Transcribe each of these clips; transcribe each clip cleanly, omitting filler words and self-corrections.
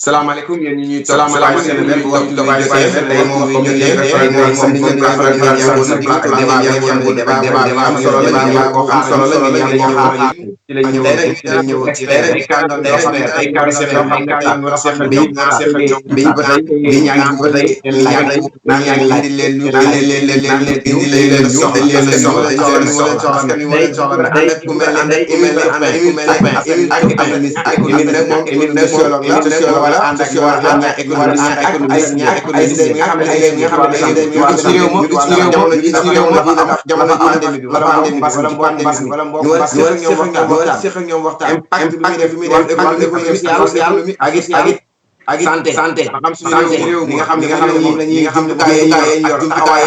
salaamaaleykum yéen ñi ñuy topp ci page Seneweb waxtu bi jotee tey moom comme ni ngeen faral di wax comme ni ngeen faral di wax débat bi am solo la ñu ko solo la ñu ko xaar ci la ñu ñëw ci ay kàngam yoo xam ne ay kàngam yoo xam ne bi ba tey bi ñaa ngi ba tey naan leen indi leen ñu indi leen soxla askan wi wala soxla ànd ak ku mel ne ak moom sociologue la wala ànd ak ñaar économiste nga xam ne ci réew moom jamono ji jamono pandémie bi wala mbokk mbas ñu seq ak ñoom waxtaan impact bi muy def économie sociale ak santé xam suñu réew mi nga xam ne moom la ñuy jumtukaay yi yor taxawaay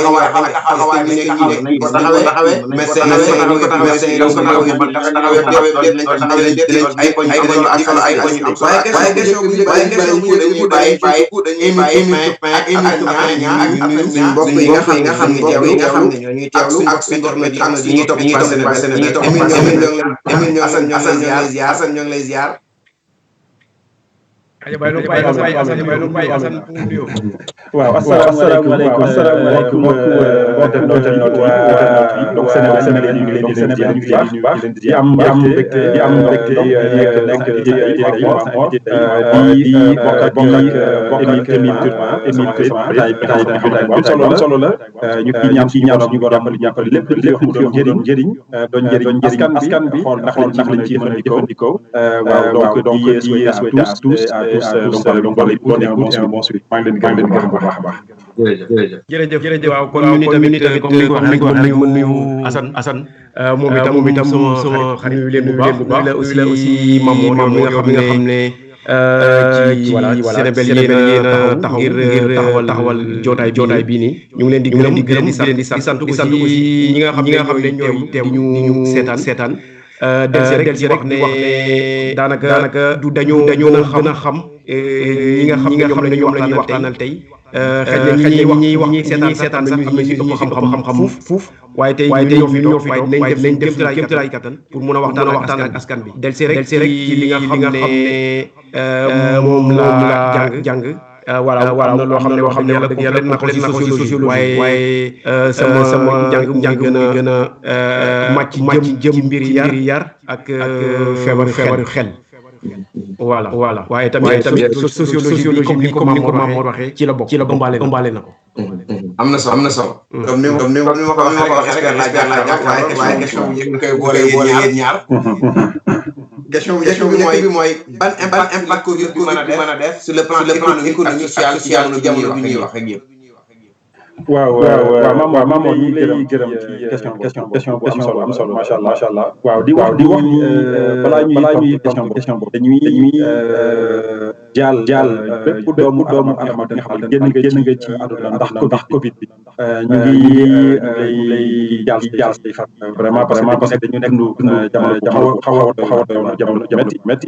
bi nekk ñi ko taxawee médecin yi ay poñ waaye question bu dañuy bàyyi suñu mbokk yi nga xam ne ñoo ñuy teewlu ak internet yi ñuy topp Seneweb Assane ñoo ngi lay ziar waaw asalaamaaleykum donc Sénégal ñu ngi leen di baax di am mbégte nekk di bokk ak Émile solo la ñu ci ñaan suñu borom jàppale lépp di wax mu doon njëriñ askan bi xool ndax lañ ci mën a jëfandikoo waaw donc di souhaiter à tous donc bon suite maa ngi leen di gërëm bu baax a baax. jërëjëf waaw kon ñu tamit comme ni ko waxee mën nañu nuyu Assane moom itam sama xarit yu leen bu baax la aussi Mamour mi nga xam ne ci Seneweb yéen a taxaw ngir taxawal jootaay bii nii ñu ngi leen di gërëm di sant aussi ñi nga xam ne ñooy teew ñu seetaan del si rek wax ne daanaka du dañoo gën a xam ñi nga xam ne ñoom la ñuy waxtaanal tey xëy na ñi ñuy seetaan sax am na ñu ëpp xam-xam fuuf waaye tey ñoo fi toog waaye dinañ def kéemtalaay kattan pour mun a waxtaan ak askan bi del si rek ci li nga xam ne moom la jàng voilà am na loo xam ne wax dëgg yàlla na ko ci sociologie waaye sama njàng gën a màcc jëm ci mbiri yar ak feebaru xel voilà waaye tamit sociologie comme ni ko Mamour waxee ci la bokk ëmbaale na ko. am na solo comme ni ma ko waxee rek waaye question bu ñu koy boole yéen ñaar question bi mooy ban impact Covid bi mën a def sur le plan économique ak social nu jamono bi ñuy wax ak yëpp. waaw Mamour ñu ngi lay gërëm ci question bu am solo macha allah waaw di wax ni balaa ñuy question boobu dañuy jaal bépp doomu adama nga xamante génn nga ci àdduna ndax Covid bi ñu ngi lay jaal say fan vraiment parce que dañu nekk jamono xaw a jamono métti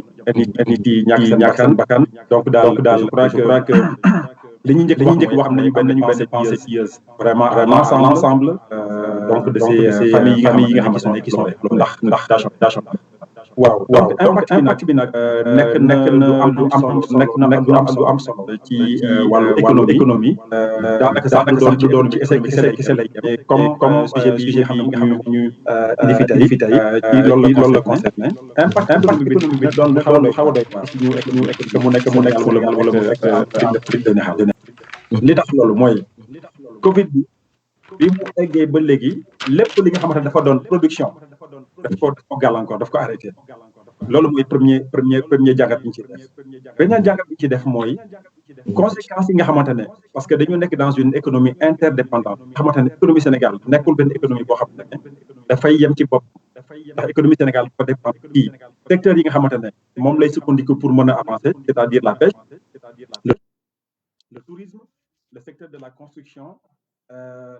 nit yi ñàkk seen bakkan donc daal je crois que li ñu njëkk wax nañu benn pensée pieuse vraiment à l'ensemble donc de ces familles yi nga xam ne qui sont ndax dation waaw donc impact bi nag nekk na lu am solo ci wàllu économie daanaka sax du doon ci kese lay mais comme sujet bi nga xam ne ñu indi fi tey ci loolu la concerné impact économique bi doon xaw a doy waar ñu mu nekk wala mu nekk prix de neexal li tax loolu mooy Covid bi mu eggee ba léegi lépp li nga xamante ne dafa doon production daf ko gàllankoor daf ko arrêté loolu mooy premier jàngat bi ñu ci def beneen jàngat bi ñu ci def mooy conséquences yi nga xamante ne parce que dañu nekk dans une économie interdépendante nga xamante ne économie Sénégal nekkul benn économie boo xamante ne dafay yem ci bopp ndax économie Sénégal dafa dépendre ci secteurs yi nga xamante ne moom lay sukkandiku pour mën a avancer c'est-à-dire la pêche le tourisme le secteur de la construction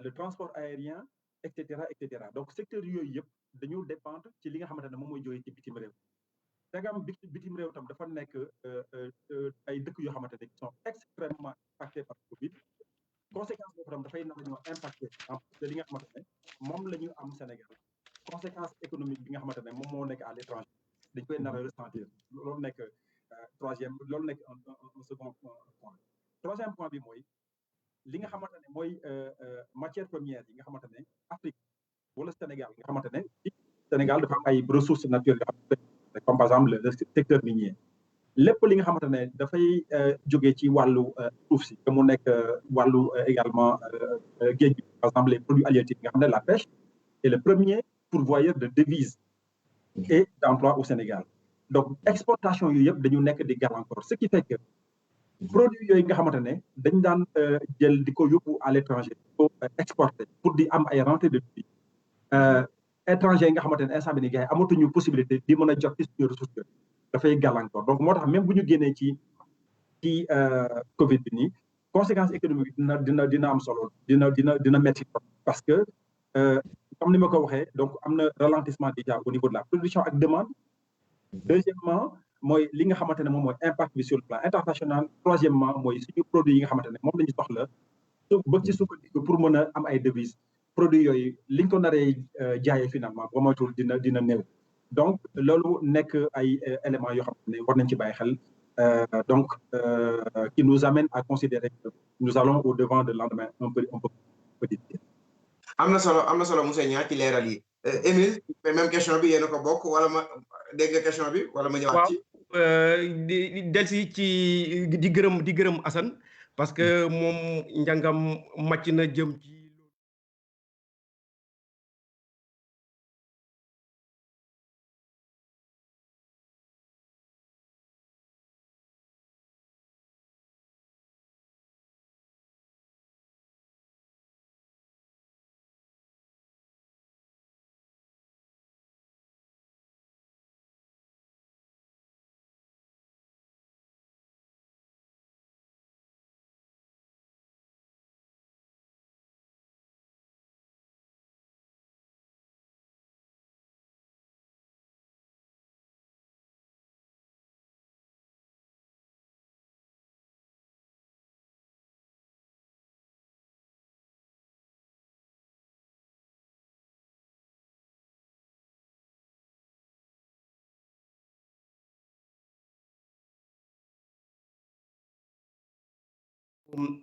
le transport aérien et cetera donc secteur yooyu yëpp dañu dépendre ci li nga xamante ne moom mooy jógee ci bitim réew dagam bitim réew tam dafa nekk ay dëkk yoo xamante ne sont extrêmement impactés par Covid conséquence boobu tam dafay nar ñoo impacté en plus de li nga xamante ne moom la ñu am Sénégal conséquence économique bi nga xamante ne moom moo nekk à l'étranger dañ koy nar a ressentir loolu nekk troisième loolu nekk un second point troisième point bi mooy li nga xamante ne mooy matière première yi nga xamante ne Afrique wala Sénégal nga xamante ne Sénégal dafa am ay ressources naturelles yoo xamante ne comme par exemple le secteur minier lépp li nga xamante ne dafay jógee ci wàllu suuf si que mu nekk wàllu également géej gi par exemple les produits halieutiques nga xam ne la pêche est le premier pourvoyeur de devises et d'emploi au Sénégal donc exportation yu yëpp dañu nekk di gàllankoor ce qui fait que produits yooyu nga xamante ne dañ daan jël di ko yóbbu à l'étranger di ko exporter pour di am ay rentrées de devises étranger yi nga xamante ne instant bi ni gars yi amatuñu possibilité di mën a jot ci suñu ressources yooyu dafay gàllankoor donc moo tax même bu ñu génnee ci Covid bi nii conséquences économiques dina am solo dina métti parce que comme ni ma ko waxee donc am na ralentissement déjà au niveau de la production ak demande deuxièmement mooy li nga xamante ne moom mooy impact bi sur le plan international troisièmement mooy suñu produits yi nga xamante ne moom la ñu soxla ba ci sukkandiku pour mën a am ay devises produits yooyu liñ ko naree jaayee finalement ba moytuwul dina néew donc loolu nekk ay éléments yoo xamante ne war nañ ci bàyyi xel donc qui nous amène à considérer que nous allons au devant de lendemain un peu difficile. am na solo monsieur Niang ci leeral yi Émile même question bi yéen a ko bokk wala ma dégg nga question bi wala ma ñëwaat ci. di delsi ci di gërëm Assane parce que moom njàngam màcc na jëm ci.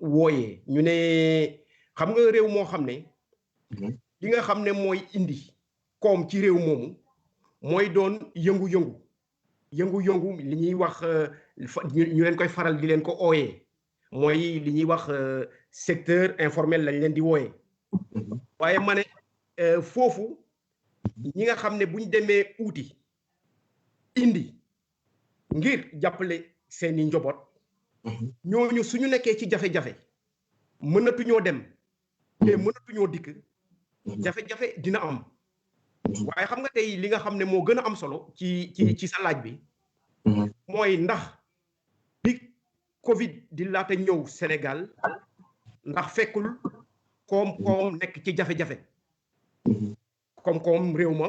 wooyee ñu ne xam nga réew moo xam ne li nga xam ne mooy indi koom ci réew moomu mooy doon yëngu-yëngu li ñuy wax ñu leen koy faral di leen ko ooyee mooy li ñuy wax secteur informel lañ leen di wooyee waaye ma ne foofu ñi nga xam ne buñ demee uuti indi ngir jàppale seeni njaboot ñooñu suñu nekkee ci jafe-jafe mënatuñoo dem te mënatuñoo dikk jafe-jafe dina am waaye xam nga tey li nga xam ne moo gën a am solo ci sa laaj bi mooy ndax bi Covid di laata ñëw Sénégal ndax fekkul koom-koom nekk ci jafe-jafe koom-koom réew ma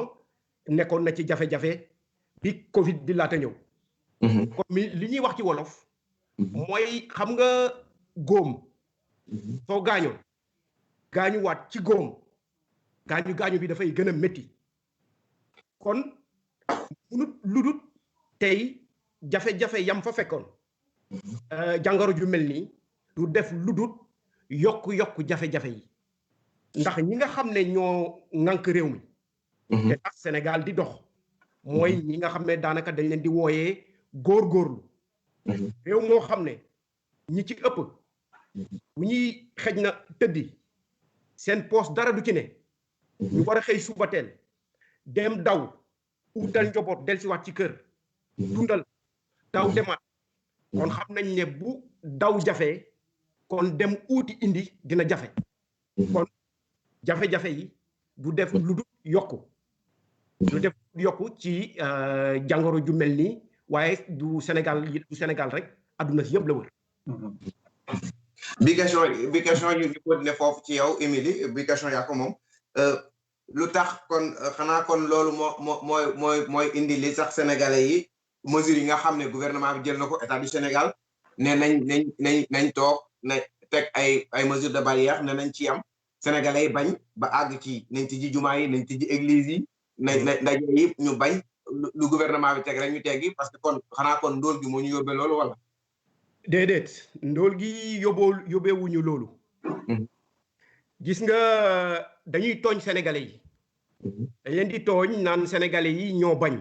nekkoon na ci jafe-jafe bi Covid di laata ñëw comme li ñuy wax ci wolof mooy xam nga góom soo gaañuwaat ci góom gaañu bi dafay gën a métti kon munut ludut tey jafe-jafe yam fa fekkoon jàngoro ju mel nii du def ludut yokk jafe-jafe yi ndax ñi nga xam ne ñoo ŋànk réew mi te tax Sénégal di dox mooy ñi nga xam ne daanaka dañ leen di wooyee góorgóorlu réew moo xam ne ñi ci ëpp bu ñuy xëj na tëddi seen poos dara du ci ne ñu war a xëy suba teel dem daw utal njaboot dellusiwaat ci kër dundal daw demaat kon xam nañ ne bu daw jafe kon dem uuti indi dina jafe kon jafe-jafe yi du def lu dul yokku ci jàngoro ju mel nii waaye du Sénégal rek adduna si yëpp la wër. bi question ñu continuer foofu ci yow Émilie bi question yaa ko moom lu tax kon xanaa kon loolu mooy indi li sax sénégalais yi mesures yi nga xam ne gouvernement bi jël na ko état du Sénégal ne nañ toog na teg ay mesures de barrière ne nañ ci am sénégalais yi bañ ba àgg ci nañ tijji jumaa yi nañ tijji église yi ndaje yi ñu bañ lu gouvernement bi teg rek ñu teggi parce que kon xanaa kon ndóol gi moo ñu yóbbee loolu wala. déedéet ndóol gi yóbbeewuñu loolu. gis nga dañuy tooñ sénégalais yi. dañ leen di tooñ naan sénégalais yi ñoo bañ.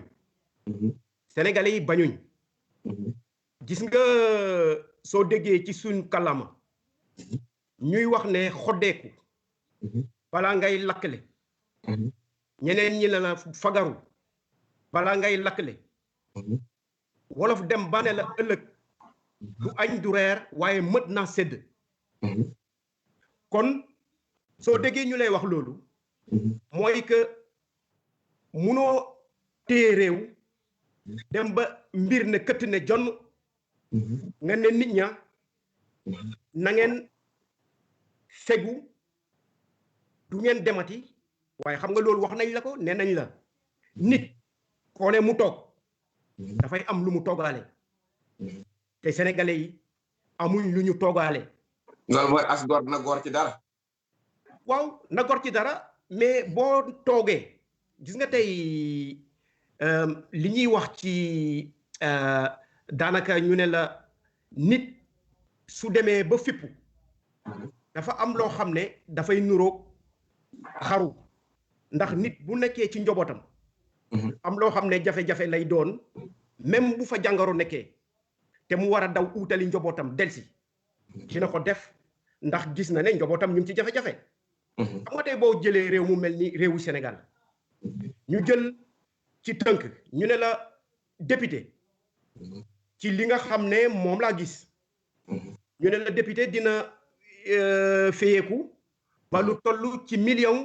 sénégalais yi bañuñ. gis nga soo déggee ci suñ kàllaama ñuy wax ne xoddeeku balaa ngay lakkle ñeneen ñi la fagaru balaa ngay lakkle wolof dem ba ne la ëllëg du añ du reer waaye mët naa sedd kon soo déggee ñu lay wax loolu mooy que munoo téye réew dem ba mbir ne këtt ne jonn nga ne nit ña na ngeen fegu du ngeen demati waaye xam nga loolu wax nañ la ko nee nañ la nit koo ne mu toog dafay am lu mu toogaale te sénégalais yi amuñ lu ñu toogaale. loolu mooy as góor na góor ci dara. waaw na góor ci dara mais boo toogee gis nga tey li ñuy wax ci daanaka ñu ne la nit su demee ba fippu dafa am loo xam ne dafay nuroog xaru ndax nit bu nekkee ci njobootam am loo xam ne jafe-jafe lay doon même bu fa jàngoro nekkee te mu war a daw uutali njobootam delsi dina ko def ndax gis na ne njobootam ñu ngi ci jafe-jafe xam nga tey boo jëlee réew mu mel ni réewu Sénégal ñu jël ci tënk ñu ne la député ci li nga xam ne moom laa gis ñu ne la député dina fayeeku ba lu toll ci million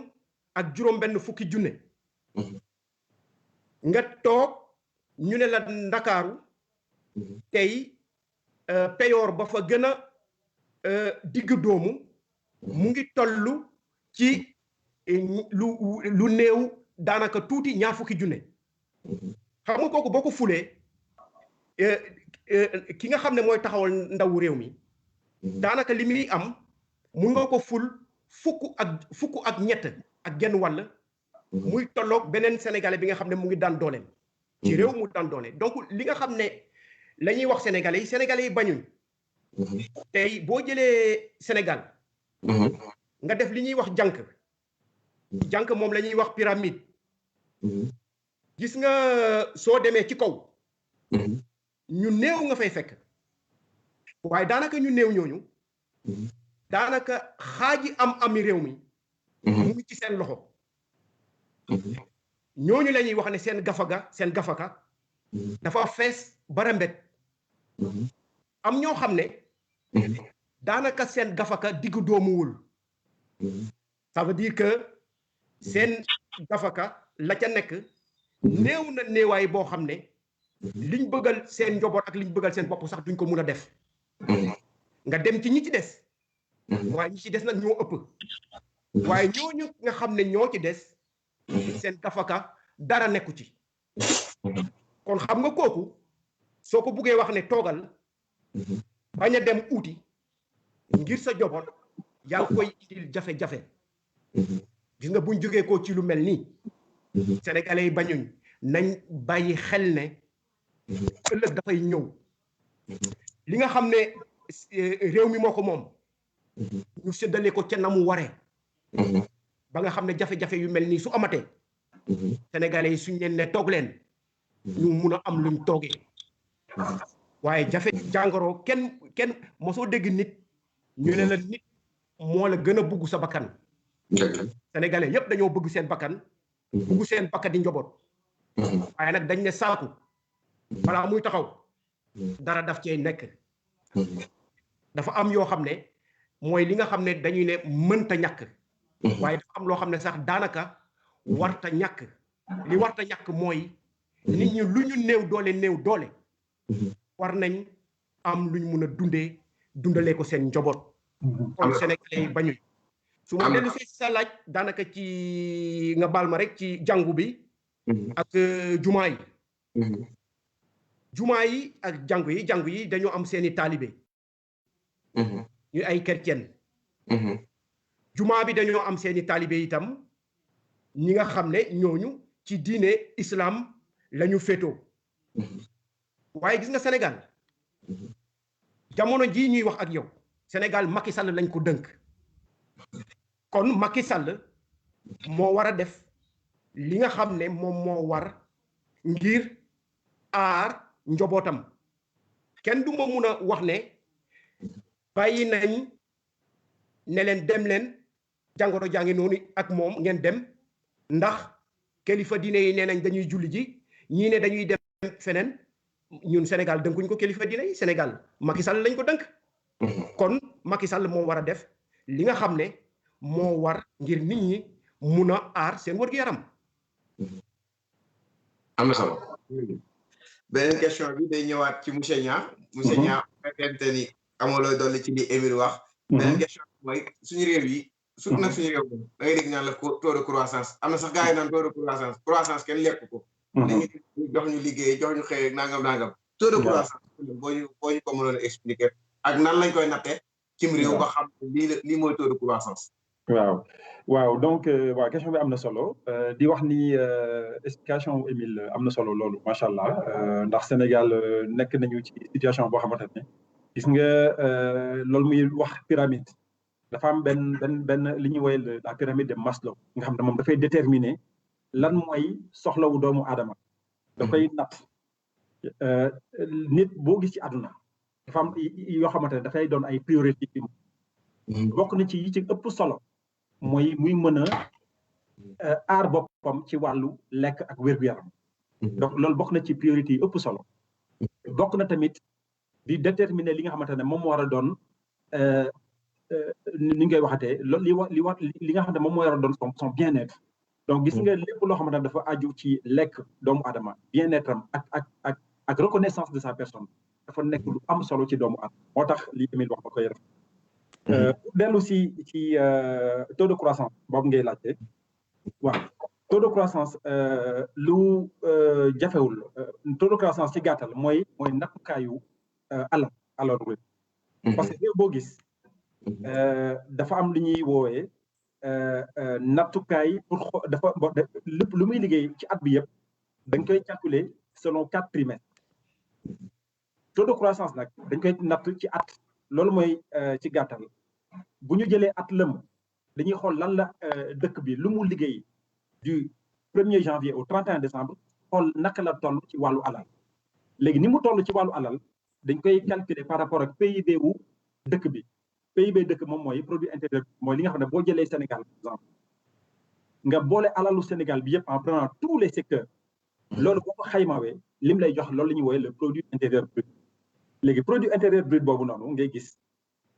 ak juróom-benn fukki junne nga toog ñu ne la Ndakaaru tey peyoor ba fa gën a digg doomu mu ngi toll ci lu néew daanaka tuuti ñaar fukki junne xam nga kooku boo ko fulee ki nga xam ne mooy taxawal ndawu réew mi daanaka li muy am mun nga ko ful fukk ak ñett ak genn wàll muy tolloog beneen sénégalais bi nga xam ne mu ngi daan dooleem ci réew mu daan doole donc li nga xam ne la ñuy wax sénégalais yi bañuñ tey boo jëlee Sénégal nga def li ñuy wax jànk moom la ñuy wax pyramide gis nga soo demee ci kaw ñu néew nga fay fekk waaye daanaka ñu néew ñooñu daanaka xaaji ami réew mi mu ngi ci seen loxo ñooñu la ñuy wax ne seen gafaka dafa fees barambet am ñoo xam ne daanaka seen gafaka diggu doomuwul ça veut dire que seen gafaka la ca nekk néew na néewaay boo xam ne liñ bëggal seen njaboot ak liñ bëggal seen bopp sax duñ ko mun a def nga dem ci ñi ci des waaye ñi ci des nag ñoo ëpp waaye ñooñu nga xam ne ñoo ci des seen gafaka dara nekku ci kon xam nga kooku soo ko buggee wax ne toogal bañ a dem uuti ngir sa njaboot yaa ngi koy indil jafe-jafe gis nga buñ jógee ko ci lu mel nii sénégalais yi bañuñ nañ bàyyi xel ne ëllëg dafay ñëw li nga xam ne réew mi moo ko moom ñu séddale ko ca na mu waree ba nga xam ne jafe-jafe yu mel nii su amatee sénégalais yi suñ leen ne toog leen ñu mun a am luñ toogee waaye jafe jàngoro kenn mosoo dégg nit ñu ne la nit moo la gën a bugg sa bakkan sénégalais yépp dañoo bëgg seen bakkan bugg seen bakkan di njaboot waaye nag dañ ne saaku balaa muy taxaw dara daf cee nekk dafa am yoo xam ne mooy li nga xam ne dañuy ne mënta ñàkk waaye dafa am loo xam ne sax daanaka warta ñàkk li warta ñàkk mooy nit ñi lu ñu néew doole war nañ am luñ mun a dundalee ko seen njaboot kon sénégalais yi bañuñ su ma dellu see sa laaj daanaka ci nga baal ma rek ci jàngu bi ak jumaa yi jumaa yi ak jàngu yi dañoo am seeni taalibe ñu ay chrétien jumaa bi dañoo am seeni taalibe itam ñi nga xam ne ñooñu ci diine islam la ñu féetoo waaye gis nga Sénégal jamono jii ñuy wax ak yow Sénégal Macky Sall lañ ko dënk kon Macky Sall moo war a def li nga xam ne moom moo war ngir aar njobootam kenn du ma mun a wax ne bàyyi nañ ne leen dem leen jàngoro jàngi noonu ak moom ngeen dem ndax kilifa diine yi nee nañ dañuy julli ji ñii ne dañuy dem feneen ñun Sénégal dënkuñ ko kilifa diine yi Sénégal Macky Sall lañ ko dënk kon Macky Sall moo war a def li nga xam ne moo war ngir nit ñi mun a aar seen wér-gu-yaram. am na solo beneen question bi day ñëwaat ci monsieur Niang. monsieur Niang bu fekkente ni amoo looy dolli ci li Émile wax. beneen question bi mooy suñu réew yi. surtout nag suñu réew mi da ngay dégg ñaan la taux de croissance am na sax gars yi naan taux de croissance kenn lekk ko. dañuy jox ñu liggéey jox ñu xëy nangam. taux de croissance boo ñu ko mënoon a expliquer ak nan lañ koy nattee. cim réew ba xam lii mooy taux de croissance. waaw donc waaw question bi am na solo di wax ni explication Émile am na solo loolu macha allah ndax Sénégal nekk nañu ci situation boo xamante ne gis nga loolu muy wax pyramide dafa am benn li ñuy woowee la pyramide de Maslow nga xam ne moom dafay déterminer lan mooy soxlawu doomu aadama dafay natt nit boo gis ci àdduna dafa am yoo xamante ne dafay doon ay priorité bokk na ci yi ci ëpp solo mooy muy mën a aar boppam ci wàllu lekk ak wér-gu-yaram donc loolu bokk na ci priorité yi ëpp solo bokk na tamit di déterminer li nga xamante ne moom moo war a doon ni ngay waxatee loolu li nga xam ne moom moo war a doon son bien-être donc gis nga lépp loo xamante ne dafa aju ci lekk doomu aadama bien-être am ak reconnaissance de sa personne dafa nekk lu am solo ci doomu aadama moo tax li Émile wax ba koy def dellu ci taux de croissance boobu ngay laajte waaw taux de croissance lu jafewul taux de croissance ci gàttal mooy nattukaayu alal réew parce que réew boo gis dafa am li ñuy woowee nattukaay pour dafa lépp lu muy liggéey ci at bi yëpp dañ koy calculer selon 4 trimestres taux de croissance nag dañ koy natt ci at loolu mooy ci gàttal bu ñu jëlee at lëm dañuy xool lan la dëkk bi lu mu liggéey du 1er janvier au 31 décembre xool naka la toll ci wàllu alal léegi ni mu toll ci wàllu alal dañ koy calculer par rapport ak PIB wu dëkk bi PIB dëkk moom mooy produit intérieur mooy li nga xam ne boo jëlee Sénégal par exemple nga boole alalu Sénégal bi yëpp en prenant tous les secteurs loolu boo ko xaymawee lim lay jox loolu la ñuy wooyee le produit intérieur brut léegi produit intérieur brut boobu noonu ngay gis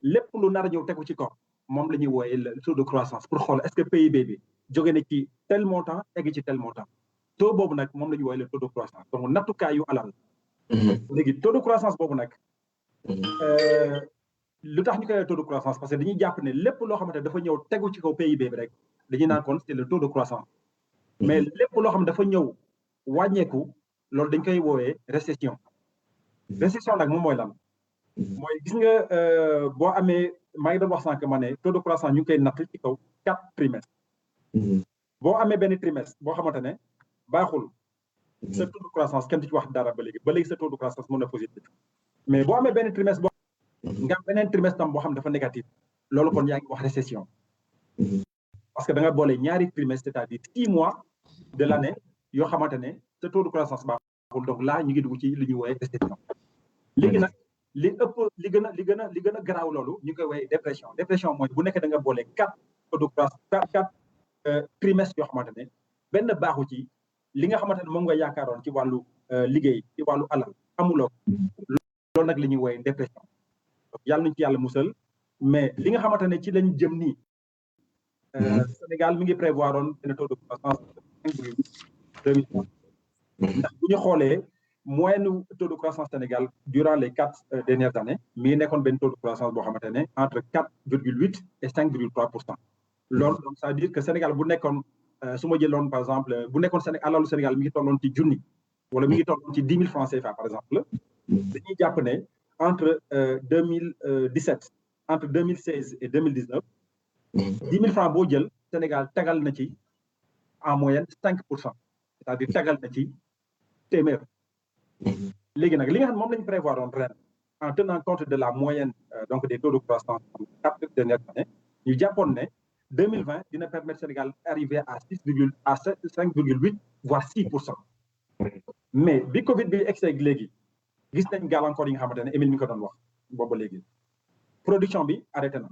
lépp lu nar a ñëw tegu ci kaw moom la ñuy wooyee le taux de croissance pour xool est-ce que PIB bi jóge na ci tel montant egg ci tel montant taux boobu nag moom la ñuy wooyee le taux de croissance donc nattukaay yu alal. léegi taux de croissance boobu nag lu tax ñu koy taux de croissance parce que dañuy jàpp ne lépp loo xamante ne dafa ñëw tegu ci kaw PIB bi rek dañuy naan kon c'est le taux de croissance mais lépp loo xam ne dafa ñëw wàññeeku loolu dañ koy woowee récession nag moom mooy lan. mooy gis nga boo amee maa ngi doon wax sànq ma ne taux de croissance ñu ngi koy natt ci kaw 4 trimestres. boo amee benn trimestre boo xamante ne baaxul sa taux de croissance kenn du ci wax dara ba léegi sa taux de croissance mën na positif mais boo amee benn trimestre boo nga am beneen trimestre tam boo xam dafa négatif loolu kon yaa ngi wax récession parce que da nga boole ñaari trimestre c'est-à-dire 6 mois de l'année yoo xamante ne sa taux de croissance baaxul donc là ñu ngi dugg ci li ñuy woowee récession léegi nag li gën a garaaw loolu ñu koy woowee dépression mooy bu nekk da nga boole 4 taux de croissance 4 trimestres yoo xamante ne benn baaxu ci li nga xamante ne moom nga yaakaaroon ci wàllu liggéey ci wàllu alal amuloo loolu nag li ñuy woowee dépression yàlla nañu ci yàlla musal mais li nga xamante ne ci lañ jëm nii Sénégal mi ngi prévoir oon benn taux de croissance 5,8 ndax bu ñu xoolee moyenne taux de croissance Sénégal durant les 4 dernières années mi ngi nekkoon benn taux de croissance boo xamante ne entre 4,8 et 5,3%. loolu donc ça veut dire que Sénégal bu nekkoon su ma jëloon par exemple bu nekkoon alalu Sénégal mi ngi tolloon ci junni wala mi ngi tolloon ci 10 000 francs CFA par exemple dañuy jàpp ne entre 2017 entre 2016 et 2019 10 000 francs boo jël Sénégal tegal na ci en moyenne 5%, c'est-à-dire tegal na ci téeméer. léegi nag li nga xam ne moom la ñu prévoir woon ren en tenant compte de la moyenne donc des taux de croissance en 4 dernières années ñu jàppoon ne 2020 dina permettre Sénégal arriver à 5,8 voire 6%. mais bi Covid bi egg léegi gis nañ gàllankoor yi nga xamante ne Émile mi ko doon wax boobu léegi production bi arrêté na.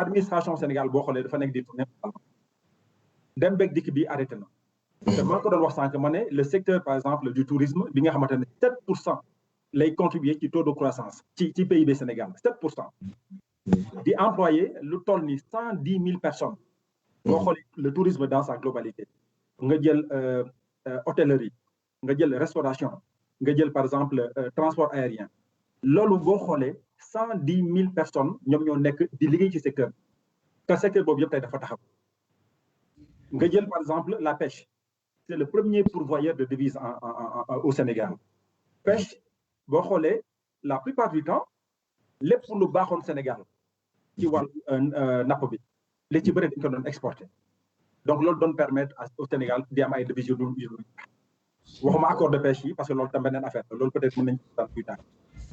administration Sénégal boo xoolee dafa nekk di tourner dem beeg dikk bi arrêté na. te maa ko doon wax sànq ma ne le secteur par exemple du tourisme bi nga xamante ne 7% lay contribuer ci taux de croissance ci PIB Sénégal 7%. di employé lu toll ni 110 000 personnes. boo xoolee le tourisme dans sa globalité. nga jël hôtellerie nga jël restauration nga jël par exemple transport aérien loolu boo xoolee 110 000 personnes ñoom ñoo nekk di liggéey ci secteur te secteur boobu yëpp tey dafa taxaw. nga jël par exemple la pêche c'est le premier pourvoyeur de devises au Sénégal. pêche boo xoolee la plupart du temps lépp lu baaxoon Sénégal ci wàllu napp bi li ci bëri dañ ko doon exporter donc loolu doon permettre au Sénégal di am ay devises yu waxuma accord de pêche yi parce que loolu tam beneen affaire la loolu peut-être mën nañu ko plus tard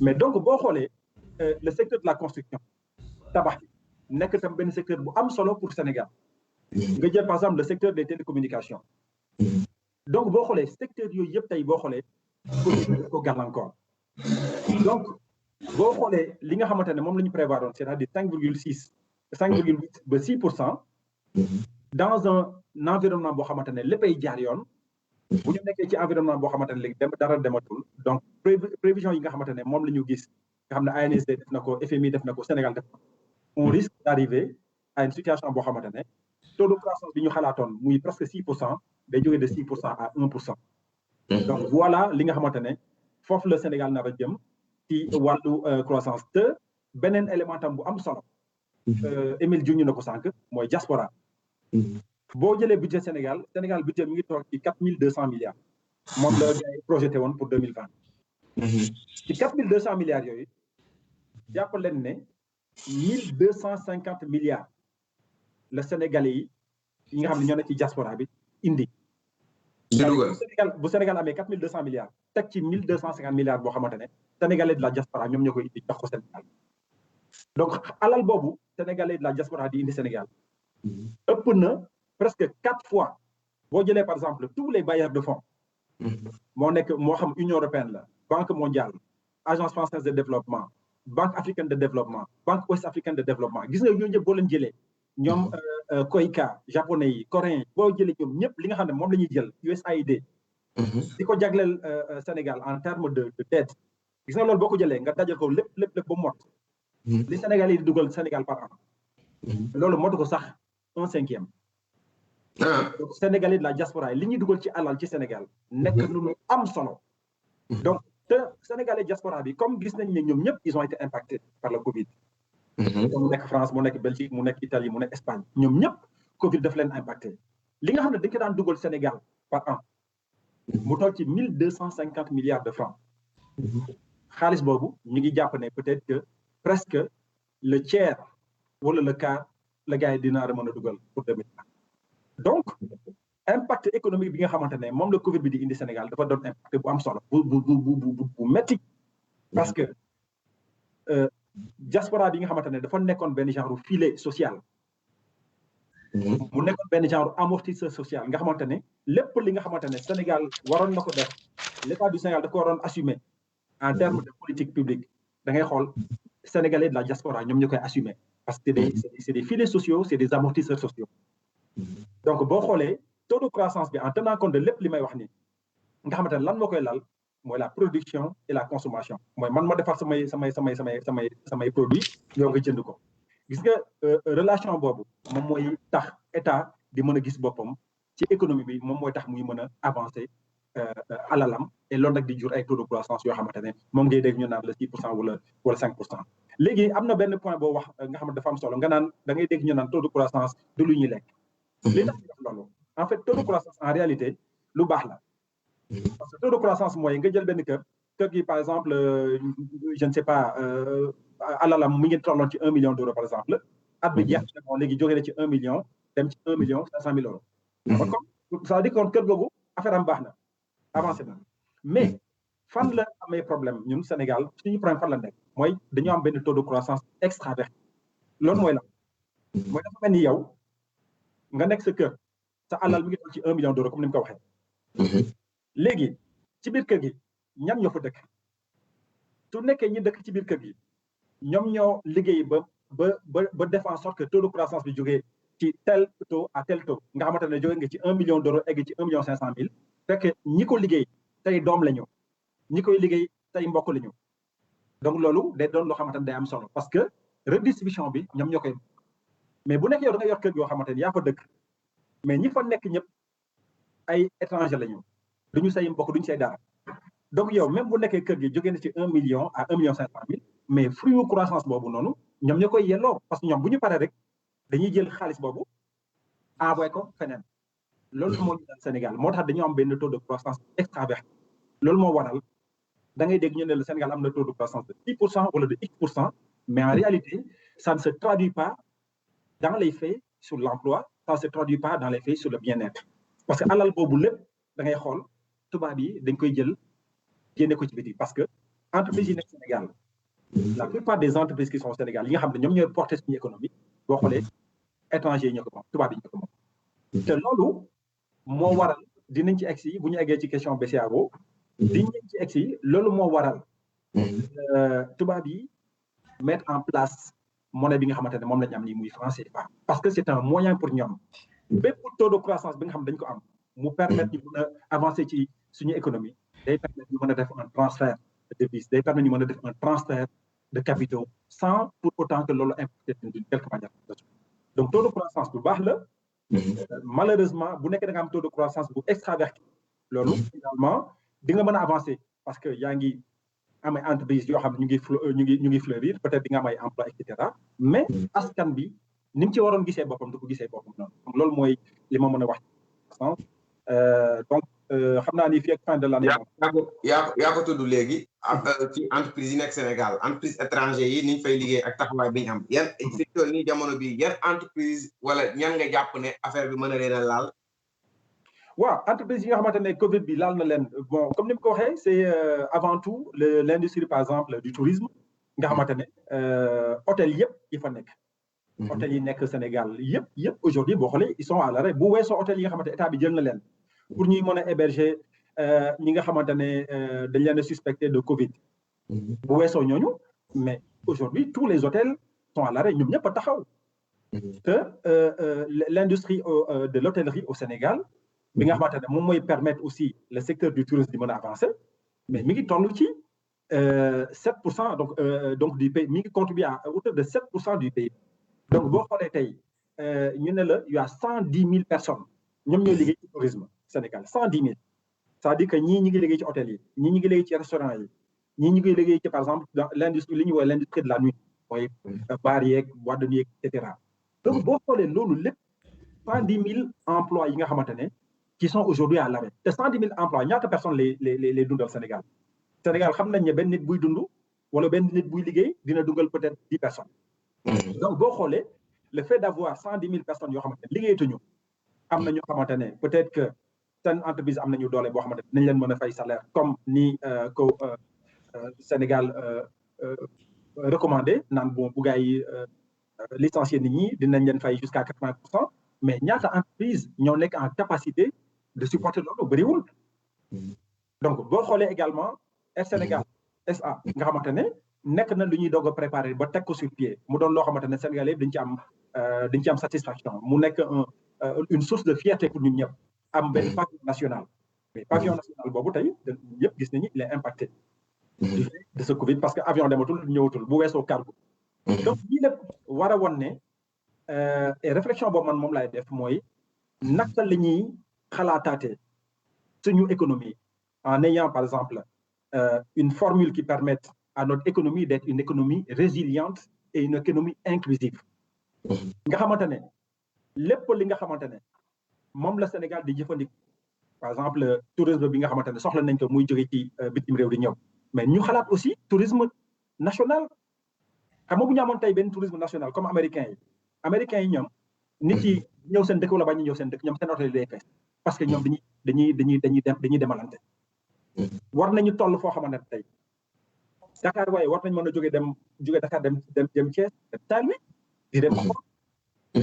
mais donc boo xoolee le secteur de la construction tabax bi nekk tam benn secteur bu am solo pour Sénégal. nga jël par exemple le secteur des télécommunications. donc boo xoolee secteur yooyu yëpp tey boo xoolee ko gàllankoor donc boo xoolee li nga xamante ne moom la ñu prévoir woon c'est-à-dire 5,8 ba 6%. dans un environnement boo xamante ne léppay jaar yoon. bu ñu nekkee ci environnement boo xamante ne léegi dara dematul donc prévision yi nga xamante ne moom la ñu gis nga xam ne ANSD def na ko FMI def na ko Sénégal def na ko on risque d'arriver à une situation boo xamante ne taux de croissance bi ñu xalaatoon muy presque 6% day jógee de 6% à 1%. donc voilà li nga xamante ne foofu la Sénégal nar a jëm ci wàllu croissance te beneen élément tam bu am solo. Émile junj na ko sànq mooy diaspora. boo jëlee budget Sénégal budget mi ngi toog ci 4200 milliards. moom la gars yi projeté woon pour 2020. ci 4200 milliards yooyu jàpp leen ne 1250 milliards la Sénégalais yi nga xam ne ñoo ne ci diaspora bi indi. bu Sénégal amee 4200 milliards teg ci 1250 milliards boo xamante ne Sénégalais de la diaspora ñoom ñoo koy indi jox ko Sénégal. donc alal boobu Sénégalais de la diaspora di indi Sénégal. ëpp na presque 4 fois boo jëlee par exemple tous les bailleurs de fonds. moo xam Union européenne la Banque mondiale Agence française de développement Banque africaine de développement Banque ouest africaine de développement gis nga ñooñu ñëpp boo leen jëlee ñoom Koika japonais yi coréens yi boo jëlee ñoom ñëpp li nga xam ne moom la ñuy jël USAID. di ko jagleel Sénégal en terme de dette gis nga loolu boo ko jëlee nga dajal ko lépp ba mot. li Sénégal yi di dugal Sénégal par an. loolu motu ko sax 1/5. donc Sénégalais de la diaspora li ñuy dugal ci alal ci Sénégal nekk lu am solo. donc te Sénégalais diaspora bi comme gis nañ ne ñoom ñëpp ils ont été impactés par le Covid. mu nekk France mu nekk Belgique mu nekk Italie mu nekk Espagne ñoom ñëpp Covid daf leen impacté li nga xam ne dañ ko daan dugal Sénégal par an. mu toll ci 1250 milliards de francs. xaalis boobu ñu ngi jàpp ne peut-être que presque le tiers wala le quart la gars yi dina mën a dugal pour 2020. donc impact économique bi nga xamante ne moom la Covid bi di indi Sénégal dafa doon impact bu am solo bu métti parce que diaspora bi nga xamante ne dafa nekkoon benn genre filet social. mu nekkoon benn genre amortisseur social nga xamante ne lépp li nga xamante ne Sénégal waroon na ko def l'État du Sénégal da ko waroon assumer en termes de politique publique da ngay xool Sénégalais de la diaspora ñoom ñu koy assumer parce que c'est des filets sociaux c'est des amortisseurs sociaux. donc boo xoolee taux de croissance bi en tenant compte de lépp li may wax nii nga xamante ne lan moo koy lal mooy la production et la consommation mooy man ma defar samay produits yow nga jënd ko gis nga relation boobu moom mooy tax état di mën a gis boppam ci économie bi moom mooy tax muy mën a avancer alalam et loolu nag di jur ay taux de croissance yoo xamante ne moom ngay dégg ñu naan la 6% wala 5%. léegi am na benn point boo wax nga xam ne dafa am solo nga naan da ngay dégg ñu naan taux de croissance du lu ñuy lekk. li tax ñu def loolu en fait taux de croissance en réalité lu baax la. parce que taux de croissance mooy nga jël benn kër gi par exemple je ne sais pas alalam mu ngi tolloon ci 1 million d'euros par exemple. at bi jeex na moom léegi jógee na ci 1 million dem ci 1,5 million. kon ça veut dire que kër googu affaire am baax na avancé na mais fan la amee problème ñun Sénégal suñu problème fan la nekk mooy dañu am benn taux de croissance extraverti loolu mooy la mooy dafa mel ni yow nga nekk sa kër sa alal mi ngi toll ci 1 million d'euros comme ni mu ko waxee léegi ci biir kër gi ñan ñoo fa dëkk su nekkee ñi dëkk ci biir kër gi ñoom ñoo liggéey ba def en sorte que taux de croissance bi jógee ci tel taux à tel taux nga xamante ne jógee nga ci 1 million d'euros egg ci 1 million 500 000 fekk ñi ko liggéey tey doom la ñu ñi koy liggéey tey mbokk la ñu donc loolu day doon loo xamante ne day am solo parce que redistribution bi ñoom ñoo koy mais bu nekk yow da nga yor kër yoo xamante ne yaa fa dëkk mais ñi fa nekk ñëpp ay étranger la ñu duñu say mbokk duñu say dara donc yow même bu nekkee kër gi jógee na ci 1 million à 1 million 500 000 mais fruit croissance boobu noonu ñoom ñoo koy yelloo parce que ñoom bu ñu paree rek dañuy jël xaalis boobu envoyé ko feneen loolu moo ñu dal Sénégal moo tax dañoo am benn taux de croissance extraverti loolu moo waral da ngay dégg ñu ne le Sénégal am na taux de croissance de 10% wala de X%, mais en réalité ça ne se traduit pas dans les faits sur l'emploi, ça ne se traduit pas dans les faits sur le bien-être parce que alal boobu lépp da ngay xool tubaab yi dañ koy jël génne ko ci biti parce que entreprises yi nekk Sénégal la plupart des entreprises qui sont au Sénégal yi nga xam ne ñoom ñooy porter suñu économie boo xoolee étrangers yi ñoo ko moom tubaab yi ñoo ko moom te loolu moo waral dinañ ci egsi bu ñu eggee ci question BCEAO dinañ ci egsi loolu moo waral tubaab yi mettre en place monnaie bi nga xamante ne moom la ñu am nii muy franc CFA parce que c'est un moyen pour ñoom bépp taux de croissance bi nga xam dañ ko am mu permettre ñu mën a avancer ci suñu économie day permettre ñu mën a def un transfert de devises day permettre ñu mën a def un transfert de capitaux sans pour autant que loolu impacte d'une quelque manière donc taux de croissance bu baax la malheureusement bu nekkee da nga am taux de croissance bu extraverti loolu finalement di nga mën a avancer parce que yaa ngi am ay entreprises yoo xam ne ñu ngi fleurir peut-être di nga am ay emploi et cetera mais askan bi ni mu ci waroon gisee boppam du ko gisee boppam noonu donc loolu mooy li ma mën a wax donc xam naa ni fii ak fin de l'année. yaa ko tudd léegi ci entreprise yi nekk Sénégal entreprise étranger yi niñ fay liggéey ak taxawaay bi ñu am yan secteur nii jamono bi yan entreprise wala ñan nga jàpp ne affaire bi mën a leen a laal. waaw entreprise yi nga xamante ne Covid bi laal na leen bon comme ni mu ko waxee c'est avant tout l'industrie par exemple du tourisme nga xamante ne hôtel yëpp yi fa nekk. hôtel yi nekk Sénégal yëpp aujourd'hui boo xoolee ils sont à l'arrêt bu weesoo hôtel yi nga xamante état bi jël na leen pour ñuy mën a héberger ñi nga xamante ne dañ leen a suspecté de Covid. bu weesoo ñooñu mais aujourd'hui tous les hôtels sont à l'arrêt ñoom ñëpp a taxaw. que l'industrie de l'hôtellerie au Sénégal bi nga xamante ne moom mooy permettre aussi le secteur du tourisme di mën a avancer mais mi ngi toll ci 7% donc du pays mi ngi contribuer à hauteur de 7% du pays. donc boo xoolee tey ñu ne la y a 110 000 personnes ñoom ñooy liggéey ci tourisme Sénégal 110 000 c'est-à-dire que ñii ñi ngi liggéey ci hôtel yi ñii ñi ngi liggéey ci restaurant yi ñii ñi ngi liggéey ci par exemple dans l'industrie li ñuy woowee l'industrie de la nuit mooy bar yeeg boîte de nuit et cetera donc boo xoolee loolu lépp 110 000 emplois yi nga xamante ne qui sont aujourd'hui à l'arrêt te 110 000 emplois ñaata personnes les dundal Sénégal xam nañ ne benn nit buy dund wala benn nit buy liggéey dina dugal peut-être 10 personnes. donc boo xoolee le fait d'avoir 110 000 personnes yoo xamante ne liggéeyatuñu am na ñoo xamante ne peut-être que seen entreprise am nañu doole boo xamante ne nañ leen mën a fay salaire comme ni ko Sénégal recommandé naan bon bu gars yi licencier nit ñi dinañ leen fay jusqu'à 80%, mais ñaata entreprise ñoo nekk en capacité de supporter loolu bëriwul. donc boo xoolee également Air Sénégal SA nga xamante ne nekk na lu ñuy doog a préparer ba teg ko sur pied mu doon loo xamante ne Sénégalais dañ ci am satisfaction mu nekk une source de fierté pour ñun ñëpp am benn pavillon national mais pavillon national boobu tey ñëpp gis nañu il est impacté du fait de ce Covid parce que avion dematul ñëwatul bu weesoo cargo. donc lii lépp war a woon ne et réflexion boobu man moom laay def mooy naka la ñuy xalaataatee suñu économie en ayant par exemple une formule qui permette à notre économie d'être une économie résiliente et une économie inclusive. nga xamante ne lépp li nga xamante ne moom la Sénégal di jëfandiku par exemple tourisme bi nga xamante ne soxla nañ ko muy jóge ci bitim réew di ñëw mais ñu xalaat aussi tourisme national xam nga bu ñu amoon tey benn tourisme national comme américains yi ñoom nit yi ñëw seen dëkk wala bañ ñu ñëw seen dëkk ñoom seen hôtel yi day fees parce que ñoom dañuy demalante war nañu toll foo xamante ne tey Dakar waaye war nañ mën a jóge Dakar dem Thiès dem Saint-Louis di dem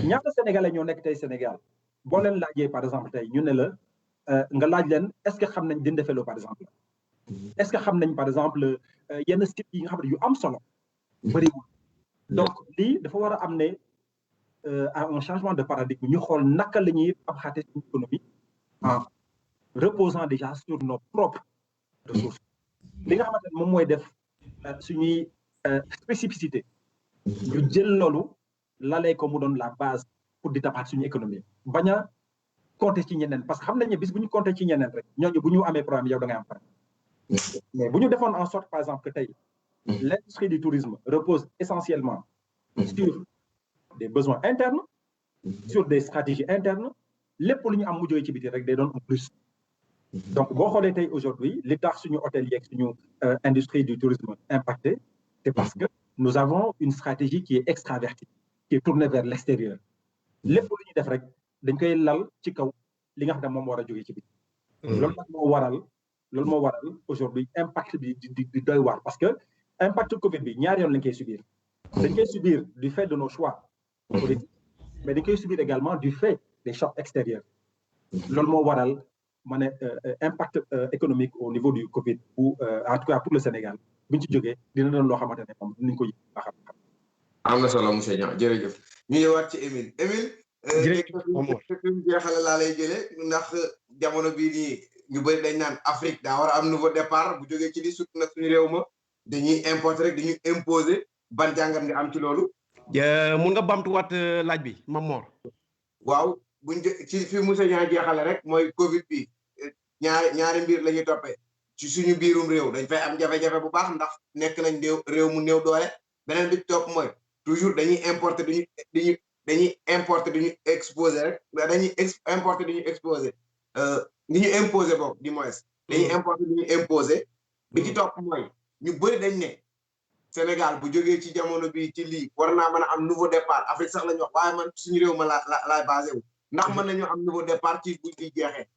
ñaata sénégalais ñoo nekk tey Sénégal boo leen laajee par exemple tey ñu ne la nga laaj leen est-ce que xam nañ Dindéfelo par exemple est-ce que xam nañ par exemple yenn sites yi nga xam ne yu am solo bëriwul donc lii dafa war a am ne à un changement de paradigme ñu xool naka la ñuy tabaxaate suñu économie en reposant déjà sur nos propres ressources li nga xamante ne moom mooy def suñuy spécificité ñu jël loolu lalee ko mu doon la base pour di tabaxaat suñu économie bañ a compter ci ñeneen parce que xam nañ ne bis bu ñu compter ci ñeneen rek ñooñu bu ñu amee problème yow da ngay am problème mais bu ñu defoon en sorte par exemple que tey l'industrie du tourisme repose essentiellement sur des besoins internes sur des stratégies internes lépp lu ñu am mu jógee ci biti rek day doon un plus donc boo xoolee tey aujourd'hui li tax suñu hôtel yeeg suñu industrie du tourisme impacté c'est parce que nous avons une stratégie qui est extravertie qui est tournée vers l'extérieur lépp lu ñu def rek dañ koy lal ci kaw li nga xam ne moom war a jógee ci biti loolu nag moo waral aujourd'hui impact bi di doy waar parce que impact Covid bi ñaari yoon lañ koy subir dañ koy subir du fait de nos choix politiques mais dañ koy subir également du fait des chocs extérieurs loolu moo waral ma ne impact économique au niveau du Covid ou en tout cas pour le Sénégal bu ñu ci jógee dina doon loo xamante ne moom dinañ ko yëg baax a baax. am na solo monsieur Niang jërëjëf ñu ñëwaat ci Émile Émile jeexale laa lay jëlee ndax jamono bii nii ñu bëri dañ naan Afrique daa war a am nouveau départ bu jógee ci di surtout nag suñu réew ma dañuy importer rek dañuy imposer ban jàngat nga am ci loolu. mun nga bamtuwaat laaj bi Mamor. waaw buñ ci fi monsieur Niang jeexale rek mooy Covid bi ñaari mbir la ñuy toppee ci suñu biirum réew dañ fay am jafe-jafe bu baax ndax nekk nañ réew mu néew doole beneen bi topp mooy toujours dañuy importer dañuy importer duñu exposer rek dañuy importer duñu exposer ni ñu imposer boobu du moins dañuy importer duñu imposer bi ci topp mooy ñu bëri dañ ne Sénégal bu jógee ci jamono bi ci lii war naa mën a am nouveau départ Afrique sax la ñu wax waaye man suñu réew ma laay basé wu ndax mën nañu am nouveau départ ci buñ di jeexee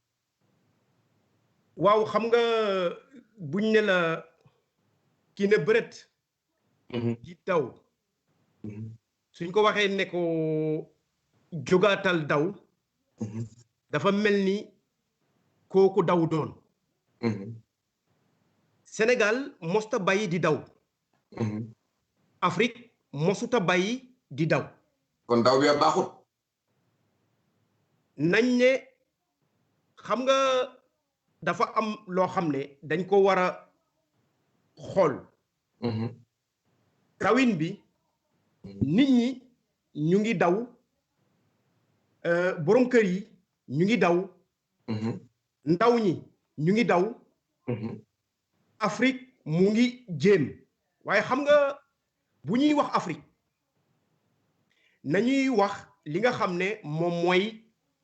waaw xam nga buñ ne la kii ne bërët di daw suñ ko waxee ne ko jógaatal daw dafa mel ni kooku daw doon Sénégal mosta bàyyi di daw Afrique mosuta bàyyi di daw kon daw bi baaxut nañ ne xam nga dafa am loo xam ne dañ ko war a xool rawin bi nit ñi ñu ngi daw borom kër yi ñu ngi daw ndaw ñi ñu ngi daw Afrique mu ngi jéem waaye xam nga bu ñuy wax Afrique nañuy wax li nga xam ne moom mooy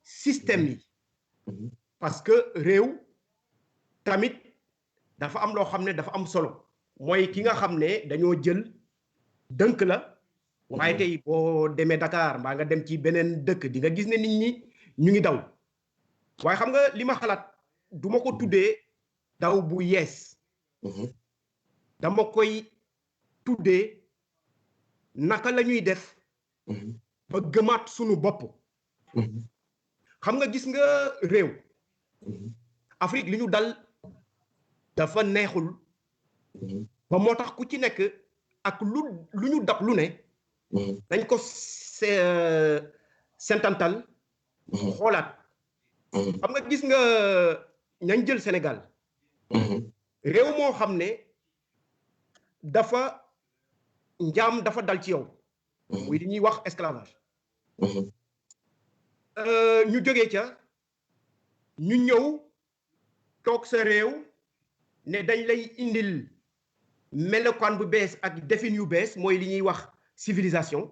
système yi parce que réew tamit dafa am loo xam ne dafa am solo mooy ki nga xam ne dañoo jël dënk la waaye tey boo demee Dakar mbaa nga dem ci beneen dëkk di nga gis ne nit ñi ñu ngi daw waaye xam nga li ma xalaat du ma ko tuddee daw bu yees dama koy tuddee naka la ñuy def ba gëmaat sunu bopp xam nga gis nga réew Afrique li ñu dal dafa neexul ba moo tax ku ci nekk ak lu ñu dab lu ne dañ ko sentantal xoolaat xam nga gis nga ñañ jël Sénégal réew moo xam ne dafa njaam dafa dal ci yow muy li ñuy wax esclavage ñu jógee ca ñu ñëw toog sa réew ne dañ lay indil melokaan bu bees ak defin yu bees mooy li ñuy wax civilisation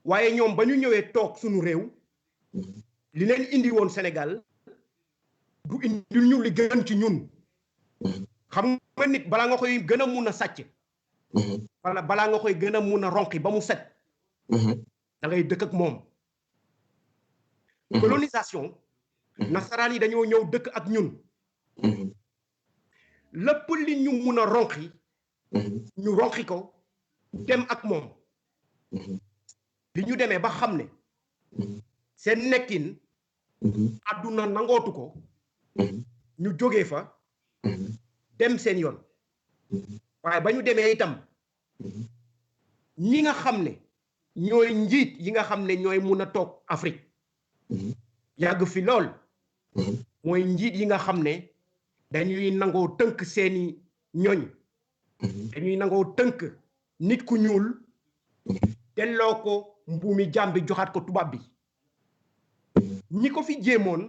waaye ñoom ba ñu ñëwee toog suñu réew li leen indi woon Sénégal du indil ñu li gën ci ñun xam nga nit balaa nga koy gën a mun a sàcc wala balaa nga koy gën a mun a ronqi ba mu set da ngay dëkk ak moom colonisation nasaraan yi dañoo ñëw dëkk ak ñun lépp li ñu mun a ronqi ñu ronqi ko dem ak moom bi ñu demee ba xam ne seen nekkin àdduna nangootu ko ñu jógee fa dem seen yoon waaye ba ñu demee itam ñi nga xam ne ñooy njiit yi nga xam ne ñooy mun a toog Afrique yàgg fi lool mooy njiit yi nga xam ne dañuy nangoo tënk seeni ñoñ dañuy nangoo tënk nit ku ñuul delloo ko mbuumi jaam bi joxaat ko tubaab bi ñi ko fi jéemoon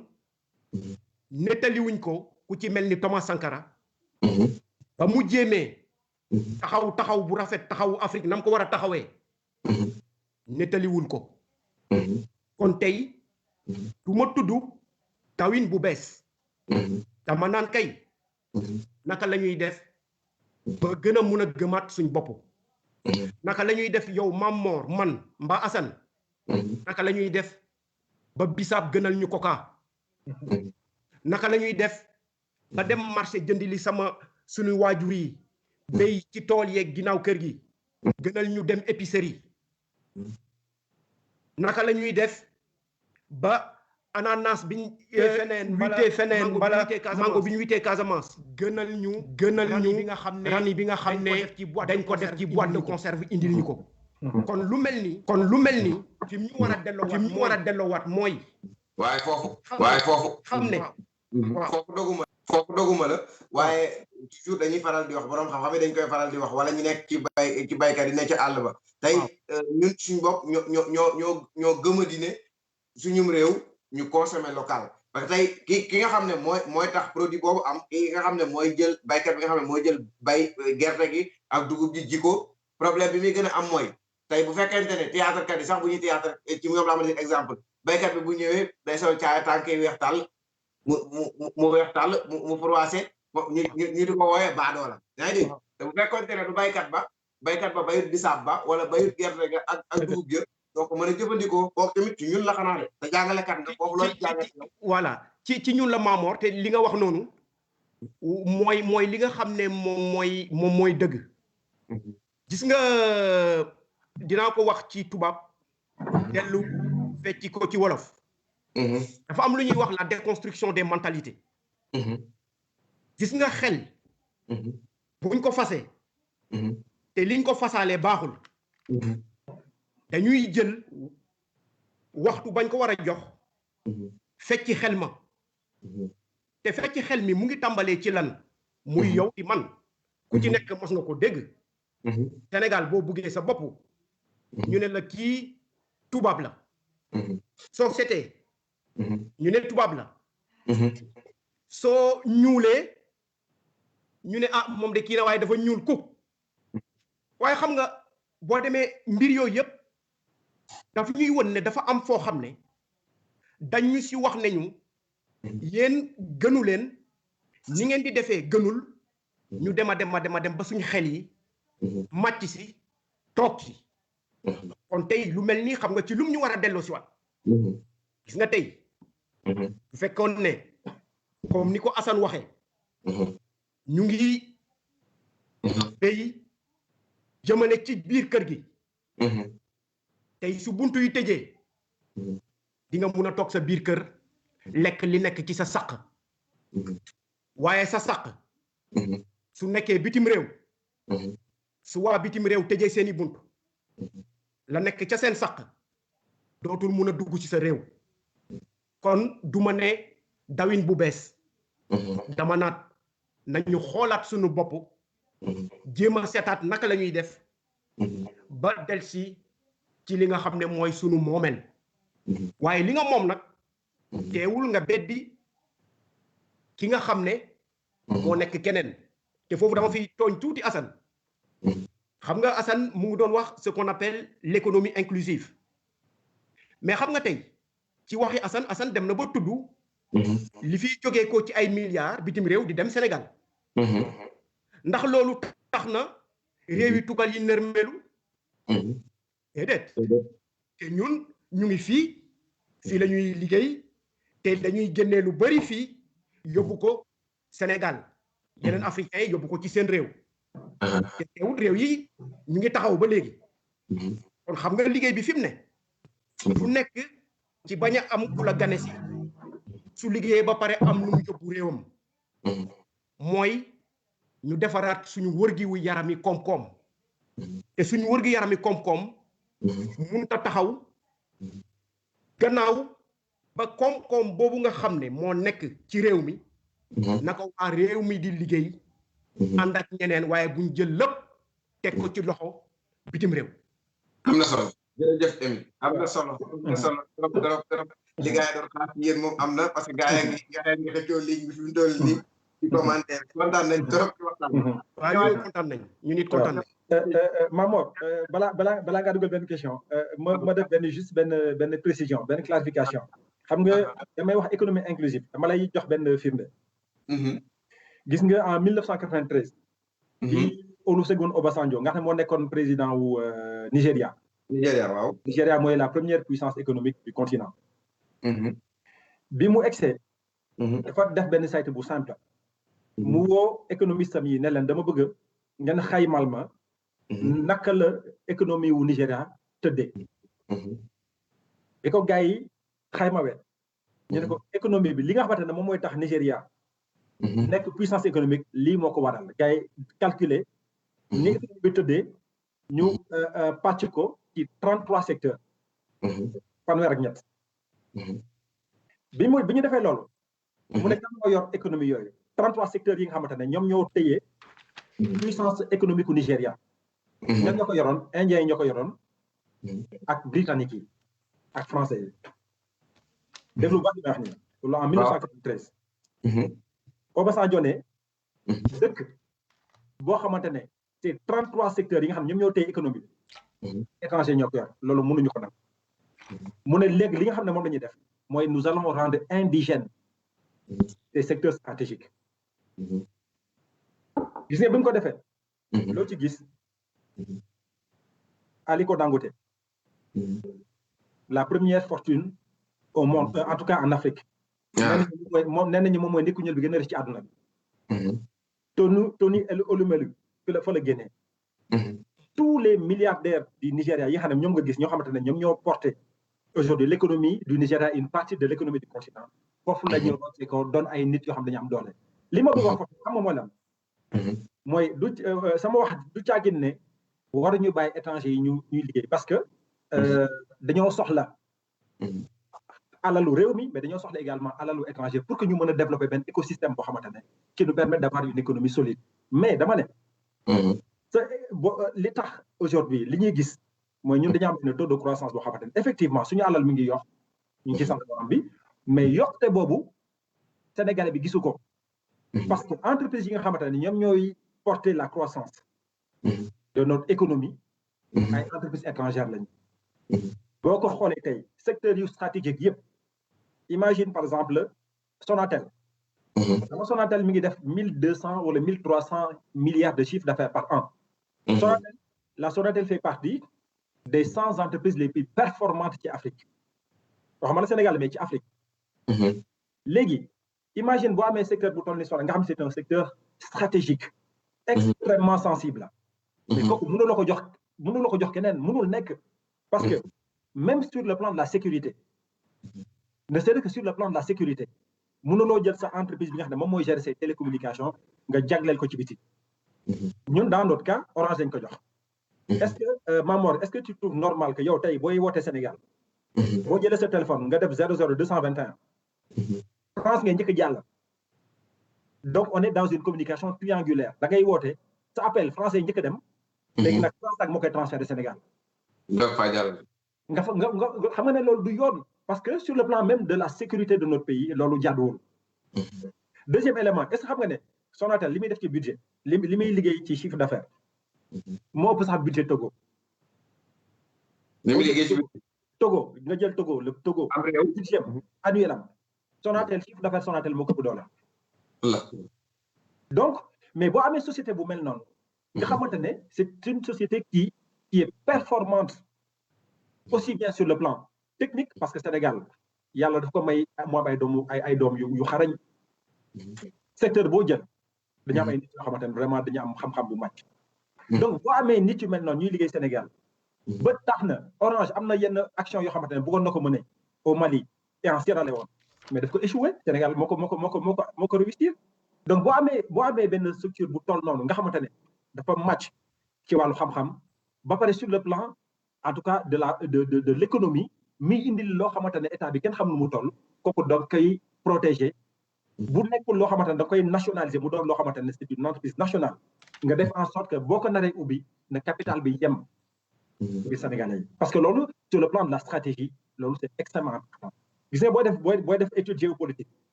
nettaliwuñ ko ku ci mel ni Thomas Sankara ba mu jéemee taxaw bu rafet taxawu Afrique nam ko war a taxawee nettaliwuñ ko kon tey du ma tudd tawin bu bees dama naan kay naka la ñuy def ba gën a mun a gëmaat suñ bopp naka la ñuy def yow Mam Mor man mbaa Assane naka la ñuy def ba bisaab gënal ñu Coca naka la ñuy def ba dem marché jëndi li suñu waajur yi béy ci tool yeeg ginnaaw kër gi gënal ñu dem épicerie naka la ñuy def ba ananas biñ feneen bala mango bi ñu witee Casamance gënal ñu bi nga xam ne rani bi nga xam ne dañ ko def ci boîte de conserve indil ñu ko kon lu mel ni fi mu ñu war a delloowaat mooy waaye foofu xam ne foofu doguma la waaye toujours dañuy faral di wax borom xam-xam dañ koy faral di wax wala ñu nekk ci baykat yi nekk ci àll ba tey ñun suñu bopp ñoo gëma di ne suñum réew ñu consommer local parce que tey ki nga xam ne mooy tax produit boobu am ki nga xam ne mooy jël baykat bi nga xam ne mooy jël bay gerte gi ak dugub ji jiko problème bi muy gën a am mooy tey bu fekkente ne théâtre kat yi sax bu ñuy théâtre ci ñoom la am exemple baykat bi bu ñëwee day sol caaya tànk yi weex tàll mu weex tàll mu froissé ñu di ko wooyee baadoo la yaa ngi dégg te bu fekkoonte ne du baykat ba bayut bisaab ba wala bayut gerte ga ak dugub jë donc mën a jëfandikoo kooku tamit ci ñun la xanaa de te jàngalekat nga foofu loolu jàngale voilà ci ñun la Mam Mor te li nga wax noonu mooy li nga xam ne moom mooy dëgg gis nga dinaa ko wax ci tubaab dellu fecci ko ci wolof dafa am lu ñuy wax la déconstruction des mentalités gis nga xel buñ ko fasee te liñ ko fasaalee baaxul dañuy jël waxtu bañ ko war a jox fecci xel ma te fecci xel mi mu ngi tàmbalee ci lan muy yow di man ku ci nekk mos nga ko dégg Sénégal boo buggee sa bopp ñu ne la kii tubaab la soo setee ñu ne tubaab la soo ñuulee ñu ne ah moom de kii na waaye dafa ñuul kuk waaye xam nga boo demee mbir yooyu yëpp dafa ñuy won ne dafa am foo xam ne dañu si wax ne ñu yéen gënu leen ni ngeen di defee gënul ñu dem ba suñu xel yi màcc si toog si kon tey lu mel nii xam nga ci lum ñu war a delloo si waat gis nga tey bu fekkoon ne comme ni ko Assane waxee ñu ngi béy jëmale ci biir kër gi tey su buntu yu tëjee di nga mun a toog sa biir kër lekk li nekk ci sa saq waaye sa saq su nekkee bitim réew su waa bitim réew tëjee seeni bunt la nekk ca seen saq dootul mun a dugg ci sa réew kon duma ne dawin bu bees dama naat nañu xoolaat sunu bopp jéem a seetaat naka la ñuy def ba delsi ci li nga xam ne mooy sunu moomeel waaye li nga moom nag teewul nga beddi ki nga xam ne moo nekk keneen te foofu dama fi tooñ tuuti Assane xam nga Assane mu ngi doon wax ce qu'on appelle l'économie inclusive mais xam nga tey ci waxi Assane dem na ba tudd li fiy jógee ko ci ay milliards bitim réew di dem Sénégal ndax loolu tax na réewi tugal yi nërmelu déedéet te ñun ñu ngi fii la ñuy liggéey te dañuy génnee lu bari fii yóbbu ko Sénégal yeneen africains yi yóbbu ko ci seen réew te teewul réew yi ñu ngi taxaw ba léegi kon xam nga liggéey bi fi mu ne fu nekk ci bañ a am ku la gane si su liggéeyee ba pare am lu mu yóbbu réewam mooy ñu defaraat suñu wërgi wu yarami koom-koom te suñu wërgi yarami koom-koom mënut a taxaw gannaaw ba koom-koom boobu nga xam ne moo nekk ci réew mi na ko waa réew mi di liggéey ànd ak ñeneen waaye buñ jël lépp teg ko ci loxo bitim réew. am na solo jërëjëf Emile am na solo trop li gars yi doon xaar yéen moom am na parce que gars yaa ngi xëccoo ligne bi fi mu toll nii ci commentaire kontaan nañ trop ci waxtaan bi. waaw ñu kontaan nañ ñu nit kontaan nañ. Mamor balaa ngaa dugal benn question ma def juste benn précision benn clarification xam nga damay wax économie inclusive dama lay jox benn firnde. gis nga en 1993. bi Olusegun Obasanjo nga xam ne moo nekkoon président wu Nigéria. waaw. Nigéria mooy la première puissance économique du continent. bi mu egsee. dafa def benn site bu simple. mu woo économiste am yi ne leen dama bëgg ngeen xaymal ma. naka la économie wu Nigéria tëddee. bi ko gars yi xaymawee. ñu ne ko économie bi li nga xamante ne moom mooy tax Nigéria. nekk puissance économique lii moo ko waral gars yi calculer. ni économie bi tëddee ñu pàcc ko ci 33 secteurs. fanweer ak ñett. bi ñu defee loolu. mu ne kan moo yor économie yooyu 33 secteurs yi nga xamante ne ñoom ñoo téye puissance économique u Nigéria. ñoom ñoo ko yoroon Indiens yi ñoo ko yoroon. ak britanniques yi ak français yi. déglu baax na wax ni loolu en 1993. Obasanjo ne dëkk boo xamante ne c'est 33 secteurs yi nga xam ne ñoom ñoo téye économie bi. étranger ñoo ko yor loolu mënuñu ko nag. mu ne léegi li nga xam ne moom la ñuy def mooy nous allons rendre indigènes des secteurs stratégiques. gis nga bi ñu ko defee. loo ci gis. Aliko Dangote. la première fortune au monde en tout cas en Afrique. nee nañu moom mooy nit ku ñuul bi gën a riche ci àdduna bi. Tony Elumelu fa la génnee. tous les milliardaires du Nigeria yi nga xam ne ñoom nga gis ñoo xamante ne ñoom ñoo porté aujourd'hui l'économie du Nigeria une partie de l'économie du continent. foofu la ñu rootee ko doon ay nit yoo xam ne dañu am doole. li ma bëgg wax foofu xam nga mooy lan. mooy du sama wax du caagin ne waruñu bàyyi étranger yi ñuy liggéey parce que dañoo soxla. alalu réew mi mais dañoo soxla également alalu étranger pour que ñu mën a développer benn écosystème boo xamante ne qui nous permet d'avoir une économie solide mais dama ne. li tax aujourd'hui li ñuy gis mooy ñun dañu am un taux de croissance boo xamante ne effectivement suñu alal mi ngi yokk ñu ngi ci sant borom bi mais yokkute boobu sénégalais bi gisu ko. parce que entreprise yi nga xamante ne ñoom ñooy porter la croissance. de notre économie. ay entreprises étrangères lañu. boo ko xoolee tey secteur yu stratégique yëpp. imagine par exemple Sonatel. dama Sonatel mi ngi def 1200 wala 1300 milliards de chiffre d'affaires par an. Sonatel fait partie des 100 entreprises les plus performantes ci Afrique. waxuma la Sénégal mais ci Afrique. léegi imagine boo amee secteur bu toll ni Sonatel nga xam ne c'est un secteur stratégique. extrêmement sensible. mais kooku mënuloo ko jox keneen mënul nekk. parce que même sur le plan de la sécurité. ne serait que sur le plan de la sécurité. mënuloo jël sa entreprise bi nga xam ne moom mooy gérer ses télécommunications nga jagleel ko ci biti. ñun dans notre cas Orange lañ ko jox. est-ce que Mamor est-ce que tu trouves normal que yow tey booy wootee Sénégal. boo jëlee sa téléphone nga def 00221. France ngay njëkk a jàll. donc on est dans une communication triangulaire da ngay woote sa appel français njëkk a dem. léegi nag France ak moo koy transféré Sénégal. nga xam nga ne loolu du yoon. parce que sur le plan même de la sécurité de notre pays loolu jaaduwul. deuxième élément est-ce que xam nga ne Sonatel li muy def ci budget li muy liggéey ci chiffre d'affaires. moo ëpp sax budget Togo. li muy liggéey ci Togo nga jël Togo le Togo. budget annuel am. Sonatel chiffre d'affaires Sonatel moo ko ëpp doole. donc mais boo amee société bu mel noonu. nga xamante ne c'est une société qui est performante. aussi bien sur le plan technique parce que Sénégal yàlla daf ko may mu am ay doom yu xarañ. secteur boo jël dañu am ay nit yoo xamante ne vraiment dañu am xam-xam bu màcc. donc boo amee nit yu mel noonu ñuy liggéey Sénégal. ba tax na Orange am na yenn action yoo xamante ne bëggoon na ko mener au Mali et en Sierra Leone mais daf ko échoué Sénégal moo ko réussir. donc boo amee benn structure bu toll noonu nga xamante ne dafa màcc ci wàllu xam-xam ba pare sur le plan en tout cas de l'économie mi indil loo xamante ne état bi kenn xam nu mu toll kooku da koy protéger bu nekkul loo xamante ne da koy nationaliser mu doon loo xamante ne c'est une entreprise nationale nga def en sorte que boo ko naree ubbi na capital bi yem bi Sénégalais yi parce que loolu sur le plan de la stratégie loolu c'est extrêmement important gis nga booy def étude géopolitique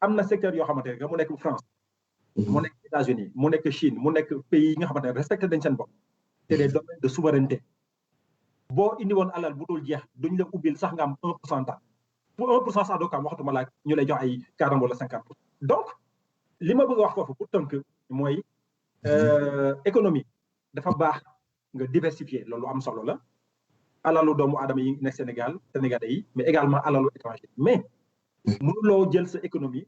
am na secteur yoo xamante ne mu nekk France mu nekk États-Unis mu nekk Chine mu nekk pays yi nga xamante ne respecté dañ seen bopp c'est des domaines de souveraineté boo indi woon alal bu dul jeex duñ la ubbil sax nga am 1% pour 1% sax doo ko am waxatuma la ñu lay jox ay 40 wala 50%. donc li ma bëgg a wax foofu pour tënk mooy économie dafa baax nga diversifier loolu am solo la alalu doomu aadama yi nekk Sénégalais yi mais également alalu étranger mais mënuloo jël sa économie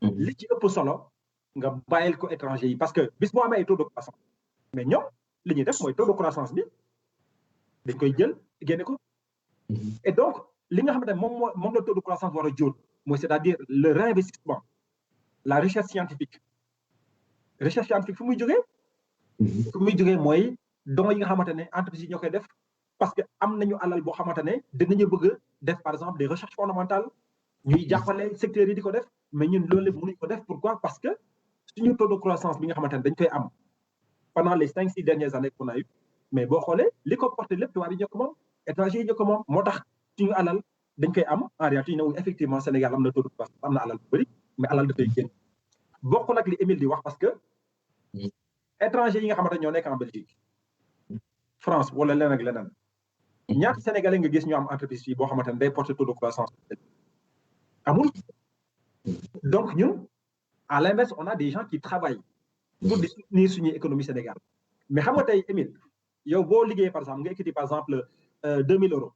li ci ëpp solo nga bàyyil ko étranger yi parce que bis boo amee ay taux de croissance mais ñoom li ñuy def mooy taux de croissance bi dañ koy jël génne ko et donc li nga xamante ne moom la taux de croissance war a jur mooy c'est-à-dire le réinvestissement la recherche scientifique fu muy jógee mooy don yi nga xamante ne entreprise yi ñoo koy def parce que am nañu alal boo xamante ne dinañu bëgg def par exemple des recherches fondamentales ñuy jàppale secteurs yi di ko def mais ñun loolu lépp mënuñ ko def pourquoi parce que suñu taux de croissance bi nga xamante ne dañ koy am pendant les 5-6 dernières années qu'on a eu mais boo xoolee li ko porté lépp tubaab yi ñoo ko moom étranger yi ñoo ko moom moo tax suñu alal dañ koy am en réalité ñëw effectivement Sénégal am na taux de croissance am na alal bu bëri mais alal dafay génn bokk nag li Émile di wax parce que étranger yi nga xamante ñoo nekk en Belgique France wala leneen ak leneen ñaata Sénégalais nga gis ñu am entreprise fii boo xamante ne day porter taux de croissance amul donc ñun à l'inverse on a des gens qui travaillent pour di soutenir suñu économie Sénégal mais xam nga tey Émile yow boo liggéeyee par exemple nga ekkiti par exemple 2000 €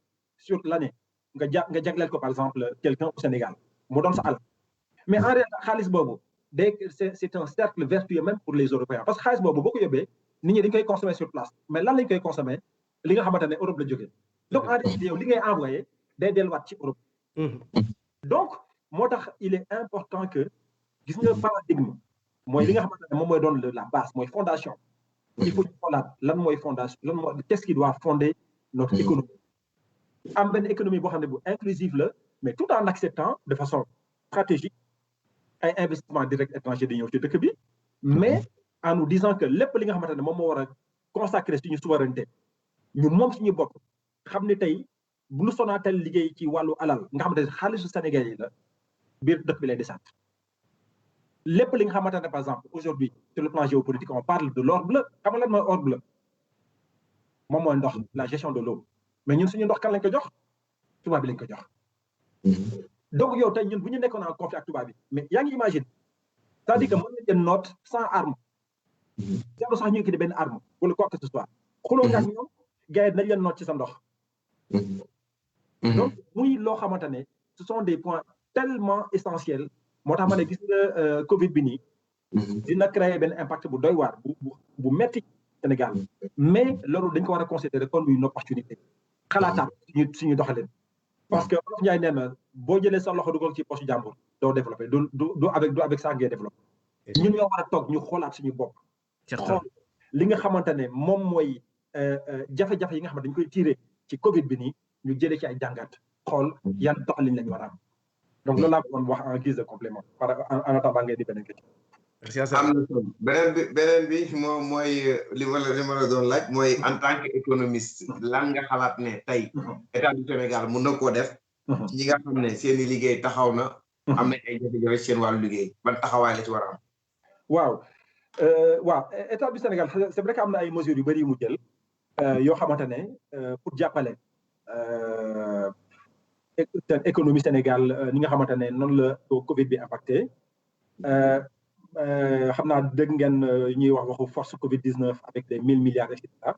sur l'année nga jagleel ko par exemple quelqu'un au Sénégal mu doon sa alal mais en réalité xaalis boobu c'est un cercle vertueux même pour les Européens parce que xaalis boobu boo ko yóbbee nit ñi dañ koy consommer sur place mais lan lañ koy consommer li nga xamante ne Europe la jógee donc en réalité yow li ngay envoyé day delluwaat ci Europe donc moo tax il est important que gis nga paradigme mooy li nga xamante ne moom mooy doon la base mooy fondation il faut ñu xoolaat lan mooy fondation lan mooy qu'est-ce qui doit fonder notre économie am benn économie boo xam ne bu inclusive la mais tout en acceptant de façon stratégique ay investissement direct étranger di ñëw ci dëkk bi mais en nous disant que lépp li nga xamante ne moom moo war a consacrer suñu souveraineté ñu moom suñu bopp xam ne tey bu ñu Sonatel liggéey ci wàllu alal nga xamante ne xaalisu Sénégal yi la biir dëkk bi lay desaat lépp li nga xamante ne par exemple aujourd'hui sur le plan géopolitique on parle de l'or bleu xam nga lan mooy or bleu moom mooy ndox la gestion de l'eau mais ñun suñu ndox kan lañ ko jox tubaab bi lañ ko jox donc yow tey ñun bu ñu nekkoon en conflit ak tubaab bi mais yaa ngi imagine c'est-à-dire que mën nañ leen noot sans arme jarul sax ñu ngi di benn arme wala quoi que ce soit xuloo nga ak ñoom gars yi nañ leen noot ci sa ndox donc muy loo xamante ne ce sont des points tellement essentiels moo tax ma ne gis nga Covid bi nii dina créer benn impact bu doy waar bu metti Sénégal mais loolu dañ ko war a considérer comme une opportunité xalaataat suñu doxalin parce que Olof Ndiaye nee na boo jëlee sa loxo dugal ci poche jàmbur doo développé du avec ça ngay développé ñun ñoo war a toog ñu xoolaat suñu bopp xool li nga xamante ne moom mooy jafe-jafe yi nga xamante dañ koy tiré ci Covid bi nii ñu jëlee ci ay jàngat xool yan doxalin lañu war a am donc loolu laa ko doon wax en guise de complément en attendant ngay di beneen question. am na solo beneen bi moom mooy li ma la doon laaj mooy en tant que économiste lan nga xalaat ne tey état du Sénégal mun na koo def ñi nga xam ne seen i liggéey taxaw na am nañ ay jafe-jafe seen wàllu liggéey ban taxawaay la ci war a am waaw état du Sénégal c'est vrai que am na ay mesures yu bëri yu mu jël yoo xamante ne pour jàppale économie Sénégal ni nga xamante ne noonu la Covid bi impacté xam naa dégg ngeen ñuy wax waxu force Covid-19 avec des 1000 milliards et cetera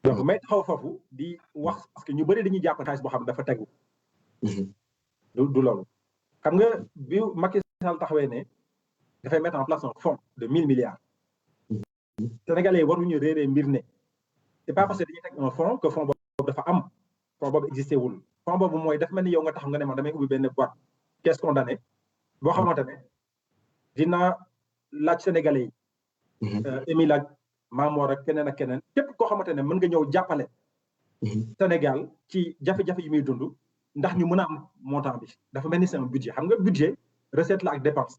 donc may taxaw foofu di wax parce que ñu bëri dañuy jàpp xaalis boo xam ne dafa tegu du loolu xam nga bi Macky Sall taxawee ne dafay mettre en place un fonds de 1000 milliards sénégalais waruñu réeree mbir ne c'est pas parce que dañuy teg un fonds que fonds boobu dafa am fonds boobu existé wul fonds boobu mooy dafa mel ni yow nga tax nga ne ma damay ubbi benn boîte caisse condamné boo xamante ne dina laaj sénégalais yi Émile ak Mamor ak keneen képp koo xamante ne mën nga ñëw jàppale Sénégal ci jafe-jafe yi muy dund ndax ñu mën a am montant bi dafa mel ni c'est un budget xam nga budget recette la ak dépense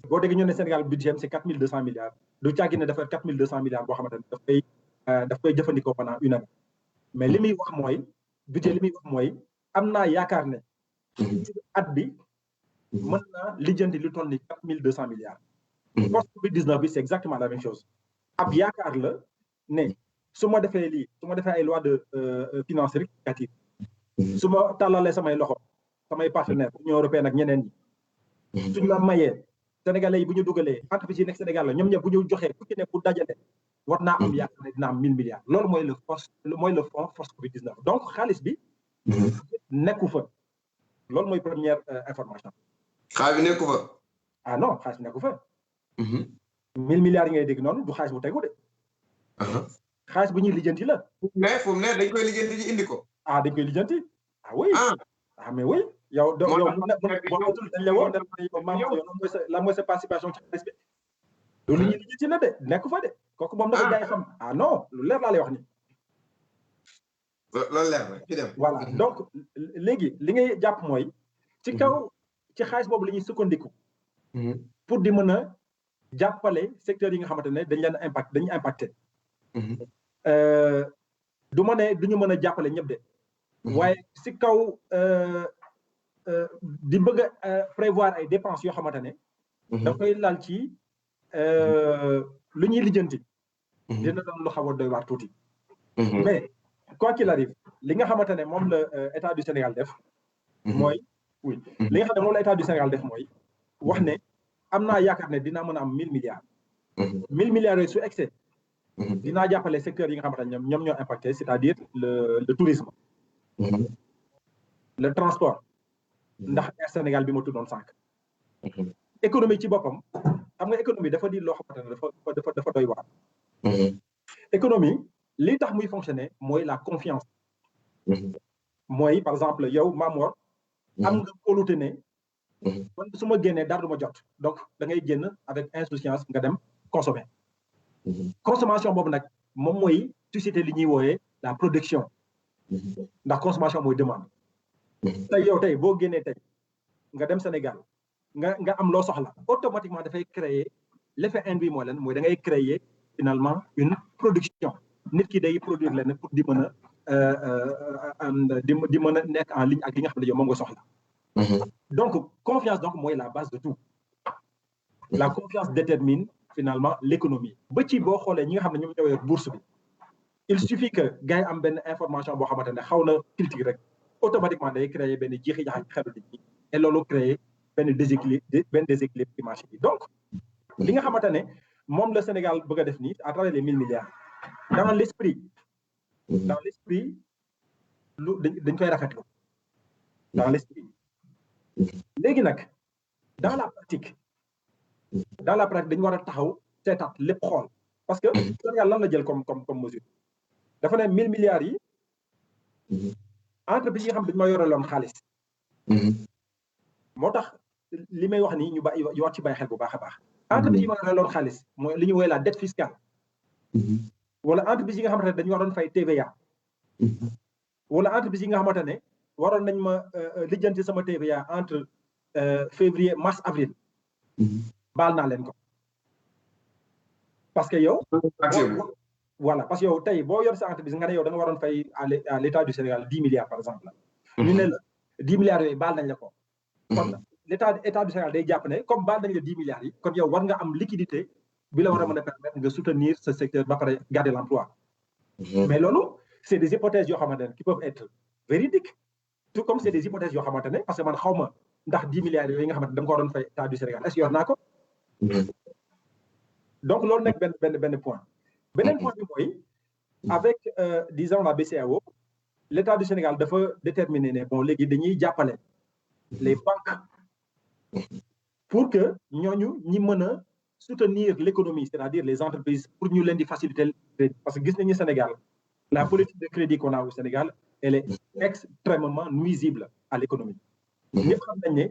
boo déggee ñu ne Sénégal budget am c'est 4200 milliards du càggi ne dafa 4200 milliards boo xamante ne daf koy jëfandikoo pendant une année mais li muy wax mooy budget li muy wax mooy am naa yaakaar ne ci at bi mën naa lijjanti lu toll ni 4200 milliards post Covid-19 bi c'est exactement la même chose ab yaakaar la ne su ma defee lii su ma defee ay loi de finances rectificative su ma tàllalee samay loxo samay partenaires Union européenne ak ñeneen ñi suñu la mayee sénégalais yi bu ñu dugalee entreprise yi nekk Sénégal la ñoom ñëpp bu ñu joxee ku ci ne bu dajale war naa am yaakaar ne dina am 1000 milliards loolu mooy le fonds force Covid-19 donc xaalis bi nekku fa loolu mooy première information. xaalis bi nekku fa. ah non xaalis bi nekku fa. 1000 milliards yi ngay dégg noonu du xaalis bu tegu de. xaalis bu ñuy lijjanti la. fu mu ne dañ koy lijjanti ci indi ko. ah dañ koy lijjanti. ah oui. ah mais oui. yow yow dañ la woo lan mooy sa participation ci xaalis bi. loolu ñuy lijjanti la de nekku fa de. kooku moom dafa jaay xam. ah non lu leer laa lay wax nii. loolu leer na ci dem. voilà donc léegi li ngay jàpp mooy. ci kaw ci xaalis boobu la ñuy sukkandiku. pour di mën a jàppale secteurs yi nga xamante ne dañu impacté. du ma ne du ñu mën a jàppale ñëpp de. waaye si kaw di bëgg a prévoir ay dépenses yoo xamante ne. da koy laal ci lu ñuy lijjanti. dina doon lu xaw a doy waar tuuti. mais quoi qu'il arrive li nga xamante ne moom la état du Sénégal def. mooy oui li nga xam ne moom la état du Sénégal def mooy wax ne am naa yaakaar ne dinaa mën a am 1000 milliards. 1000 milliards yooyu su excès. dinaa jàppale secteurs yi nga xamante ne ñoom ñoo impacté c'est-à-dire le tourisme. le transport. ndax Air Sénégal bi ma tuddoon sànq. économie ci boppam xam nga économie dafa di loo xamante ne dafa doy waar. économie li tax muy fonctionner mooy la confiance. mooy par exemple yow Mamor. am nga kóolute ne. man su ma génnee dara du ma jot donc da ngay génn avec insouciance nga dem consommer. consommation boobu nag moom mooy susciter li ñuy wooyee la production. ndax consommation mooy demande. tey yow tey boo génnee tey nga dem Sénégal nga am loo soxla automatiquement dafay créer l'effet induit mooy lan mooy da ngay créer finalement une production nit ki day produire lenn pour di mën a di mën a nekk en ligne ak li nga xam ne yow moom nga soxla. donc confiance donc mooy la base de tout. la confiance détermine finalement l'économie ba ci boo xoolee ñi nga xam ne ñoom ñoo yor bourse bi il suffit que gars yi am benn information boo xamante ne xaw na critique rek automatiquement day créer benn jiixi jaaxa ci xelu nit ñi et loolu créer benn déséquilibre ci marché bi donc li nga xamante ne moom la Sénégal bëgg a def nii à travers les 1000 milliards dans l'esprit lu dañ koy rafetlu dans l'esprit léegi nag dans la pratique dañu war a taxaw seetaat lépp xool parce que Sénégal lan la jël comme mesure dafa ne 1000 milliards yi entreprise yi nga xam dañu ma yoreloon xaalis moo tax li may wax nii ñu war ci bàyyi xel bu baax a baax entreprise yi ma yoreloon xaalis mooy li ñu woowee la dette fiscale wala entreprise yi nga xamante ne dañu waroon fay TVA wala entreprise yi nga xamante ne waroon nañ ma lijjanti sama TVA entre février mars avril baal naa leen ko parce que yow voilà parce que yow tey boo yor sa entreprise nga ne yow da nga waroon fay à l'état du Sénégal 10 milliards par exemple ñu ne la 10 milliards yooyu baal nañ la ko kon état du Sénégal day jàpp ne comme baal nañ la 10 milliards yi kon yow war nga am liquidité bi la war a mën a permettre nga soutenir ce secteur ba pare garder l'emploi mais loolu c'est des hypothèses yoo xamante ne qui peuvent être véridiques tout comme c'est des hypothèses yoo xamante ne parce que man xaw ma ndax 10 milliards yooyu nga xamante ne da nga ko waroon fay état du Sénégal est-ce que yor naa ko donc loolu nekk benn point beneen point bi mooy avec disons la BCEAO l'état du Sénégal dafa déterminer ne bon léegi dañuy jàppale les banques pour que ñooñu ñi mën a soutenir l'économie, c'est-à-dire les entreprises, pour ñu leen di faciliter le crédit. Parce que gis nañu Sénégal, la politique de crédit qu'on a au Sénégal, elle est extrêmement nuisible à l'économie. ñëpp xam nañ ne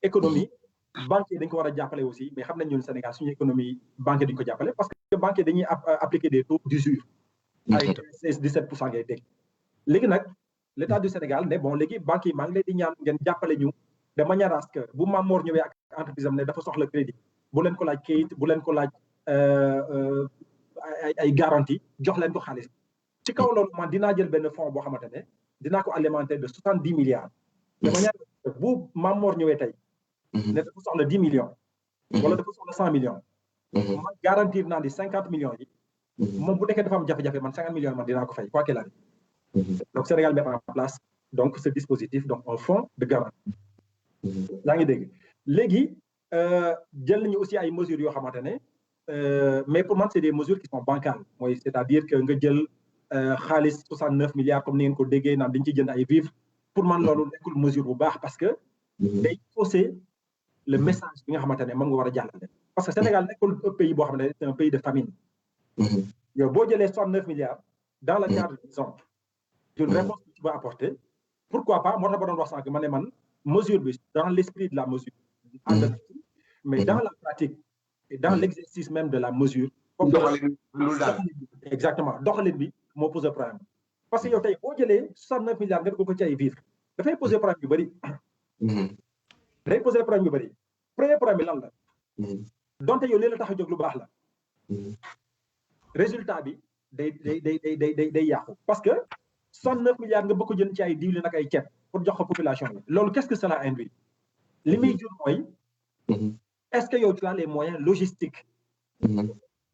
économie banque yi dañ ko war a jàppale aussi, mais xam nañ ñun Sénégal suñu économie banque yi dañ ko jàppale parce que banque yi dañuy appliquer des taux d'usure ay 16-17% ngay dégg. léegi nag l'État du Sénégal ne bon léegi banque yi maa ngi leen di ñaan ngeen jàppale ñu de manière à ce que bu Mamor ñëwee ak entreprise am ne dafa soxla crédit bu leen ko laaj kayit bu leen ko laaj ay garantie jox leen ko xaalis ci kaw loolu man dinaa jël benn fonds boo xamante ne dinaa ko alimenter de 70 milliards de manière bu Mamor ñëwee tey ne dafa soxla 10 millions wala dafa soxla 100 millions man garantir naa di 50 millions yi moom bu nekkee dafa am jafe-jafe man 50 millions man dinaa ko fay quoi qu'il arrive. Donc Sénégal met en place donc ce dispositif, donc un fonds de garantie. yaa ngi dégg léegi jël nañu aussi ay mesures yoo xamante ne mais pour man c'est des mesures qui sont bancales mooy c'est-à-dire que nga jël xaalis 69 milliards comme ni ngeen ko déggee naan dañ ci jënd ay vivres pour man loolu nekkul mesure bu baax parce que day fausser le message bi nga xamante ne moom nga war a jàllale parce que Sénégal nekkul un pays boo xamante ne c'est un pays de famine yow boo jëlee 69 milliards dans le cadre disons d'une réponse que tu vas apporter pourquoi pas moo tax ba doon wax sànq ma ne man mesure bi dans l'esprit de la mesure mais dans la pratique et dans l'exercice même de la mesure exactement doxalin bi moo pose problème parce que yow tey boo jëlee 69 milliards nga ko ci ay vivres dafay poser problème yu bëri dafay poser problème yu bëri premier problème bi lan la donte yow li la tax a jóg lu baax la résultat bi day yàqu parce que 69 milliards nga bëgg ko jënd ci ay diwlin ak ay ceeb pour jox ko population bi loolu qu'est-ce que cela induit li muy jur mooy est-ce que yow tu as les moyens logistiques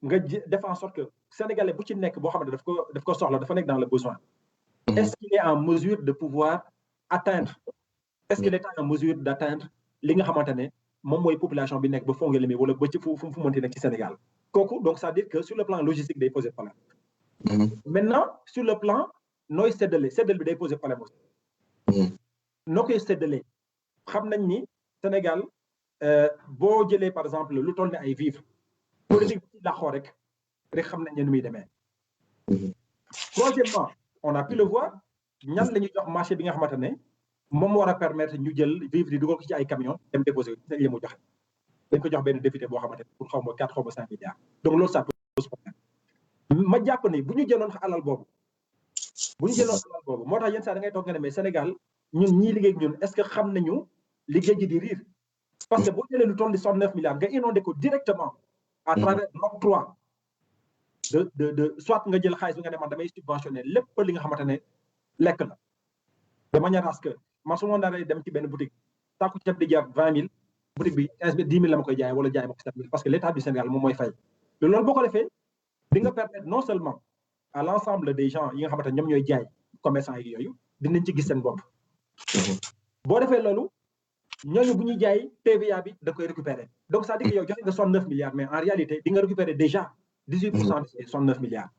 nga def en sorte que sénégalais bu ci nekk boo xam ne daf ko soxla dafa nekk dans le besoin est-ce qu'il est en mesure de pouvoir atteindre est-ce qu'il est en mesure d'atteindre li nga xamante ne moom mooy population bi nekk ba Fongolimbi wala ba ci fu mënti nekk ci Sénégal kooku donc ça veut dire que sur le plan logistique day poser problème maintenant sur le plan nooy séddale bi day poser problème aussi noo koy séddale xam nañ ni Sénégal boo jëlee par exemple lu toll ne ay vivres politique bi ci laxoo rek xam nañ ne nu muy demee troisièmement on a pu le voir ñan la ñuy jox marché bi nga xamante ne moom war a permettre ñu jël vivres yi dugal ko ci ay camions dem déposer nañ la mu joxe dañ ko jox benn député boo xamante ne pour xaw ma 4 xaw ma 5 milliards donc loolu ça pose problème ma jàpp ni bu ñu jëloon alal boobu moo tax yenn saa da ngay toog nga ne mais Sénégal ñun ñii liggéey ak ñun est-ce que xam nañu liggéey ji di riir parce que boo jëlee lu toll di 69 milliards nga inondé ko directement à travers l'octroi de soit nga jël xaalis bi nga ne man damay subventionné lépp li nga xamante ne lekk la de manière à ce que man su ma naree dem ci benn boutique saaku ceeb di jar 20 000 boutique bi 10 000 la ma koy jaay wala jaay ma ko 7 000 parce que l'État du Sénégal moom mooy fay loolu boo ko defee di nga permettre non seulement à l'ensemble des gens yi nga xamante ne ñoom ñooy jaay commerçants yi yooyu dinañ ci gis seen bopp boo defee loolu ñooñu bu ñuy jaay TVA bi da koy récupérer donc ça dit que yow joxe nga 69 milliards mais en réalité di nga récupérer déjà 18% de ces 69 milliards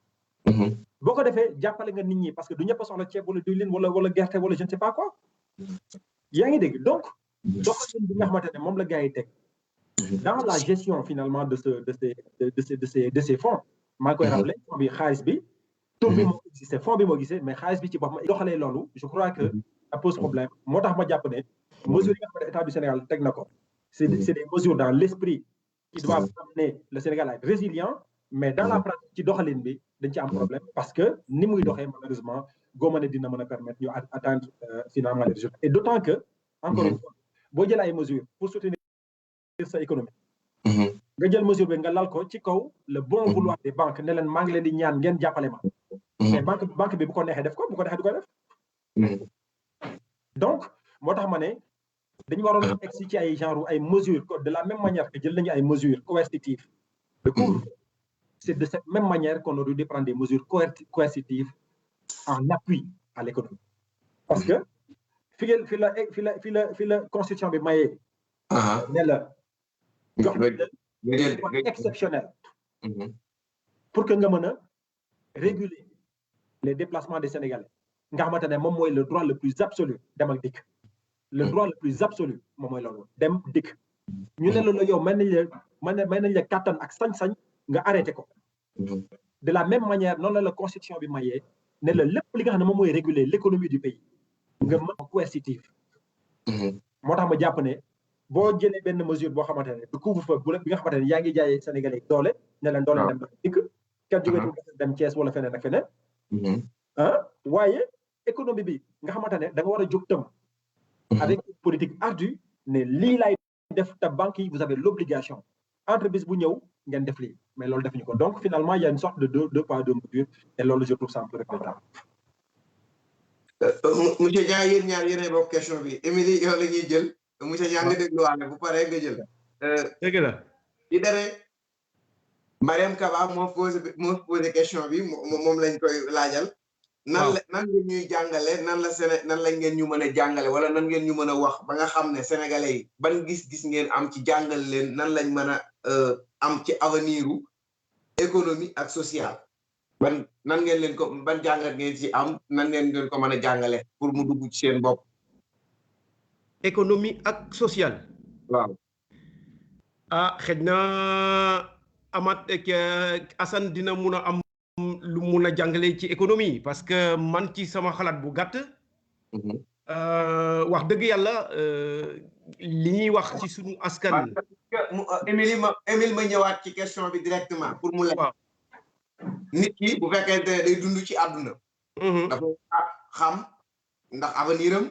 boo ko defee jàppale nga nit ñi parce que du ñëpp a soxla ceeb wala diwlin wala gerte wala je ne sais pas quoi yaa ngi dégg donc doxalin bi nga xamante ne moom la gars yi teg dans la gestion finalement de ces fonds maa ngi koy rappelé fond bi xaalis bi tur bi moo existé fond bi moo gisee mais xaalis bi ci boppam doxalee loolu je crois que ça pose problème moo tax ma jàpp ne mesures yi nga xamante ne état du Sénégal teg na ko c'est des mesures dans l'esprit qui doivent amener le Sénégal à être résilient mais dans la pratique ci doxalin bi dañ ci am problème parce que ni muy doxee malheureusement góoma ne dina mën a permettre ñu atteindre finalement les résultats et d'autant que encore une fois boo jëlee ay mesures pour soutenir sa économie nga jël mesure bi nga lal ko ci kaw le bon vouloir des banques ne leen maa ngi leen di ñaan ngeen jàppale ma mais banque bi bu ko neexee def ko bu ko neexee du ko def donc moo tax ma ne dañu waroon egsi ci ay genre ay mesures de la même manière que jël nañu ay mesures coercitives de couvre c'est de cette même manière qu'on aurait dû prendre des mesures coercitives en appui à l'économie parce que fi la constitution bi mayee ne la jox exceptionnel pour que nga mën a réguler les déplacements des Sénégalais nga xamante ne moom mooy le droit le plus absolu dem ak dikk le droit le plus absolu moom mooy loolu dem dikk ñu ne la yow may nañ la kàttan ak sañ-sañ nga arrêté ko. De la même manière noonu la constitution bi mayee ne la lépp li nga xam ne moom mooy réguler l'économie du pays nga mën coercitive. moo tax ma jàpp ne boo jëlee benn mesure boo xamante ne du couvre-feu bi nga xamante ne yaa ngi jaayee Sénégalais doole ne leen doole dem dikk kenn jógee dem Thiès wala feneen ak feneen. waaye économie bi nga xamante ne da nga war a jóg tam avec une politique ardue ne lii laay def te banque yi vous avez l'obligation entreprise bu ñëw ngeen def lii mais loolu defuñu ko donc finalement il y a une sorte de deux poids deux mesures et loolu je trouve ça un peu regrettable. monsieur Niang yéen ñaar yéenay bokk question bi Émilie yow la ñuy jël monsieur Niang nga dégluwaale bu paree nga jël. dëgg la. di dare Mariam Kaba moo posé question bi moom lañ koy laajal. nan ngeen ñuy jàngale nan la ngeen ñu mën a jàngale wala nan ngeen ñu mën a wax ba nga xam ne sénégalais yi ban gis-gis ngeen am ci jàngal leen nan lañ mën a am ci avenir u économie ak social. nan ngeen leen ko ban jàngat ngeen ci am nan ngeen leen ko mën a jàngale pour mu dugg ci seen bopp. économie ak social. waaw. xëy na Amath ak Assane dina mun a am lu mun a jàngale ci économie parce que man ci sama xalaat bu gàtt. wax dëgg yàlla li ñuy wax ci sunu askan. Émile ma ñëwaat ci question bi directement pour mu la. nit ki bu fekkee day dund ci àdduna. dafa xam ndax avenir am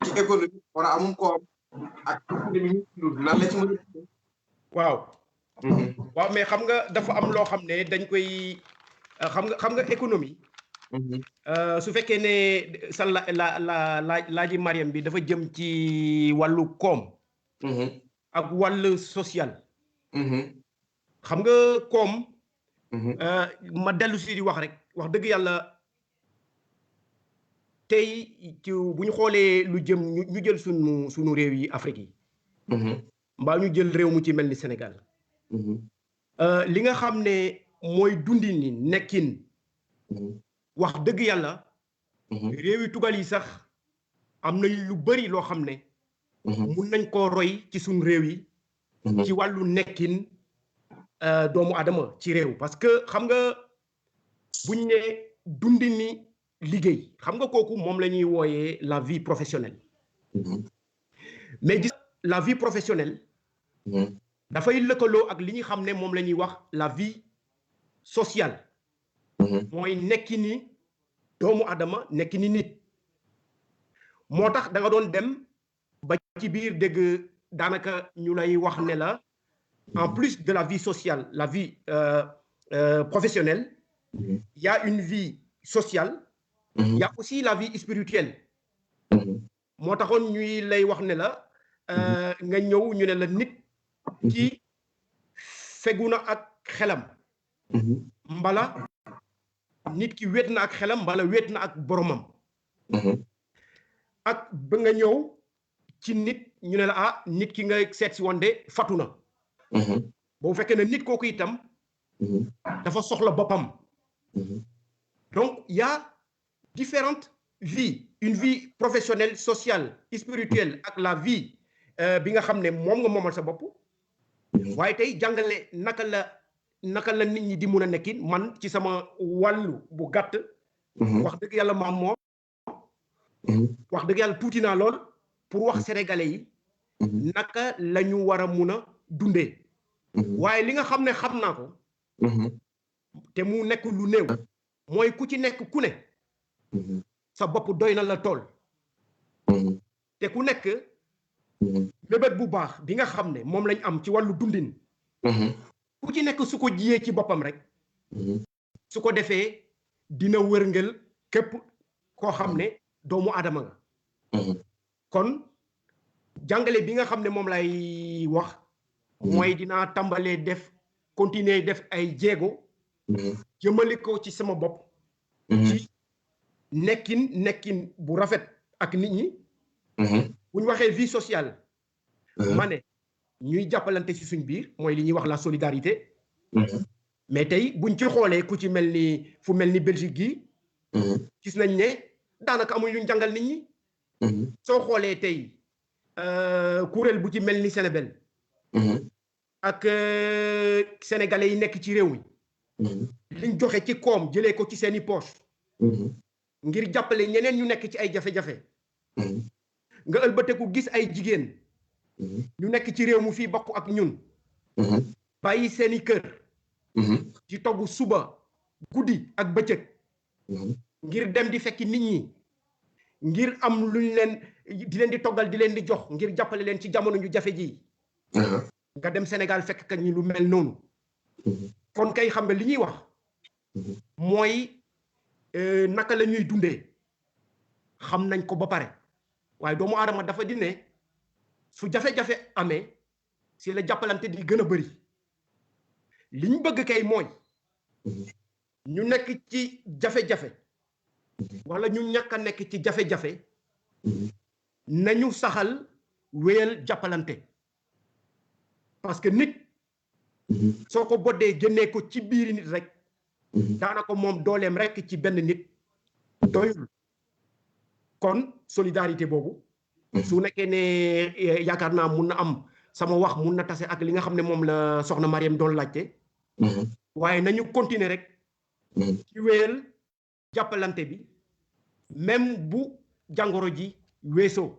ci économie war a amum koom ak nan la ci mën a. waaw. waaw mais xam nga dafa am loo xam ne dañ koy xam nga économie. su fekkee ne sa laaji Mariam bi dafa jëm ci wàllu koom. ak wàllu social. xam nga koom. ma dellu si di wax rek wax dëgg yàlla tey ci bu ñu xoolee lu jëm ñu jël sunu réew yi Afrique yi. mbaa ñu jël réew mu ci mel ni Sénégal. li nga xam ne mooy dundin ni nekkin. wax dëgg yàlla. réew yi tugal yi sax am na lu bari loo xam ne. mun nañ koo roy ci sunu réew yi. ci wàllu nekkin. doomu adama ci réew parce que xam nga buñ ne dundi ni liggéey xam nga kooku moom la ñuy wooyee la vie professionnelle. mais gis la vie professionnelle. dafay lëkkaloo ak li ñu xam ne moom la ñuy wax la vie sociale. mooy nekki ni doomu adama nekki ni nit. moo tax da nga doon dem ba ci biir dégg daanaka ñu lay wax ne la. En plus de la vie sociale, la vie professionnelle, il y a une vie sociale, il y a aussi la vie spirituelle. moo taxoon ñuy lay wax ne la nga ñëw ñu ne la nit ki fegu na ak xelam. mbala nit ki wéet na ak xelam mbala wéet na ak boromam. ak ba nga ñëw ci nit ñu ne la nit ki nga seet si woon de fatu na. boo fekkee ne nit kooku itam. dafa soxla boppam. donc il y a différentes vies une vie professionnelle sociale spirituelle ak la vie bi nga xam ne moom nga moomal sa bopp. waaye tey jàngale naka la nit ñi di mun a nekkin man ci sama wàllu bu gàtt. wax dëgg yàlla maam moom. wax dëgg yàlla tuuti naa lool pour wax sénégalais yi. naka la ñu war a mun a dundee. waaye li nga xam ne xam naa ko. te mu nekk lu néew. mooy ku ci nekk ku ne. sa bopp doy na la tool. te ku nekk. mébét bu baax bi nga xam ne moom lañ am ci wàllu dundin. ku ci nekk su ko jiyee ci boppam rek. su ko defee dina wërngël képp koo xam ne doomu aadama nga. kon jàngale bi nga xam ne moom lay wax. mooy dinaa tàmbalee continuer def ay jéego. jëmale ko ci sama bopp. ci nekkin bu rafet ak nit ñi. bu ñu waxee vie sociale. ma ne ñuy jàppalante ci suñ biir mooy li ñuy wax la solidarité. mais tey buñ ci xoolee ku ci mel ni fu mel ni Belgique gi. gis nañ ne daanaka amuñ luñ jàngal nit ñi. soo xoolee tey kuréel bu ci mel ni Sénégal. ak sénégalais yi nekk ci réew mi liñ joxe ci koom jëlee ko ci seeni poche ngir jàppale ñeneen ñu nekk ci ay jafe-jafe nga ëlbateku gis ay jigéen ñu nekk ci réew mu fii bokk ak ñun bàyyi seeni kër ci togg suba guddi ak bëccëg ngir dem di fekki nit ñi ngir am luñ leen di leen di toggal di leen di jox ngir jàppale leen ci jamono ñu jafe ji nga dem Sénégal fekk ka ñi lu mel noonu kon kay xam nga li ñuy wax mooy naka la ñuy dundee xam nañ ko ba pare waaye doomu aadama dafa di ne su jafe-jafe amee si la jàppalante di gën a bëri li ñu bëgg kay mooy ñu nekk ci jafe-jafe wala ñu ñàkk a nekk ci jafe-jafe nañu saxal wéyal jàppalante parce que nit soo ko boddee génnee ko ci biiri nit rek daanaka moom dooleem rek ci benn nit doyul kon solidarité boobu su nekkee ne yaakaar naa mun na am sama wax mun na tase ak li nga xam ne moom la soxna Mariam doon laajte waaye nañu continuer rek ci wéyal jàppalante bi même bu jàngoro ji weesoo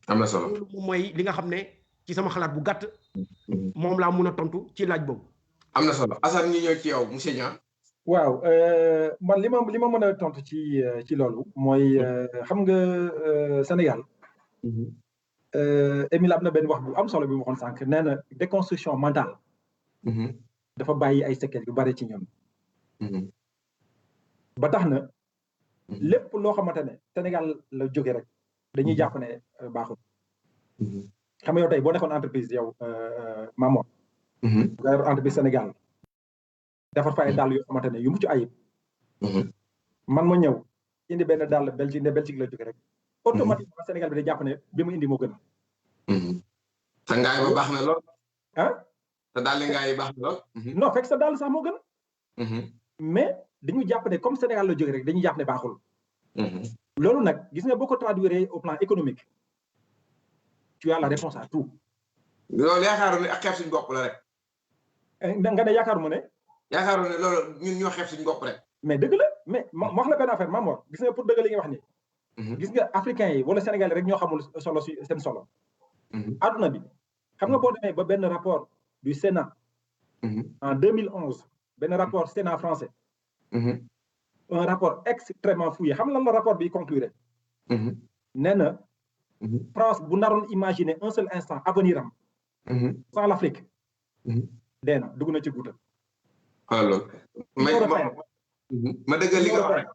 am na solo loolu moom mooy li nga xam ne ci sama xalaat bu gàtt moom laa mun a tontu ci laaj boobu am na solo Assane ñu ñëw ci yow monsieur Niang waaw man li ma mën a tontu ci loolu mooy xam nga Sénégal Émile am na benn wax bu am solo bi mu waxoon sànq nee na déconstruction mentale dafa bàyyi ay séquelles yu bari ci ñoom ba tax na lépp loo xamante ne Sénégal la jóge rek dañuy jàpp ne baaxul xam nga yow tey boo nekkoon entreprise yow Mamor nga yor entreprise Sénégal defar fa ay dàll yoo xamante ne yu mucc ayib man ma ñëw indi benn dàll Belgique ne Belgique la jóge rek automatiquement Sénégal bi day jàpp ne bi mu indi moo gën sa ngaay ba baax na lool ah sa dàll ngaay yi baax na lool non fekk sa dàll sax moo gën mais dañu jàpp ne comme Sénégal la jóge rek dañuy jàpp ne baaxul loolu nag gis nga boo ko traduire au plan économique tu as la réponse à tout loolu yaakaaroon ne ak xeeb suñu bopp la rek nga ne yaakaaruma ne yaakaaroon ne loolu ñun ñoo xeeb suñu bopp rek mais dëgg la mais ma wax la benn affaire Mamor gis nga pour dëgg li nga wax ni gis nga africains yi wala sénégalais rek ñoo xamul solo si seen solo adduna bi xam nga boo demee ba benn rapport du Sénat en 2011 benn rapport Sénat français un rapport extrêmement fouillé xam lan la rapport bi conclure nee na France bu naroon imaginer un seul instant avenir am sans l'Afrique dee na dugg na ci guuta alors ma dëggal li nga wax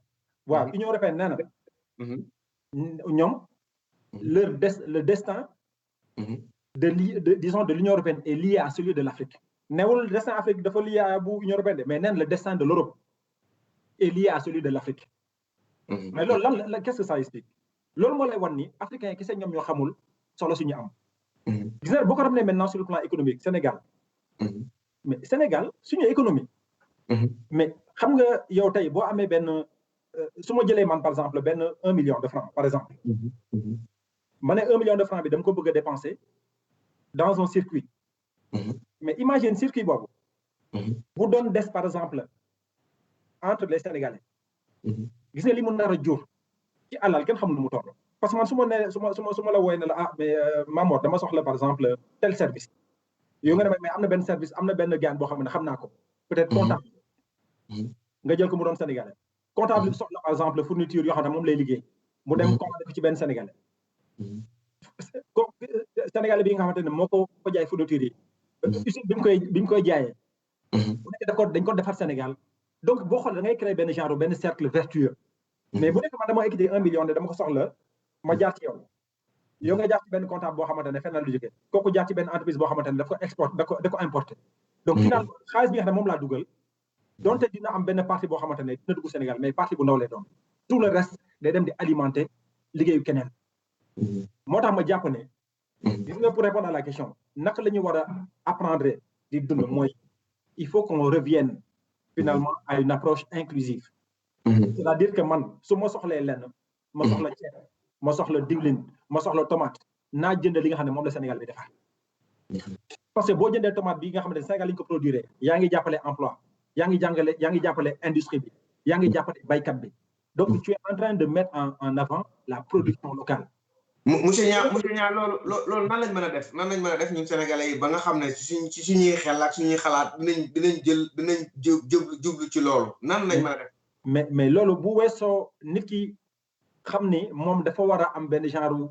waaw Union européenne nee na ñoom le destin disons de l'Union européenne est lié à celui de l'Afrique newul le destin Afrique dafa lié à bu Union européenne mais neen le destin de l'Europe est lié à celui de l'Afrique mais loolu lan qu'est-ce que ça explique loolu moo lay wan ni africains yi kese ñoom ñoo xamul solo suñu am gis nga boo ko ramené maintenant sur le plan économique Sénégal mais Sénégal suñu économie mais xam nga yow tey boo amee benn su ma jëlee man par exemple benn 1 million de francs par exemple ma ne 1 million de francs bi dama ko bëgg a dépenser dans un circuit mais imagine circuit boobu bu doon des par exemple entre les Sénégalais gis nga li mu nar a jur ci alal kenn xamul nu mu toll parce que man su ma nee su ma la wooyee ne la ah mais Mamor dama soxla par exemple tel service yow nga ne mais am na benn service am na benn gaan boo xam ne xam naa ko peut-être comptable nga jël ko mu doon Sénégalais comptable bi soxla par exemple fourniture yoo xam ne moom lay liggéey mu dem commandé ko ci benn Sénégalais Sénégalais bi nga xamante ne moo ko jaay fourniture yi usine bi mu koy jaayee bu nekk dañ ko defar Sénégal donc boo xoolee da ngay créer benn genre benn cercle vertueux mais bu nekk man dama équité 1 million ne dama ko soxla ma jaar ci yow nga jaar ci benn comptable boo xamante ne fenn lu jógee kooku jaar ci benn entreprise boo xamante ne daf ko export da ko importé donc finalement xaalis bi nga xam ne moom laa dugal donte dina am benn partie boo xamante ne dina dugg Sénégal mais partie bu ndaw lay doon tout le reste day dem di alimenter liggéeyu keneen moo tax ma jàpp ne gis nga pour répondre à la question naka la ñu war a apprendre di dund mooy il faut qu'on revienne finalement à une approche inclusive c'est-à-dire que man su ma soxlee lenn ma soxla ceeb ma soxla diwlin ma soxla tomate naa jënd li nga xam ne moom la Sénégal bi defar parce que boo jëndee tomate bi nga xamante ne Sénégal lañ ko produire yaa ngi jàppale emploi yaa ngi jàppale industrie bi yaa ngi jàppale baykat bi donc tu es en train de mettre en avant la production locale. monsieur Niang loolu nan lañ mën a def ñun sénégalais yi ba nga xam ne ci suñuy xel ak suñuy xalaat dinañ jublu ci loolu nan lañ mën a def. mais loolu bu weesoo nit ki xam ni moom dafa war a am benn genre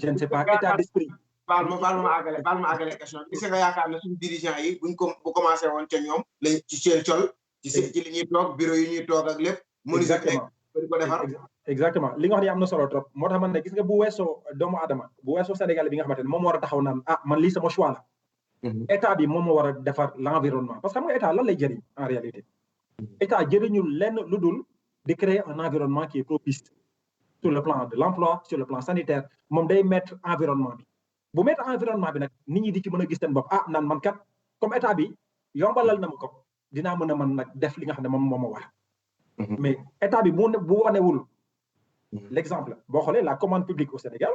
je ne sais pas état d'esprit. baal ma àggale question bi gis nga yaakaar ne suñu dirigeant yi bu commencé woon ca ñoom lañ ci seen col ci li ñuy toog bureau yi ñuy toog ak lépp. exactement ko defar exactement li nga wax ni am na solo trop moo tax man ne gis nga bu weesoo doomu aadama bu weesoo Sénégal bi nga xamante ne moom war a taxaw naan man lii sama choix la. état bi moom moo war a defar l'environnement parce que xam nga état lan lay jëriñ en réalité. état jëriñul lenn lu dul de créer un environnement qui est propice sur le plan de l'emploi sur le plan sanitaire moom day mettre environnement bi. bu mettre environnement bi nag nit ñi di ci mën a gis seen bopp naan man kat comme état bi yombalal na ma ko dinaa mën a mën nag def li nga xam ne moom moo ma wax. mais état bi bu wanewul l'exemple boo xoolee la commande publique au Sénégal.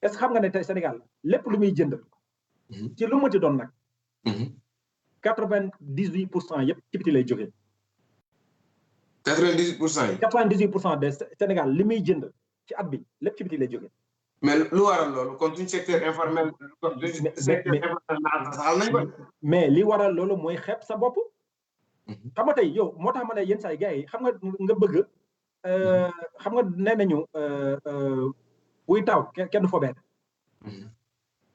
est-ce que xam nga ne tey Sénégal lépp lu muy jënd. ci lu mënti doon nag. 98% yëpp ci biti lay jógee. 98% yi. 98% de Sénégal li muy jënd ci at bi lépp ci biti lay jógee. mais lu waral loolu kon suñu secteur informel. mais li waral loolu mooy xeeb sa bopp. xam nga tey yow moo tax ma ne yenn saa yi gars yi xam nga bëgg xam nga nee nañu buy taw kenn du fobeer.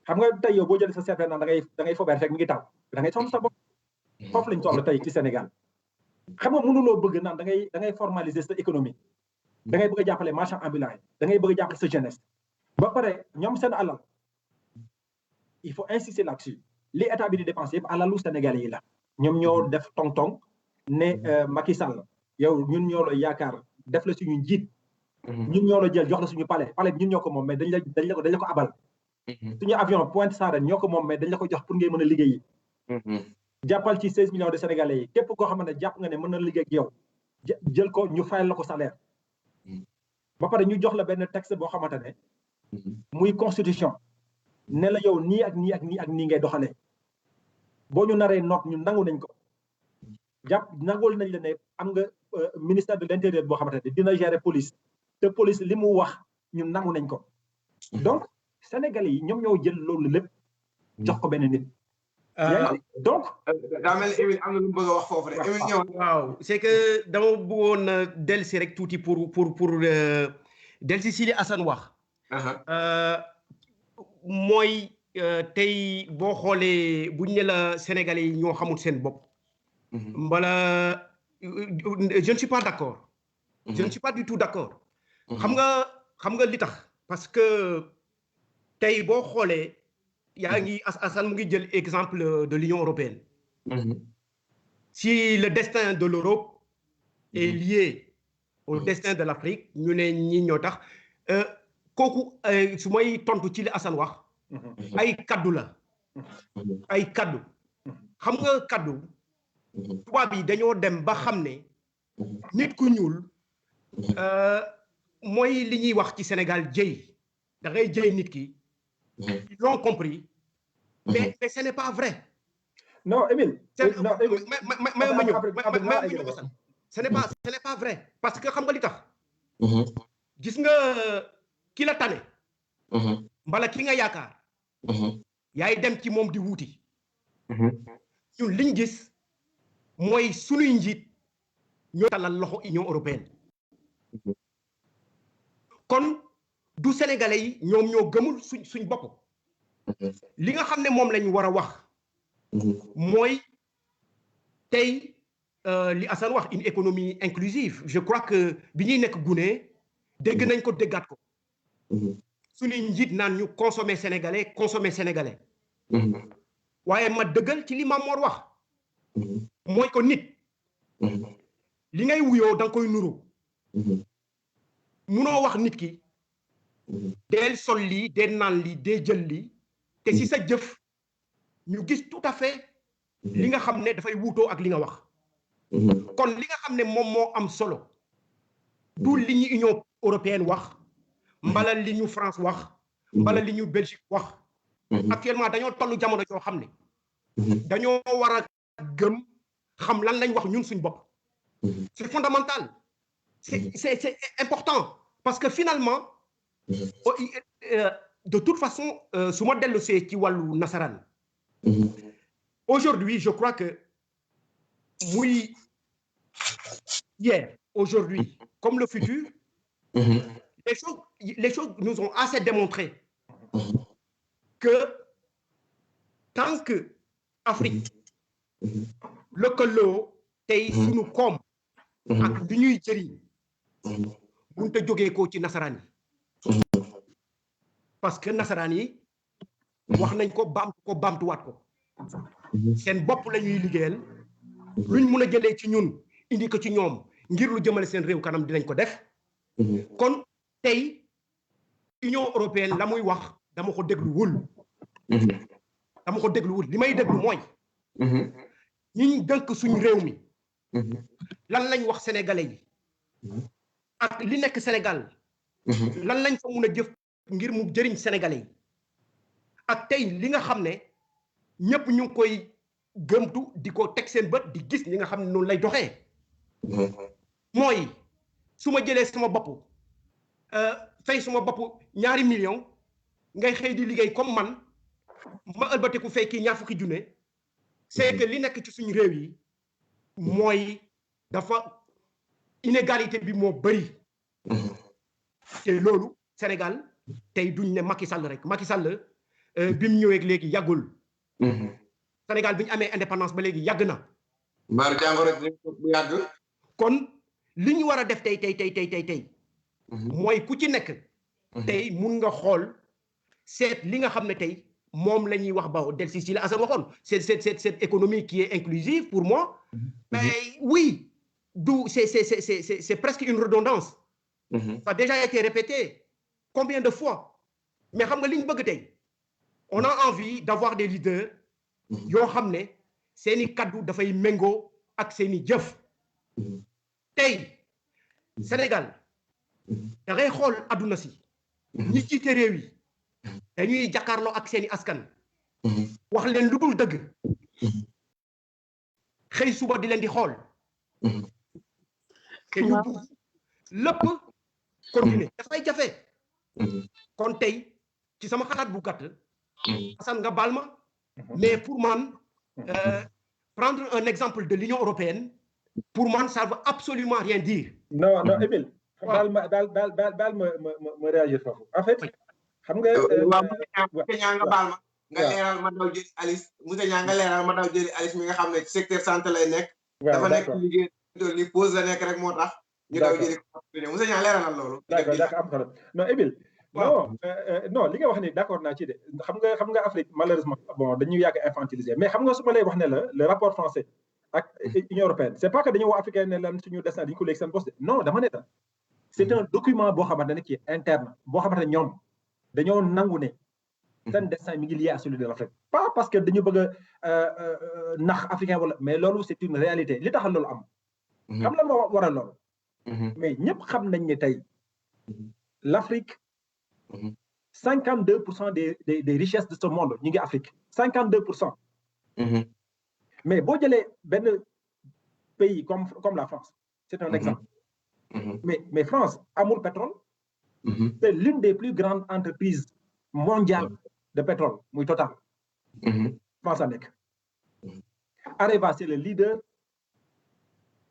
xam nga tey yow boo jëlee sa seetlu naan da ngay fobeer fekk mi ngi taw da ngay sonn sa bopp. foofu lañ toll tey ci Sénégal. xam nga mënuloo bëgg naan da ngay formaliser sa économie. da ngay bëgg a jàppale marchand ambulant yi da ngay bëgg a jàppale sa jeunesse. ba pare ñoom seen alal il faut insister là-dessus li état bi di dépenser yëpp alalu Sénégalais yi la. ñoom ñoo def tong-tong ne Macky Sall yow ñun ñoo la yaakaar def la suñu njiit. ñun ñoo la jël jox la suñu palais bi ñun ñoo ko moom mais dañ la ko abal. suñu avion Pointe Sarène ñoo ko moom mais dañ la ko jox pour ngay mën a liggéeyi. jàppal ci 16 millions de Sénégalais yi képp koo xamante ne jàpp nga ne mën na liggéey ak yow jël ko ñu fayal la ko salaire. ba pare ñu jox la benn texte boo xamante ne. muy constitution. ne la yow nii ak nii ak nii ak nii ngay doxalee. boo ñu naree noot ñu nangu nañ ko nangul nañ la ne am nga ministère de l'intérieur boo xamante ne dina gérer police te police li mu wax ñu nangu nañ ko donc Sénégalais yi ñoom ñoo jël loolu lépp jox ko benn nit. donc. daa mel ni Émile am na lu mu bëgg a wax foofu rek. Émile ñëw. waaw c'est que dama bëggoon dellusi rek tuuti pour dellusi si li Assane wax. mooy. tey boo xoolee buñ ne la Sénégalais yi ñoo xamul seen bopp. mbala je ne suis pas d'accord. je ne suis pas du tout d'accord. xam nga li tax parce que tey boo xoolee yaa ngi Assane mu ngi jël exemple de l'Union européenne. si le destin de l'Europe est lié au destin de l'Afrique ñu ne ñi ñoo tax kooku su may tontu ci li Assane wax. ay kaddu la ay kaddu xam nga kaddu tubaab yi dañoo dem ba xam ne nit ku ñuul mooy li ñuy wax ci Sénégal jëy da ngay jëy nit ki ils l'ont compris mais ce n'est pas vrai. non Émile ma ñëw ce n'est pas vrai parce que xam nga li tax gis nga ki la tane mbala ki nga yaakaar yaay dem ci moom di wuuti ñun liñ gis mooy sunuy njiit ñoo talal loxo Union européenne kon du Sénégalais yi ñoom ñoo gëmul suñ bopp li nga xam ne moom lañ war a wax mooy tey li Assane wax une économie inclusive je crois que bi ñuy nekk gune dégg nañ ko déggaat ko suñuy njiit naan ñu consommer sénégalais waaye ma dëggal ci li Mamor wax mooy ko nit li ngay wuyoo da nga koy nuru munoo wax nit ki deel sol lii dee naan lii dee jël lii te si sa jëf ñu gis tout à fait li nga xam ne dafay wuutoo ak li nga wax kon li nga xam ne moom moo am solo du li ñu Union européenne wax mbala li ñu France wax mbala li ñu Belgique wax actuellement dañoo toll jamono joo xam ne dañoo war a gëm xam lan lañ wax ñun suñ bopp c'est fondamental c'est important parce que finalement de toute façon su ma dellu see ci wàllu nasaraan aujourd'hui je crois que muy hier aujourd'hui comme le futur les choses nous ont assez démontré que tant que Afrique lëkkaloo tey suñu koom ak li ñuy jëriñ mënut a jógee ko ci nasaraan yi parce que nasaraan yi wax nañ ko baamtuwaat ko seen bopp la ñuy liggéeyal luñ mun a jëlee ci ñun indi ko ci ñoom ngir lu jëmale seen réew kanam dinañ ko def kon tey Union européenne la muy wax dama ko dégluwul li may déglu mooy ñi dënk suñu réew mi lan lañ wax sénégalais yi ak li nekk Sénégal lan lañ fa mun a jëf ngir mu jëriñ sénégalais yi ak tey li nga xam ne ñëpp ñu ngi koy gëmtu di ko teg seen bët di gis li nga xam ne noonu lay doxee mooy su ma jëlee sama bopp fay suma bopp $2 millions ngay xëy di liggéey comme man ma ëlbatiku fay kii $20 000 c'est que li nekk ci suñu réew yi mooy dafa inégalité bi moo bëri te loolu Sénégal tey duñ ne Macky Sall rek Macky Sall bi mu ñëwee léegi yàggul Sénégal bi ñu amee indépendance ba léegi yàgg na mbaar jàngoro bu yàgg kon li ñu war a def tey mooy ku ci nekk tey mun nga xool seet li nga xam ne tey moom la ñuy wax ba del si la Assane waxoon cette économie qui est inclusive pour moi mais oui c'est presque une redondance ça a déjà été répété combien de fois mais xam nga li ñu bëgg tey on a envie d'avoir des leaders yoo xam ne seeni kaddu dafay méngoo ak seeni jëf tey Sénégal da ngay xool adduna si ñi jiite réew yi dañuy jàkkaarloo ak seeni askan wax leen lu dul dëgg xëy suba di leen di xool te ñu bugg lépp continuer dafay jafe kon tey ci sama xalaat bu gàtt Assane nga baal ma mais pour man prendre un exemple de l'Union européenne pour man ça veut absolument rien dire non Émile baal ma réagir foofu en fait xam nga monsieur Niang nga baal ma nga leeral ma daw jëli Alice monsieur Niang nga leeral ma daw jëli Alice mi nga xam ne ci secteur santé lay nekk dafa nekk liggéey ni pause la nekk rek moo tax ñu daw jëli monsieur Niang leeralal loolu d'accord am solo non Émile non li nga wax ni d'accord naa ci de xam nga Afrique malheureusement bon dañuy yàgg infantiliser mais xam nga su ma lay wax ne la le rapport français ak Union européenne c'est pas que dañoo wax africain ne lan suñu destin dañu ko léegi seen poste non dama ne la c'est un document boo xamante ne qui est interne boo xamante ne ñoom dañoo nangu ne seen destin mi ngi lié à celui de l'Afrique pas parce que dañu bëgg a nax africain wala mais loolu c'est une réalité li tax loolu am xam lan moo waral loolu mais ñëpp xam nañ ne tey l'Afrique 52% des richesses de ce monde ñu ngi Afrique 52%. Mais boo jëlee benn pays comme la France c'est un exemple. Mais France amul pétrole. C'est l'une des plus grandes entreprises mondiales de pétrole muy Total. France a nekk. Areva c'est le leader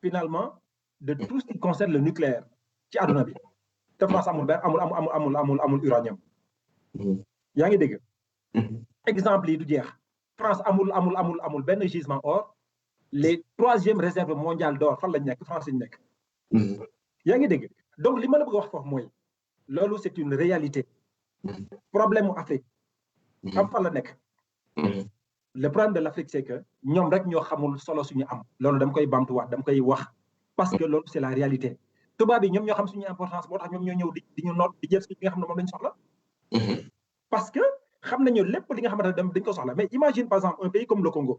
finalement de tout ce qui concerne le nucléaire ci àdduna bi. te France amul uranium. yaa ngi dégg. exemple yi du jeex. France amul benn gisement or. Les 3e réserves mondiales d'or fan lañ nekk France lañ nekk. yaa ngi dégg donc li ma la bëgg a wax foofu mooy loolu c'est une réalité. problème mu Afrique. am fan la nekk. le problème de l'Afrique c'est que ñoom rek ñoo xamul solo suñu am loolu dama koy bamtuwaat dama koy wax parce que loolu c'est la réalité. tubaab yi ñoom ñoo xam suñu importance moo tax ñoom ñoo ñëw di ñu noot di jël suñu nga xam ne moom lañu soxla. parce que xam nañu lépp li nga xamante ne dañ ko soxla mais imagine par exemple un pays comme le Congo.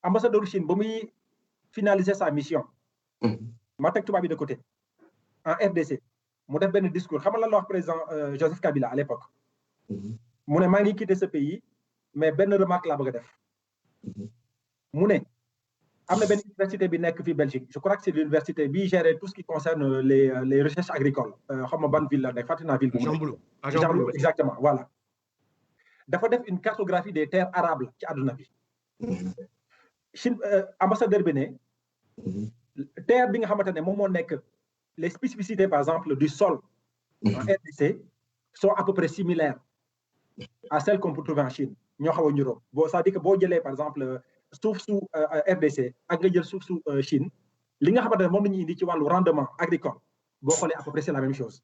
ambassadeur Chine ba muy finaliser sa mission. ma teg tubaab yi de côté. en RDC mu def benn discours xam nga lan la wax président Joseph Kabila à l'époque mu ne maa ngi quitté ce pays mais benn remarque laa bëgg a def mu ne am na benn université bi nekk fii Belgique je crois que c'est l'université bi gère tout ce qui concerne les recherches agricoles xam nga ban ville la nekk fàttali naa ville bi Jean-Boulo exactement voilà dafa def une cartographie des terres arables ci àdduna bi Chine ambassadeur bi ne terre bi nga xamante ne moom moo nekk les spécificités par exemple du sol en RDC sont à peu près similaires à celles qu'on peut trouver en Chine ñoo xaw a ñuroo boo c'est-à-dire que boo jëlee par exemple suuf su RDC ak nga jël suuf su Chine li nga xamante ne moom la ñuy indi ci wàllu rendement agricole boo xoolee à peu près c'est la même chose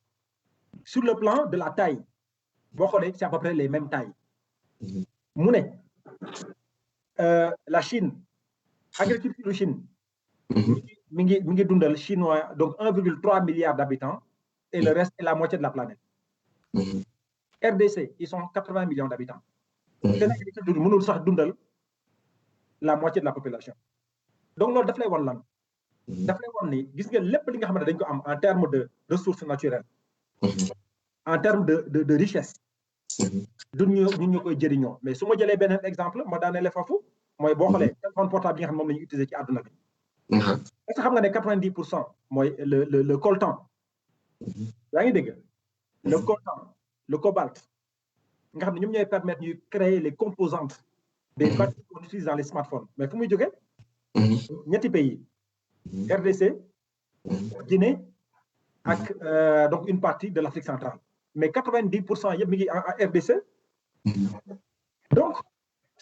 sur le plan de la taille boo xoolee c'est à peu près les mêmes tailles mu ne la Chine agriculture Chine mi ngi dundal chinois donc 1,3 milliard d'habitants et le reste est la moitié de la planète RDC ils sont 80 millions d'habitants seen agriculture mënul sax dundal la moitié de la population donc loolu daf lay wan lan daf lay wan ni gis nga lépp li nga xamante dañ ko am en termes de ressources naturelles en termes de richesse ñun ñu koy jëriñoo mais su ma jëlee beneen exemple ma daaneele foofu mooy boo xoolee téléphone portable yi nga xam ne moom la ñu utiliser ci àdduna bi est-ce que xam nga ne 90% mooy le coltan yaa ngi dégg le coltan le cobalt nga xam ne ñoom ñooy permettre ñuy créer les composantes des batteries qu'on utilise dans les smartphones mais fu muy jógee ñetti pays RDC Guinée ak donc une partie de l'Afrique centrale mais 90% yëpp mi ngi en RDC donc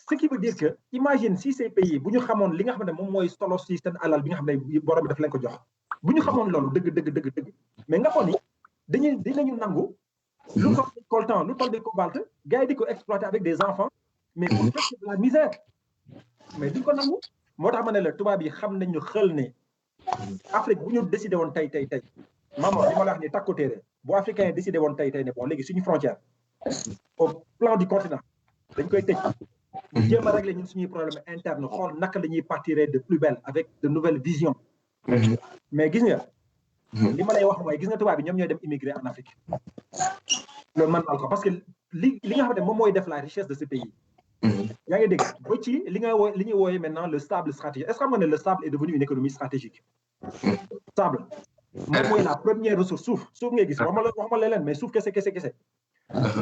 ce qui veut dire que imagine si ces pays bu ñu xamoon li nga xam ne moom mooy solo si seen alal bi nga xam ne borom bi daf leen ko jox bu ñu xamoon loolu dëgg mais nga xool ni dinañu nangu lu toll di coltan lu toll di cobalt gars yi di ko exploiter avec des enfants mais pour faire de la misère mais duñ ko nangu moo tax ma ne la tubaab yi xam nañu xel ne Afrique bu ñu décidé woon tey maman li ma la wax ni takku téere bu africain yi décidé woon tey ne bon léegi suñu frontière au plan du continent dañ koy tëj jéem a régler ñun suñuy problème interne xool naka la ñuy partir de plus belle avec de nouvelles visions mais gis nga li ma lay wax mooy gis nga tubaab bi ñoom ñooy dem immigrer en Afrique loolu man mal ko parce que li nga xamante ne moom mooy def la richesse de ce pays yaa ngi dégg ba ci li ñuy wooyee maintenant le sable stratégique est-ce que xam nga ne le sable est devenu une économie stratégique sable moom mooy la première ressource suuf ngay gis waxuma leen mais suuf kese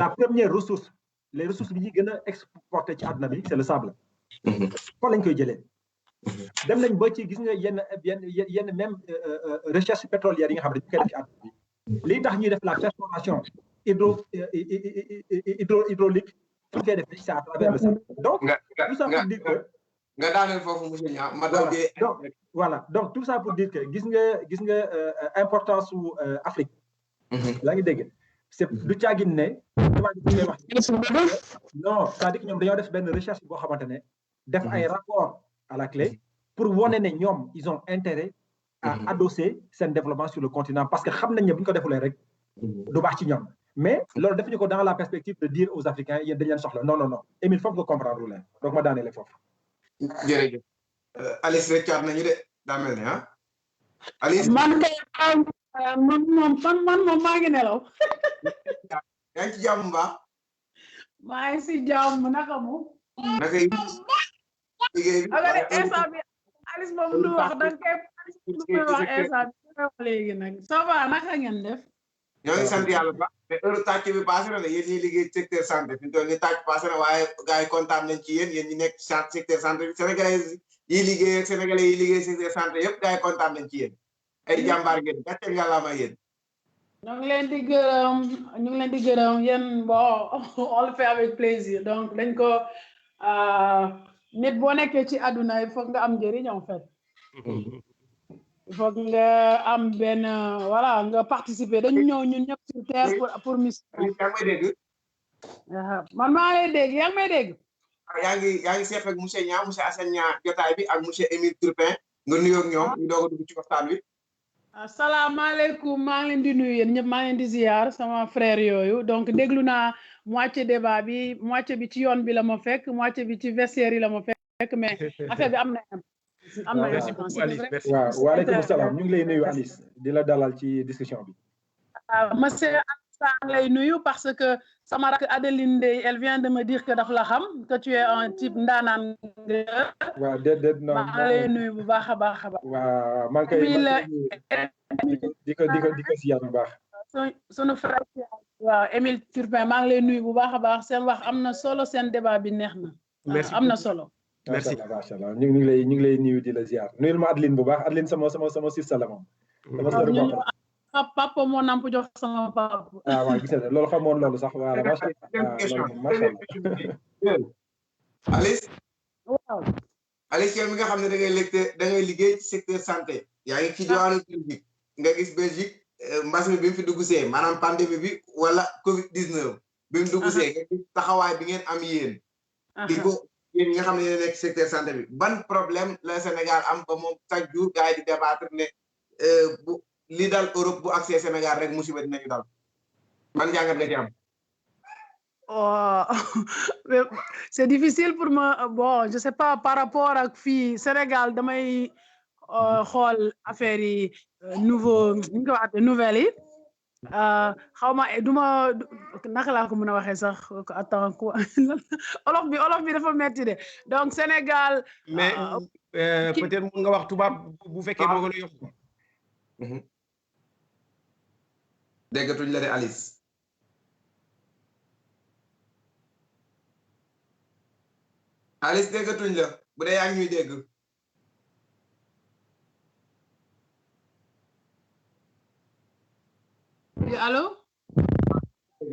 la première ressource les ressources bi ñuy gën a exporté ci àdduna bi c'est le sable fan lañ koy jëlee dem nañ ba ci gis nga yenn même recherche pétrolière yi nga xam ne dañu koy def ci àdduna bi lii tax ñuy def la perforation hydraulique suñ koy def c'est à travers le sable donc tout ça pour dire que nga daaneel foofu monsieur Niang ma donc tout ça pour dire que gis nga importance su Afrique yaa ngi dégg c'est du caagin ne non c'est-à-dire que ñoom dañoo def benn recherche boo xamante ne def ay rapport à la clé pour wane ne ñoom ils ont intérêt à adosser seen développement sur le continent parce que xam nañ ne bu ñu ko defulee rek du baax ci ñoom mais loolu defuñu ko dans la perspective de dire aux Africains yéen dañ leen soxla non Émile foofu nga comprendre leen donc ma daanele foofu jërëjëf Alice rek caat nañu de daa mel ne Alice man kay man moom maa ngi nelaw yaa ngi ci jàmm mbaa maa ngi si jàmm naka mu naka yi liggéey bi aga de instant bi Alice moom du wax danga koy wax instant bi wax léegi nag ça va naka ngeen def ñoo ngi sant yàlla ba mais heure tàcc bi passé na de yéen ñi liggéey secteur santé fi mu toll nii tàcc passé na waaye gars yi kontaan nañ ci yéen ñi nekk secteur santé bi sénégalais yi liggéey ak sénégalais yi liggéey secteur santé yëpp gars yi kontaan nañ ci yéen ay jàmbaar ngeen gàcce ngalaama yéen ñu ngi leen di gërëm yéen bon on le fait avec plaisir donc dañ ko nit boo nekkee ci àdduna il faut nga am njëriñ en fait il faut nga am benn voilà nga participer dañu ñëw ñun ñëpp sur terre pour mission. yaa ngi may dégg. man maa ngi lay dégg yaa ngi may dégg. yaa ngi seet ak monsieur Niang monsieur Assane Niang jotaay bi ak monsieur Émile Turpin nga nuyoo ak ñoom ñu doog a dugg ci waxtaan wi. asalaamaaleykum maa ngi leen di nuyu yéen ñëpp maa ngi leen di ziar sama frère yooyu donc déglu naa moitié débat bi moitié bi ci yoon bi la ma fekk moitié bi ci vestiaire yi la ma fekk mais affaire bi am na waaw waaleykum salaam ñu ngi lay nuyu Alice di la dalal ci discussion bi. monsieur Alassane lay nuyu parce que sama rak Adeline Ndeye elle vient de me dire que daf la xam que tu es un type ndaanaan nga. waaw déedéet non maa lay nuyu bu baax a baax a baax. waaw maa ngi koy di ko siyaar bu baax. sunu frère waaw Émile Turpin maa ngi lay nuyu bu baax a baax seen wax am na solo seen débat bi neex na. merci am na solo. merci macha allah ñu ngi lay nuyu di la ziar nuyul ma Adeline bu baax Adeline sama sista la moom. papa moo namp jox sama papa. waaw gis nga loolu xamoon loolu sax voilà macha allah. Alice. waaw. Alice yow mi nga xam ne da ngay liggéey ci secteur santé. yaa ngi ci diwaanu Belgique nga gis Belgique mbas mi bi mu fi dugg see maanaam pandémie bi wala Covid 19 bi mu dugg see nga gis taxawaay bi ngeen am yéen. di ko yéen ñi nga xam ne yéen nekk secteur santé bi ban problème la Sénégal am ba moom chaque jour gars yi di débattre ne bu li dal Europe bu accès Sénégal rek musiba dinañu dal ban jàngat nga ci am. Oh, c'est difficile pour moi. Bon, je sais pas par rapport ak fii Sénégal damay xool affaire yi nouveau ñu ko waxee nouvelle yi xaw ma duma naka laa ko mën a waxee sax attends quoi olof bi dafa metti de donc Sénégal. mais peut-être mun nga wax tubaab bu fekkee moo gën a yokk. déggatuñ la de Alice. Alice déggatuñ la bu dee yaa ngi ñuy dégg. allo.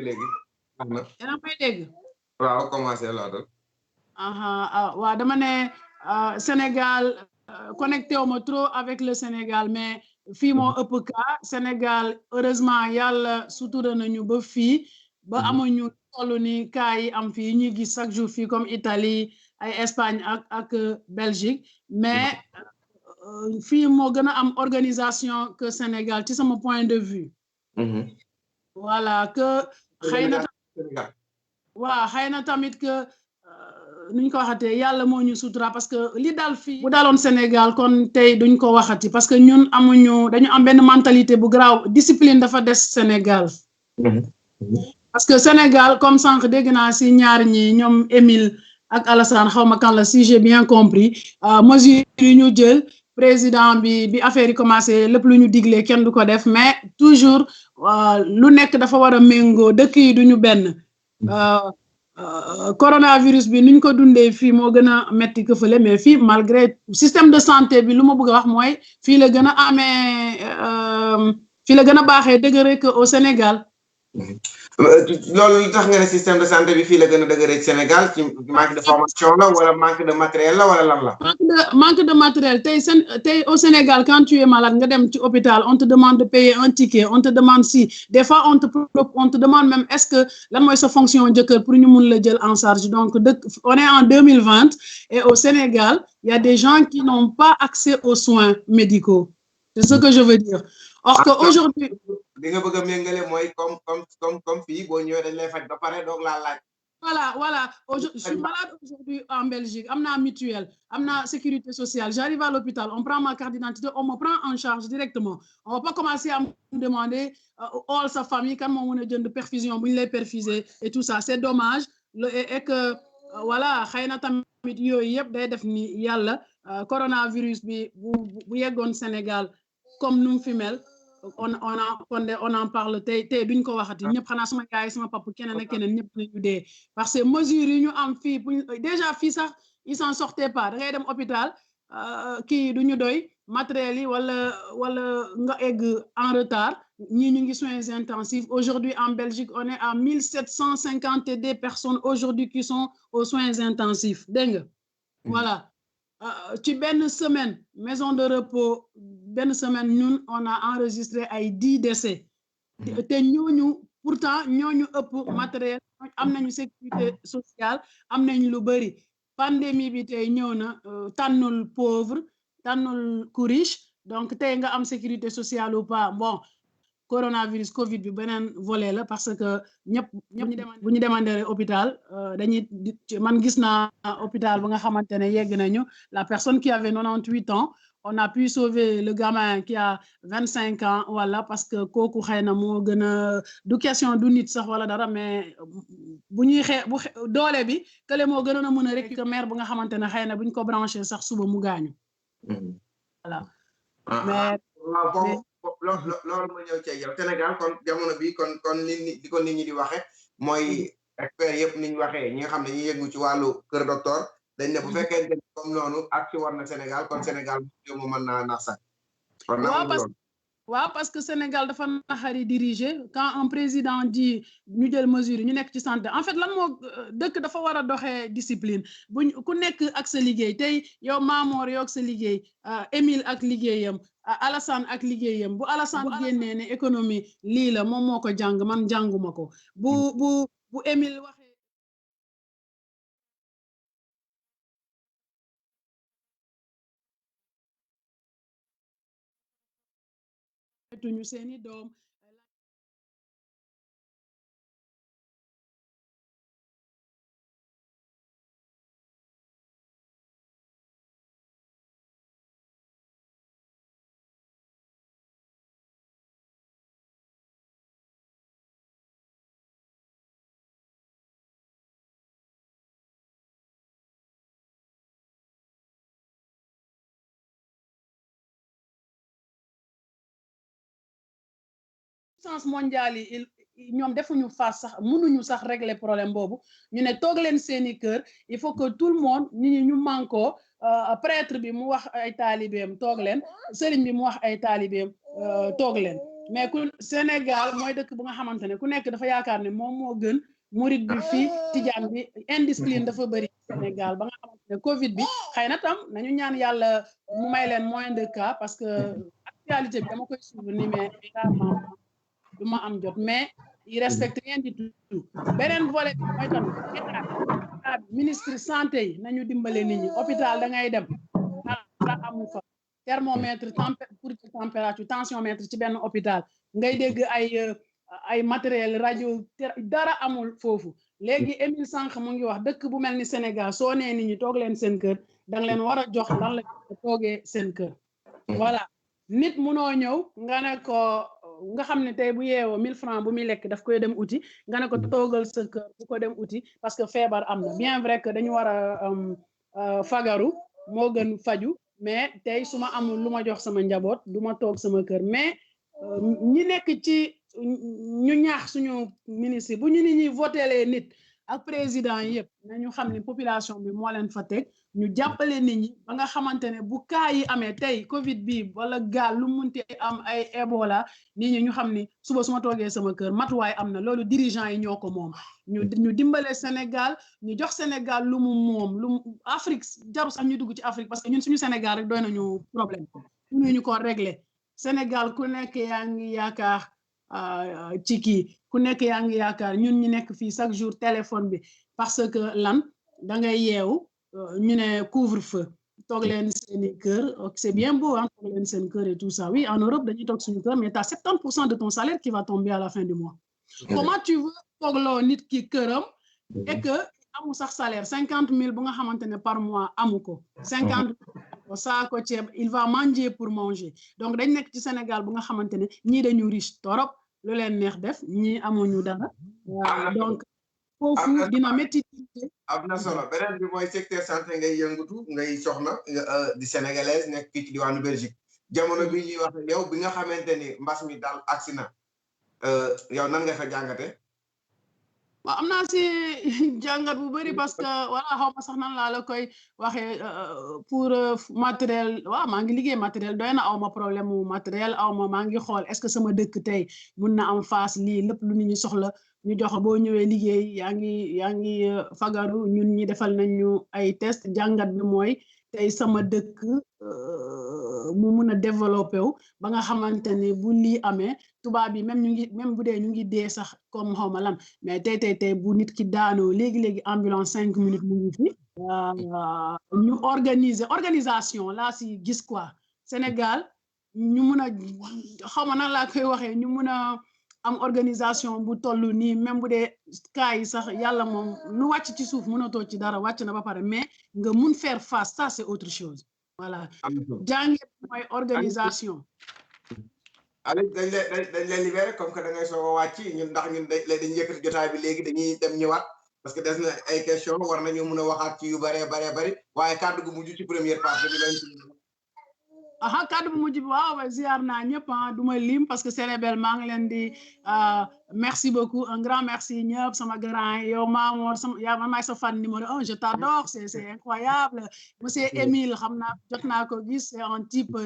léegi. yéen a may dégg. waaw commencé laatal. waaw dama ne Sénégal connecté wu ma trop avec le Sénégal mais fii moo ëpp cas Sénégal heureusement yàlla sutura nañu ba fii ba amuñu toll ni cas yi am fii ñuy gis chaque jour fii comme Italie ay Espagne ak Belgique mais fii moo gën a am organisation que Sénégal ci sama point de vue. voilà que xëy na tamit que nuñ ko waxatee yàlla moo ñu sutura parce que li dal fii bu daloon Sénégal kon tey duñ ko waxati parce que ñun dañu am benn mentalité bu grave discipline dafa des Sénégal. parce que Sénégal comme sànq dégg naa si ñaar ñi ñoom Émile ak Alassane xaw ma kan la si j'ai bien compris mesures yi ñu jël président bi affaire yi commencé lépp lu ñu digle kenn du ko def mais toujours lu nekk dafa war a méngoo dëkk yi duñu benn. coronavirus bi nuñ ko dundee fii moo gën a metti que fële mais fii malgré système de santé bi lu ma bëgg a wax mooy fii la gën a baaxee dëgëre que au Sénégal. loolu li tax nga ne système de santé bi fii la gën a dëgëre ci Sénégal ci manque de formation la wala manque de matériel la wala lan la. manque de matériel tey au Sénégal quand tu es malade nga dem ci hôpital on te demande de payer un ticket on te demande si des fois on te demande même est-ce que lan mooy sa fonction jëkkër pour ñu mun la jël en charge donc on est en 2020 et au Sénégal il y a des gens qui n'ont pas accès aux soins médicaux c'est ce que je veux dire. Or que aujourd'hui di nga bëgg a méngale mooy comme fii boo ñëwee dañ lay faj ba pare doog laa laaj. voilà je suis malade aujourd'hui en Belgique am naa mutuelle am naa sécurité sociale j'arrive à l'hôpital on prend ma carte d'identité on me prend en charge directement on va pas commencer à me demander all sa famille kan moo mën a jënd perfusion bu ñu lay perfuser et tout ça c'est dommage et que voilà xëy na tamit yooyu yëpp day def ni yàlla coronavirus bi bu yeggoon Sénégal comme nu mu fi mel on en parle tey duñ ko waxati ñëpp xanaa sama gars yi sama papa keneen ak keneen ñëpp nañu dee parce que mesures yi ñu am fii déjà fii sax ils s'en sortaient pas da ngay dem hôpital kii du ñu doy matériel yi wala nga egg en retard ñii ñu ngi soins intensifs aujourd'hui en Belgique on est à 1750 des personnes aujourd'hui qui sont aux soins intensifs dégg nga voilà ci benn semaine maison de repos benn semaine ñun on a enregistré ay 10 décès te ñooñu pourtant ñooñu ëpp matériel am nañu sécurité sociale am nañu lu bari pandémie bi tey ñëw na tànnul pauvre tànnul ku riche donc tey nga am sécurité sociale ou pas bon coronavirus Covid bi beneen volet la parce que ñëpp bu ñu demandé hôpital dañuy man gis naa hôpital ba nga xamante ne yegg nañu la personne qui avait 98 ans on a pu sauver le gamin qui a 25 ans voilà parce que kooku xëy na moo gën a du question du nit sax wala dara mais bu ñuy doole bi kële moo gënoon a mën a récupérer mère bu nga xamante ne xëy na bu ñu ko branché sax suba mu gaañu voilà mais loolu ma ñëw ci yow Sénégal kon jamono bi kon nit ñi di waxe mooy expert yëpp niñ waxee ñi nga xam ne ñi yëngu ci wàllu kër docteur dañ ne bu fekkee ne comme noonu ak ci war na Sénégal kon Sénégal mu mën naa nax sax kon waaw parce que Sénégal dafa naxari diriger quand un président dit ñu jël mesure ñu nekk ci santé en fait lan moo dëkk dafa war a doxee discipline buñ ku nekk ak sa liggéey tey yow Mamor yow ak sa liggéey Émile ak liggéeyam Alassane ak liggéeyam bu Alassane génnee ne économie lii la moom moo ko jàng man jànguma ko bu Émile waxee tuñu seeni doom puissance mondiale yi ñoom defuñu face sax mënuñu sax régler problème boobu ñu ne toog leen seeni kër il faut que tout le monde nit ñi ñu mànkoo prêtre bi mu wax ay taalibeem toog leen sëriñ bi mu wax ay taalibeem toog leen mais ku Sénégal mooy dëkk bu nga xamante ne ku nekk dafa yaakaar ne moom moo gën murid bi fii tijaan bi indiscipline dafa bëri Sénégal ba nga xamante ne Covid bi xëy na tam nañu ñaan yàlla mu may leen moins de cas parce que actualité bi dama koy suivre ni mais du ma am jot mais il respecte rien du tout beneen volet bi mooy tamit état ministre santé yi nañu dimbale nit ñi hôpital da ngay dem dara amu fa thermomètre pour température tensiomètre ci benn hôpital ngay dégg ay matériel rajo dara amul foofu léegi Émile Sànq mu ngi wax dëkk bu mel ni Sénégal soo nee nit ñi toog leen seen kër danga leen war a jox lan la toogee seen kër voilà nit munoo ñëw nga ne ko nga xam ne tey bu yeewoo 1000 francs bu muy lekk daf koy dem uti nga ne ko toogal sa kër bu ko dem uti parce que feebar am na bien vrai que dañu war a fagaru moo gën faju mais tey su ma amul lu ma jox sama njaboot du ma toog sama kër mais ñi nekk ci ñu ñaax suñu ministre bu ñu nit ñi votelee nit ak président yëpp nañu xam ne population bi moo leen fa teg ñu jàppale nit ñi ba nga xamante ne bu cas yi amee tey Covid bi wala gaal lu munti am ay Ebola nit ñi ñu xam ni suba su ma toogee sama kër matuwaay am na loolu dirigeant yi ñoo ko moom ñu dimbale Sénégal ñu jox Sénégal lu mu moom lu Afrique jaru sax ñu dugg ci Afrique parce que ñun suñu Sénégal rek doy nañu problème ñu ko régler Sénégal ku nekk yaa ngi yaakaar ci kii ku nekk yaa ngi yaakaar ñun ñu nekk fii chaque jour téléphone bi parce que lan da ngay yeewu ñu ne couvre-feu toog leen seeni kër c'est bien beau hein toog leen seen kër et tout ça oui en Europe dañuy toog suñu kër mais t'as 70% de ton salaire qui va tomber à la fin du mois comment tu veux toog loo nit ki këram et que amu sax salaire 50 000 bu nga xamante ne par mois amu ko 50 saa ko ceeb il va manger pour manger donc dañ nekk ci Sénégal bu nga xamante ne ñii dañu riche torop lu leen neex def ñii amuñu dara donc foofu dina métti am na solo beneen bi mooy secteur santé ngay yëngatu ngay soxna di sénégalaise nekk fii ci diwaanu Belgique jamono bi ñuy wax yow bi nga xamante ni mbas mi daal agsi na yow nan nga fa jàngate waaw am naa si jàngat bu bëri parce que voilà xaw ma sax nan laa la koy waxee pour matériel waaw maa ngi liggéey matériel doy na aw ma problème mu matériel aw ma maa ngi xool est-ce que sama dëkk tey mun na am face lii lépp lu nit ñi soxla ñu jox boo ñëwee liggéey yaa ngi fagaru ñun ñi defal nañu ay test jàngat bi mooy tey sama dëkk mu mun a développé wu ba nga xamante ni bu lii amee tubaab yi même bu dee ñu ngi dee sax comme xaw ma lan mais tey bu nit ki daanoo léegi ambulance 5 minutes mu ngi fi ñu organisation laa si gis quoi Sénégal ñu mun a xaw ma nan laa koy waxee ñu mun a am organisation bu toll nii même bu dee cas yi sax yàlla moom lu wàcc ci suuf mënatoo ci dara wàcc na ba pare mais nga mun faire face ça c'est autre chose voilà jàngat mooy organisation. Aliou dañ lay libéré comme que da ngay soog a wàcc ñun ndax ñun dañuy yëkkati jotaay bi léegi dañuy dem ñëwaat parce que des na ay question war nañu mën a waxaat ci yu bëree bëri waaye kàddu gu mujj ci première partie bi lañ. aha kàddu bu mujj bi waaw ziar naa ñëpp du ma lim parce que Sénégal maa ngi leen di merci beaucoup un grand merci ñëpp sama grand yow Mamour sama yaa man maay sa fan numéro 1 je t'adore c'est incroyable monsieur Émile xam naa jot naa ko gis c'est un type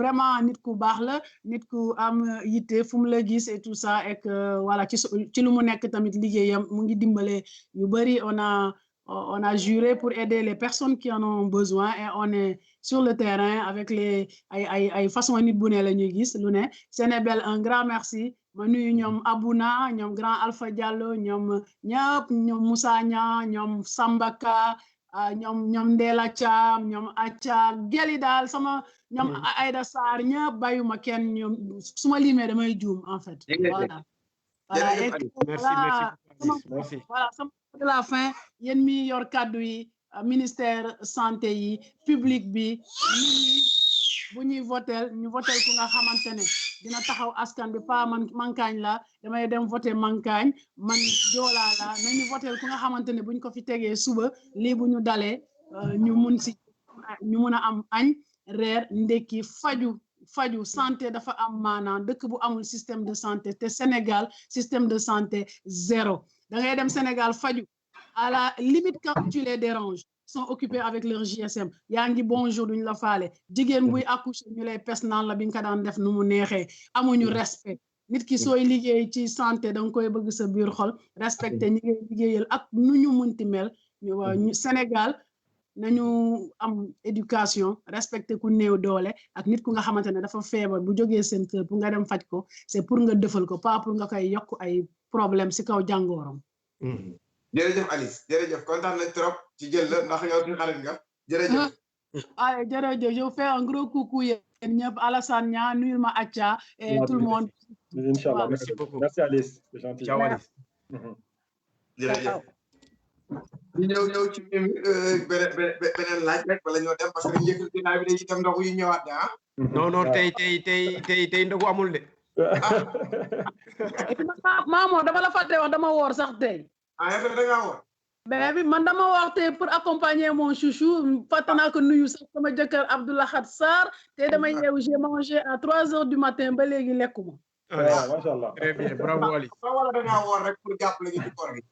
vraiment nit ku baax la nit ku am yitte fu mu la gis et tout ça et que voilà ci lu mu nekk tamit liggéeyam mu ngi dimbale yu bëri on a juré pour aider les personnes qui en ont besoin et on est sur le terrain avec les ay façon nit bu ne la ñuy gis lu ne Sénégal un grand merci ma nuyu ñoom Abouna ñoom grand Alpha Diallo ñoom ñëpp ñoom Moussa Niang ñoom Sambaka ñoom Ndela Thiam ñoom Acha geli daal sama ñoom Aïda Sarr ñëpp bàyyuma kenn ñoom su ma limee damay juum en fait voilà voilà sama de la fin yéen mi yor kaddu yi ministère santé yi public bi bu ñuy votel ñu votel ku nga xamante ne dina taxaw askan bi pas man mankaañ la damay dem voter mankaañ man joolaa la mais ñu votel ku nga xamante ne buñ ko fi tegee suba lii bu ñu dalee ñu mun a am añ reer ndekki faju santé dafa am maanaam dëkk bu amul système de santé te Sénégal système de santé zéro da ngay dem Sénégal faju à la limite quand tu les déranges sont occupés avec leur GSM yaa ngi bonjour duñ la faale jigéen buy accoucher ñu lay pes naan la bi nga ko daan def nu mu neexee amuñu respect nit ki sooy liggéey ci santé danga koy bëgg sa biir xol respecté ñi ngay liggéeyal ak nu ñu munti mel ñu Sénégal nañu am éducation respecté ku néew doole ak nit ku nga xamante ne dafa feebar bu jógee seen kër pour nga dem faj ko c'est pour nga defal ko pas pour nga koy yokk ay problème si kaw jàngooram. jërëjëf Alice jërëjëf kontaan nañ trop ci jël la ndax yow suñu xarit nga jërëjëf. allez jërëjëf je fais un gros coucou yéen ñëpp Alassane Niang nuyul ma Acha et tout le monde. Inch'Allah merci beaucoup merci Alice c'est gentil. ciao Alice. jërëjëf. ñu ñëw ci beneen laaj rek wala ñoo dem parce que dañuy yëkkati naa bi dañuy dem ndogu yu ñëwaat de ah. non tey ndogu amul de. Maman dama la fàtte wax dama woor sax tey. ah yow da ngaa woor. mais bi man dama wax tey pour accompagner mon chouchou fàtte naa ko nuyu sax sama jëkkër Abdoulahat Sarr te dama yeewu j'ai mangé à 3 heures du matin ba léegi lekkuma. macha allah très bien bravo Ali. wala da ngaa woor rek pour jàppale ñu ci koor gi.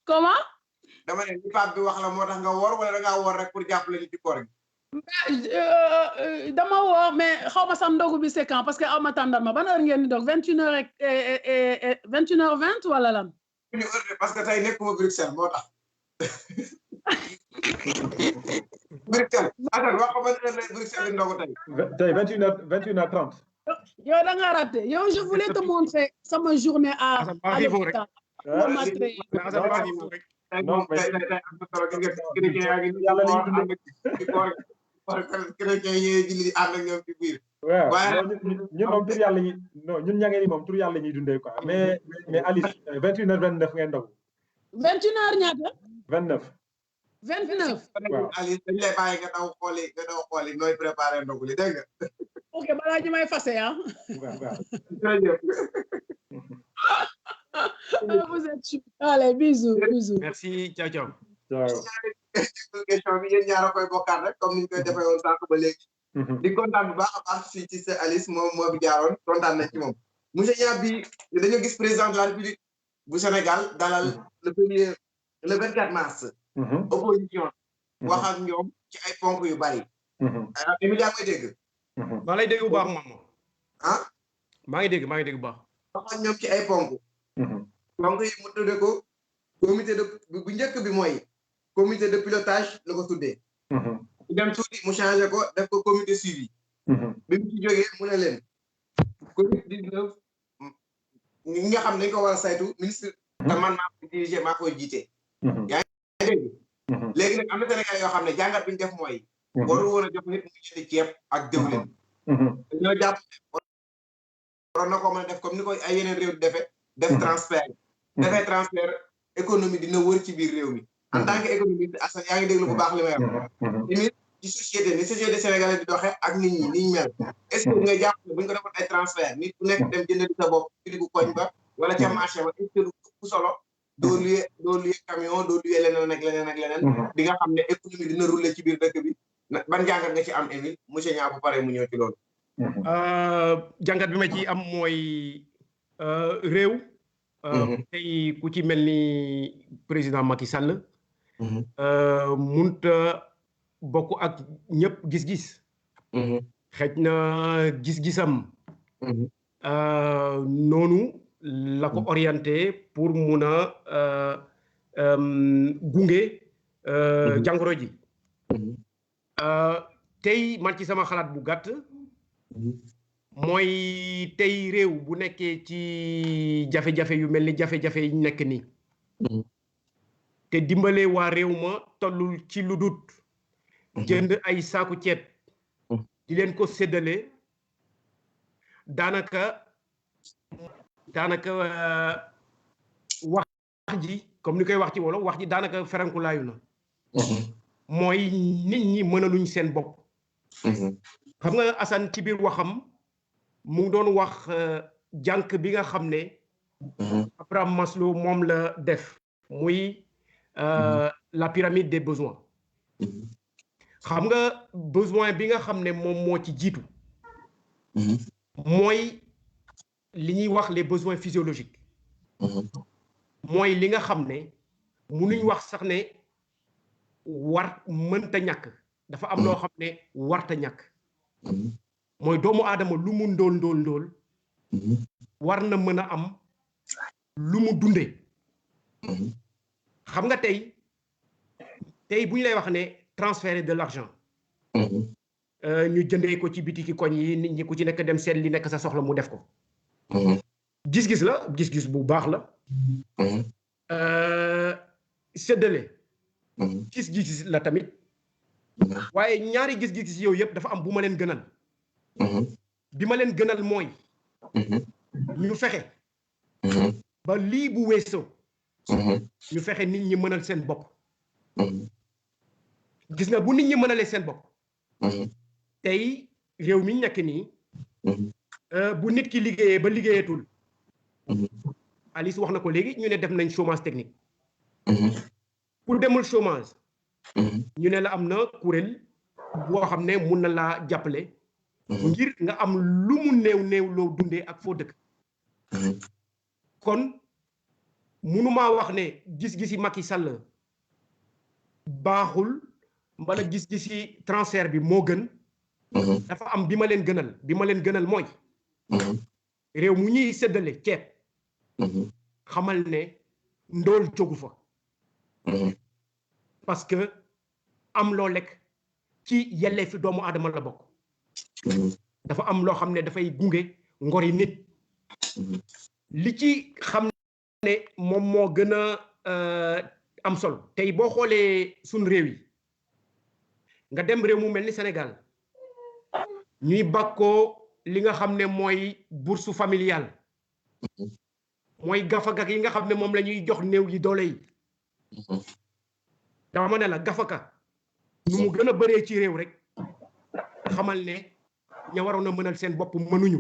comment. dama ne li Pape bi wax la moo tax nga woor wala da ngaa woor rek pour jàppale ñu ci koor gi. dama woor mais xaw ma sax ndogu bi c'est quand parce que aw ma tàndarma ban heure ngeen di dog 21h et 21h20 wala lan. parce que tey nekkuma Bruxelles moo tax. Bruxelles Assane wax ko ban heure lay Bruxelles ndogu tey. tey 21h30. yow da nga raté yow je voulais te montrer sama journée à l'hôpital. non mais yàlla nañu dundee chrétien yi julli ànd ak ñoom ci biir. waaw ñun moom tur yàlla ñuy non ñun ña ngeen ni moom tur yàlla ñuy dundee quoi mais Alice 21h29 ngeen ndogu. 21h ñaata. 29. 29. waaw Alice dañ lay bàyyi nga daw xooli nooy préparé ndogu li dégg nga. ok balaa ñu may fase ah. vous êtes chou. allez bisous. merci ciao ciao. question bi yéen ñaar a koy bokkaat rek comme ni ñu koy defee woon sànq ba léegi. di kontaan bu baax a baax fii ci sa Alice moom moo fi jaaroon kontaan nañ ci moom. monsieur Niang bi dañoo gis président de la République bu Sénégal dalal le 24 mars. opposition. wax ak ñoom ci ay ponk yu bari. Emilia koy dégg. maa lay dégg bu baax moom. ah. maa ngi dégg bu baax. wax ak ñoom ci ay ponk. ponk yi mu tuddee ko comité de bu njëkk bi mooy. comité de pilotage la ko tuddee. dem tuuti mu changé ko def ko comité suivi. bi mu ci jógee mu ne leen. Covid-19 ñi nga xam ne dañ ko war a saytu ministre. te man maa koy diriger maa koy jiite. yaa ngi dégg. léegi nag am na Sénégal yoo xam ne jàngat bi ñu def mooy. warul woon a jox nit mu jënd ceeb ak diwlin. dañoo jàpp waroon na ko mën a def comme ni koy ay yeneen réew di defee. def transfert. defee transfert économie dina wër ci biir réew mi. en tant que économiste Assane yaa ngi déglu bu baax li may wax. Émile ci société ni société sénégalaise di doxee ak nit ñi niñ mel. est-ce que nga jàpp ne bu ñu ko defoon ay transfert nit ku nekk dem jëndali sa bopp ci bu koñ ba wala ca marché ba est-ce que du solo doo luyee camion doo luyee leneen ak leneen ak leneen. di nga xam ne économie dina rouler ci biir dëkk bi ban jàngat nga ci am Émile monsieur Niang bu paree mu ñëw ci loolu. jàngat bi ma ci am mooy réew. tey ku ci mel ni président Macky Sall. munta bokk ak ñëpp gis-gis. xëj na gis-gisam. noonu la ko orienté pour mun a gunge jàngoro ji. tey man ci sama xalaat bu gàtt. mooy tey réew bu nekkee ci jafe-jafe yu mel ni jafe-jafe yi nekk nii. te dimbale waa réew ma tollul ci lu dut jënd ay saaku ceeb di leen ko séddale daanaka wax ji comme ni koy wax ci wolof wax ji daanaka ferankulaayu na. mooy nit ñi mënaluñ seen bopp. xam nga Assane ci biir waxam mu ngi doon wax jànk bi nga xam ne Abraham Maslow moom la def muy la pyramide des besoins. xam nga besoin bi nga xam ne moom moo ci jiitu mooy li ñuy wax les besoins physiologiques. mooy li nga xam ne munuñ wax sax ne war mënta ñàkk dafa am loo xam ne warta ñàkk. mooy doomu aadama lu mu ndóol war na mën a am lu mu dunde. xam nga tey bu ñu lay wax ne transférer de l'argent ñu jëndee ko ci bitiki koñ yi nit ñi ku ci nekk dem seet li nekk sa soxla mu def ko. gis-gis la gis-gis bu baax la. séddale. gis-gis la tamit. waaye ñaari gis-gis yow yëpp dafa am bu ma leen gënal. bi ma leen gënal mooy. ñu fexe. ba lii bu weesoo. ñu fexe nit ñi mënal seen bopp. gis nga bu nit ñi mënalee seen bopp. tey réew mi nekk nii. bu nit ki liggéeyee ba liggéeyatul. Alice wax na ko léegi ñu ne def nañ chômage technique. pour demul chômage. ñu ne la am na kuréel boo xam ne mun na laa jàppale. ngir nga am lu mu néew loo dundee ak foo dëkk. kon munumaa wax ne gis-gisi Macky Sall baaxul mbala gis-gisi transfert bi moo gën. dafa am bi ma leen gënal mooy. réew mu ñuy séddale ceeb. xamal ne ndóol jógu fa. parce que am loo lekk ci yelleefi doomu aadama la bokk. dafa am loo xam ne dafay gunge ngori nit. li ci xam ne moom moo gën a am solo tey boo xoolee suñ réew yi nga dem réew mu mel ni Sénégal ñuy bàkkoo li nga xam ne mooy bourse familiale. mooy gafaka yi nga xam ne moom la ñuy jox néew yi doole yi. dama ne la gafaka nu mu gën a bëree ci réew rek xamal ne ña waroon a mënal seen bopp mënuñu.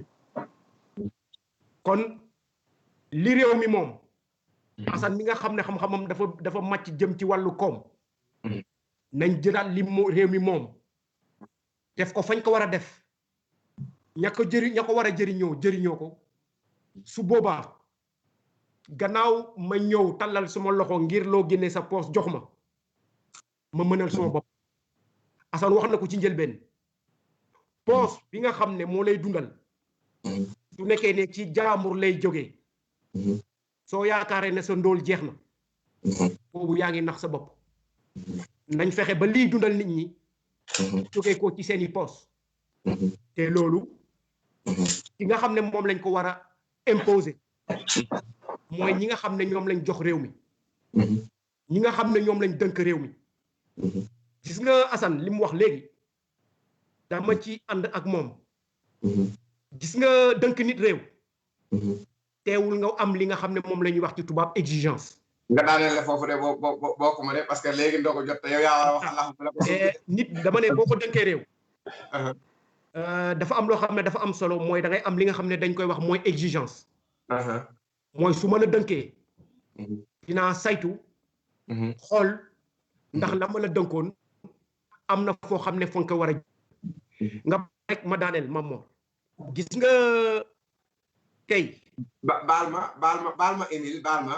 kon li réew mi moom. Assane mi nga xam ne xam-xamam dafa màcc jëm ci wàllu koom. nañ jëlaat li réew mi moom. def ko fañ ko war a def. ña ko war a jëriñoo ko. su boobaa gannaaw ma ñëw tàllal suma loxo ngir loo génnee sa poos jox ma mënal suma bopp. Assane wax na ko ci njëlbeen. poos bi nga xam ne moo lay dundal. su nekkee ne ci jaambur lay jógee. soo yaakaaree ne sa ndóol jeex na. boobu yaa ngi nax sa bopp. nañ fexe ba lii dundal nit ñi. jógee ko ci seeni poos. te loolu. ki nga xam ne moom lañ ko war a imposer. mooy ñi nga xam ne ñoom lañ jox réew mi. ñi nga xam ne ñoom lañ dënk réew mi. gis nga Assane li mu wax léegi. dama ci ànd ak moom. gis nga dënk nit réew. teewul nga am li nga xam ne moom la ñuy wax ci tubaab exigence. nga daaneel foofu de bokk ma de parce que léegi ndogu jot te yow yaa war a wax allahumma la ko nit dama ne boo ko dënkee réew dafa am loo xam ne dafa am solo mooy da ngay am li nga xam ne dañ koy wax mooy exigence mooy su ma la dënkee dinaa saytu xool ndax la ma la dënkoon am na foo xam ne fa nga ko war a nga rek ma daaneel Mamor gis nga tey baal ma Émile baal ma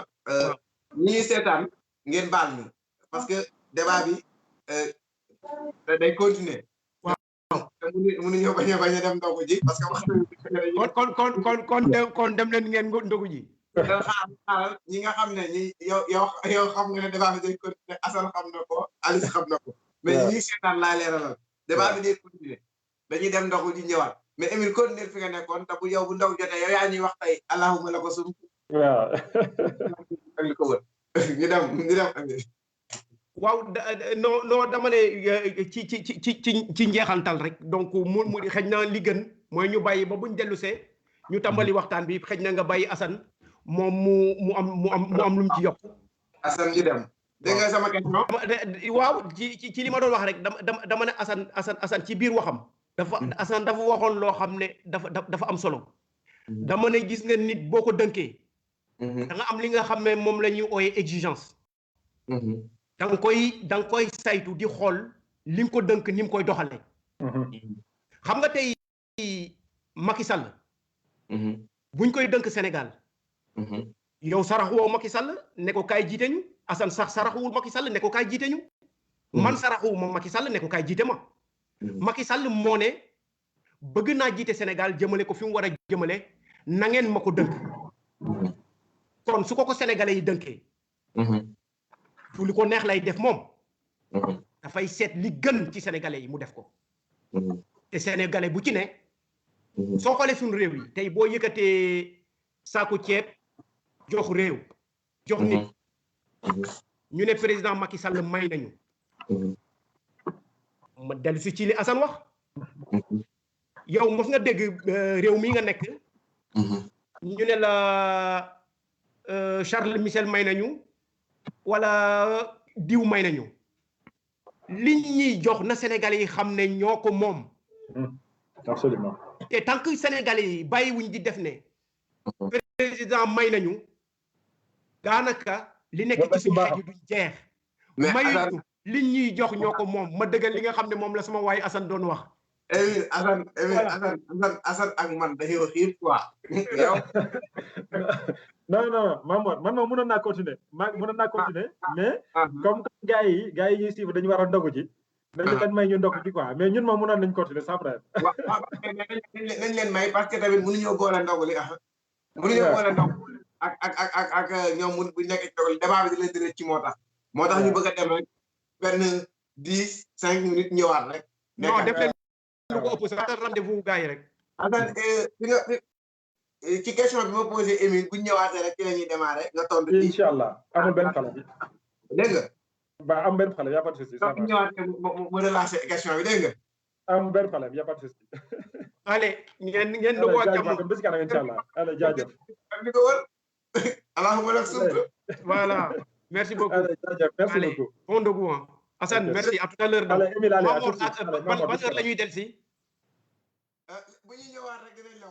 ñi seetaan ngeen baal ñu parce que débat bi day continuer mënuñoo bañ a dem ndogu ji parce que kon dem leen ngeen ndogu ji xaaral ñi nga xam ne ñi yow xam nga ne débat bi day continuer Assane xam na ko Alice xam na ko mais ñi seetaan laa leeralal débat bi day continuer dañuy dem ndogu ji ñëwaat mais Émile continuer fi nga nekkoon te bu yow bu ndogu jotee yow yaa ñuy wax tey allahumma la ko sum waaw ak li ko wër ñu dem Émile waaw non dama ne ci njeexantal rek donc mu xëj na li gën mooy ñu bàyyi ba buñ dellusee ñu tàmbali waxtaan bi xëj na nga bàyyi Assane moom mu am lu mu ci yokk. Assane ñu dem dégg nga sama question. waaw ci li ma doon wax rek dama ne Assane ci biir waxam. Assane dafa waxoon loo xam ne dafa am solo. dama ne gis nga nit boo ko dënkee. da nga am li nga xam ne moom la ñuy ooyee exigence. da nga koy saytu di xool li nga ko dënk ni mu koy doxalee. xam nga tey Macky Sall. buñ koy dënk Sénégal. yow saraxuwoo Macky Sall ne ko kaay jiite ñu Assane sax saraxuwul Macky Sall ne ko kaay jiite ñu. man saraxuwu ma Macky Sall ne ko kaay jiite ma. Macky Sall moo ne bëgg naa jiite Sénégal jëmale ko fi mu war a jëmale na ngeen ma ko dënk. kon su ko sénégalais yi dënkee. fu li ko neex lay def moom. dafay seet li gën ci sénégalais yi mu def ko. te sénégalais bu ci ne. soo xoolee suñu réew yi tey boo yëkkatee saako ceeb jox réew. jox nit. ñu ne président Macky Sall may nañu. ma dellu si ci li Assane wax. yow mos nga dégg réew mi nga nekk. ñu ne la Charles Michel may nañu. wala diw may nañu. li ñuy jox na Sénégalais yi xam ne ñoo ko moom. absolument. te tant que Sénégalais yi bàyyiwuñ di def ne. président may nañu. daanaka li nekk ci suñu xeet yi duñ jeex. mayuñu li ñuy jox ñoo ko moom ma dëggal li nga xam ne moom la sama waay Assane doon wax. Assane ak man dañoo xiir quoi. yow. non man moom mënoon naa continuer mais comme gars yi ñuy suivre dañu war a ndogu ci. dañ may ñu ndogu ci quoi mais ñun moom mënoon nañ continuer sans problème. waaw nañ leen may parce que tamit mënuñoo boole ndogu li mënuñoo boole ndogu ak ñoom bu nekk ci ndogu débat bi di leen direct ci moo tax ñu bëgg a dem rek benn 10-5 minutes ñëwaat rek. non def leen lu ko ëpp sax rendez-vous gars yi rek. Assane ci question bi ma posé Émile bu ñu ñëwaatee rek ci la ñuy démarrer nga tontu. incha allah amul benn xale bi. dégg nga. ba am benn xale y' a pas de souci. donc bu ñu ñëwaatee mu relancer question bi dégg nga. am benn xale y' a pas de souci. allez ngeen doog a jàmm. kon bis kanam incha allah allez jaajëf. li ko wër. allahumma lak sumtu. voilà merci beaucoup. allez jaajëf merci beaucoup. bon dogu Assane merci à tout à l'heure. allez Émile allez ban heure la ñuy dellusi. bu ñuy ñëwaat rek dinañ la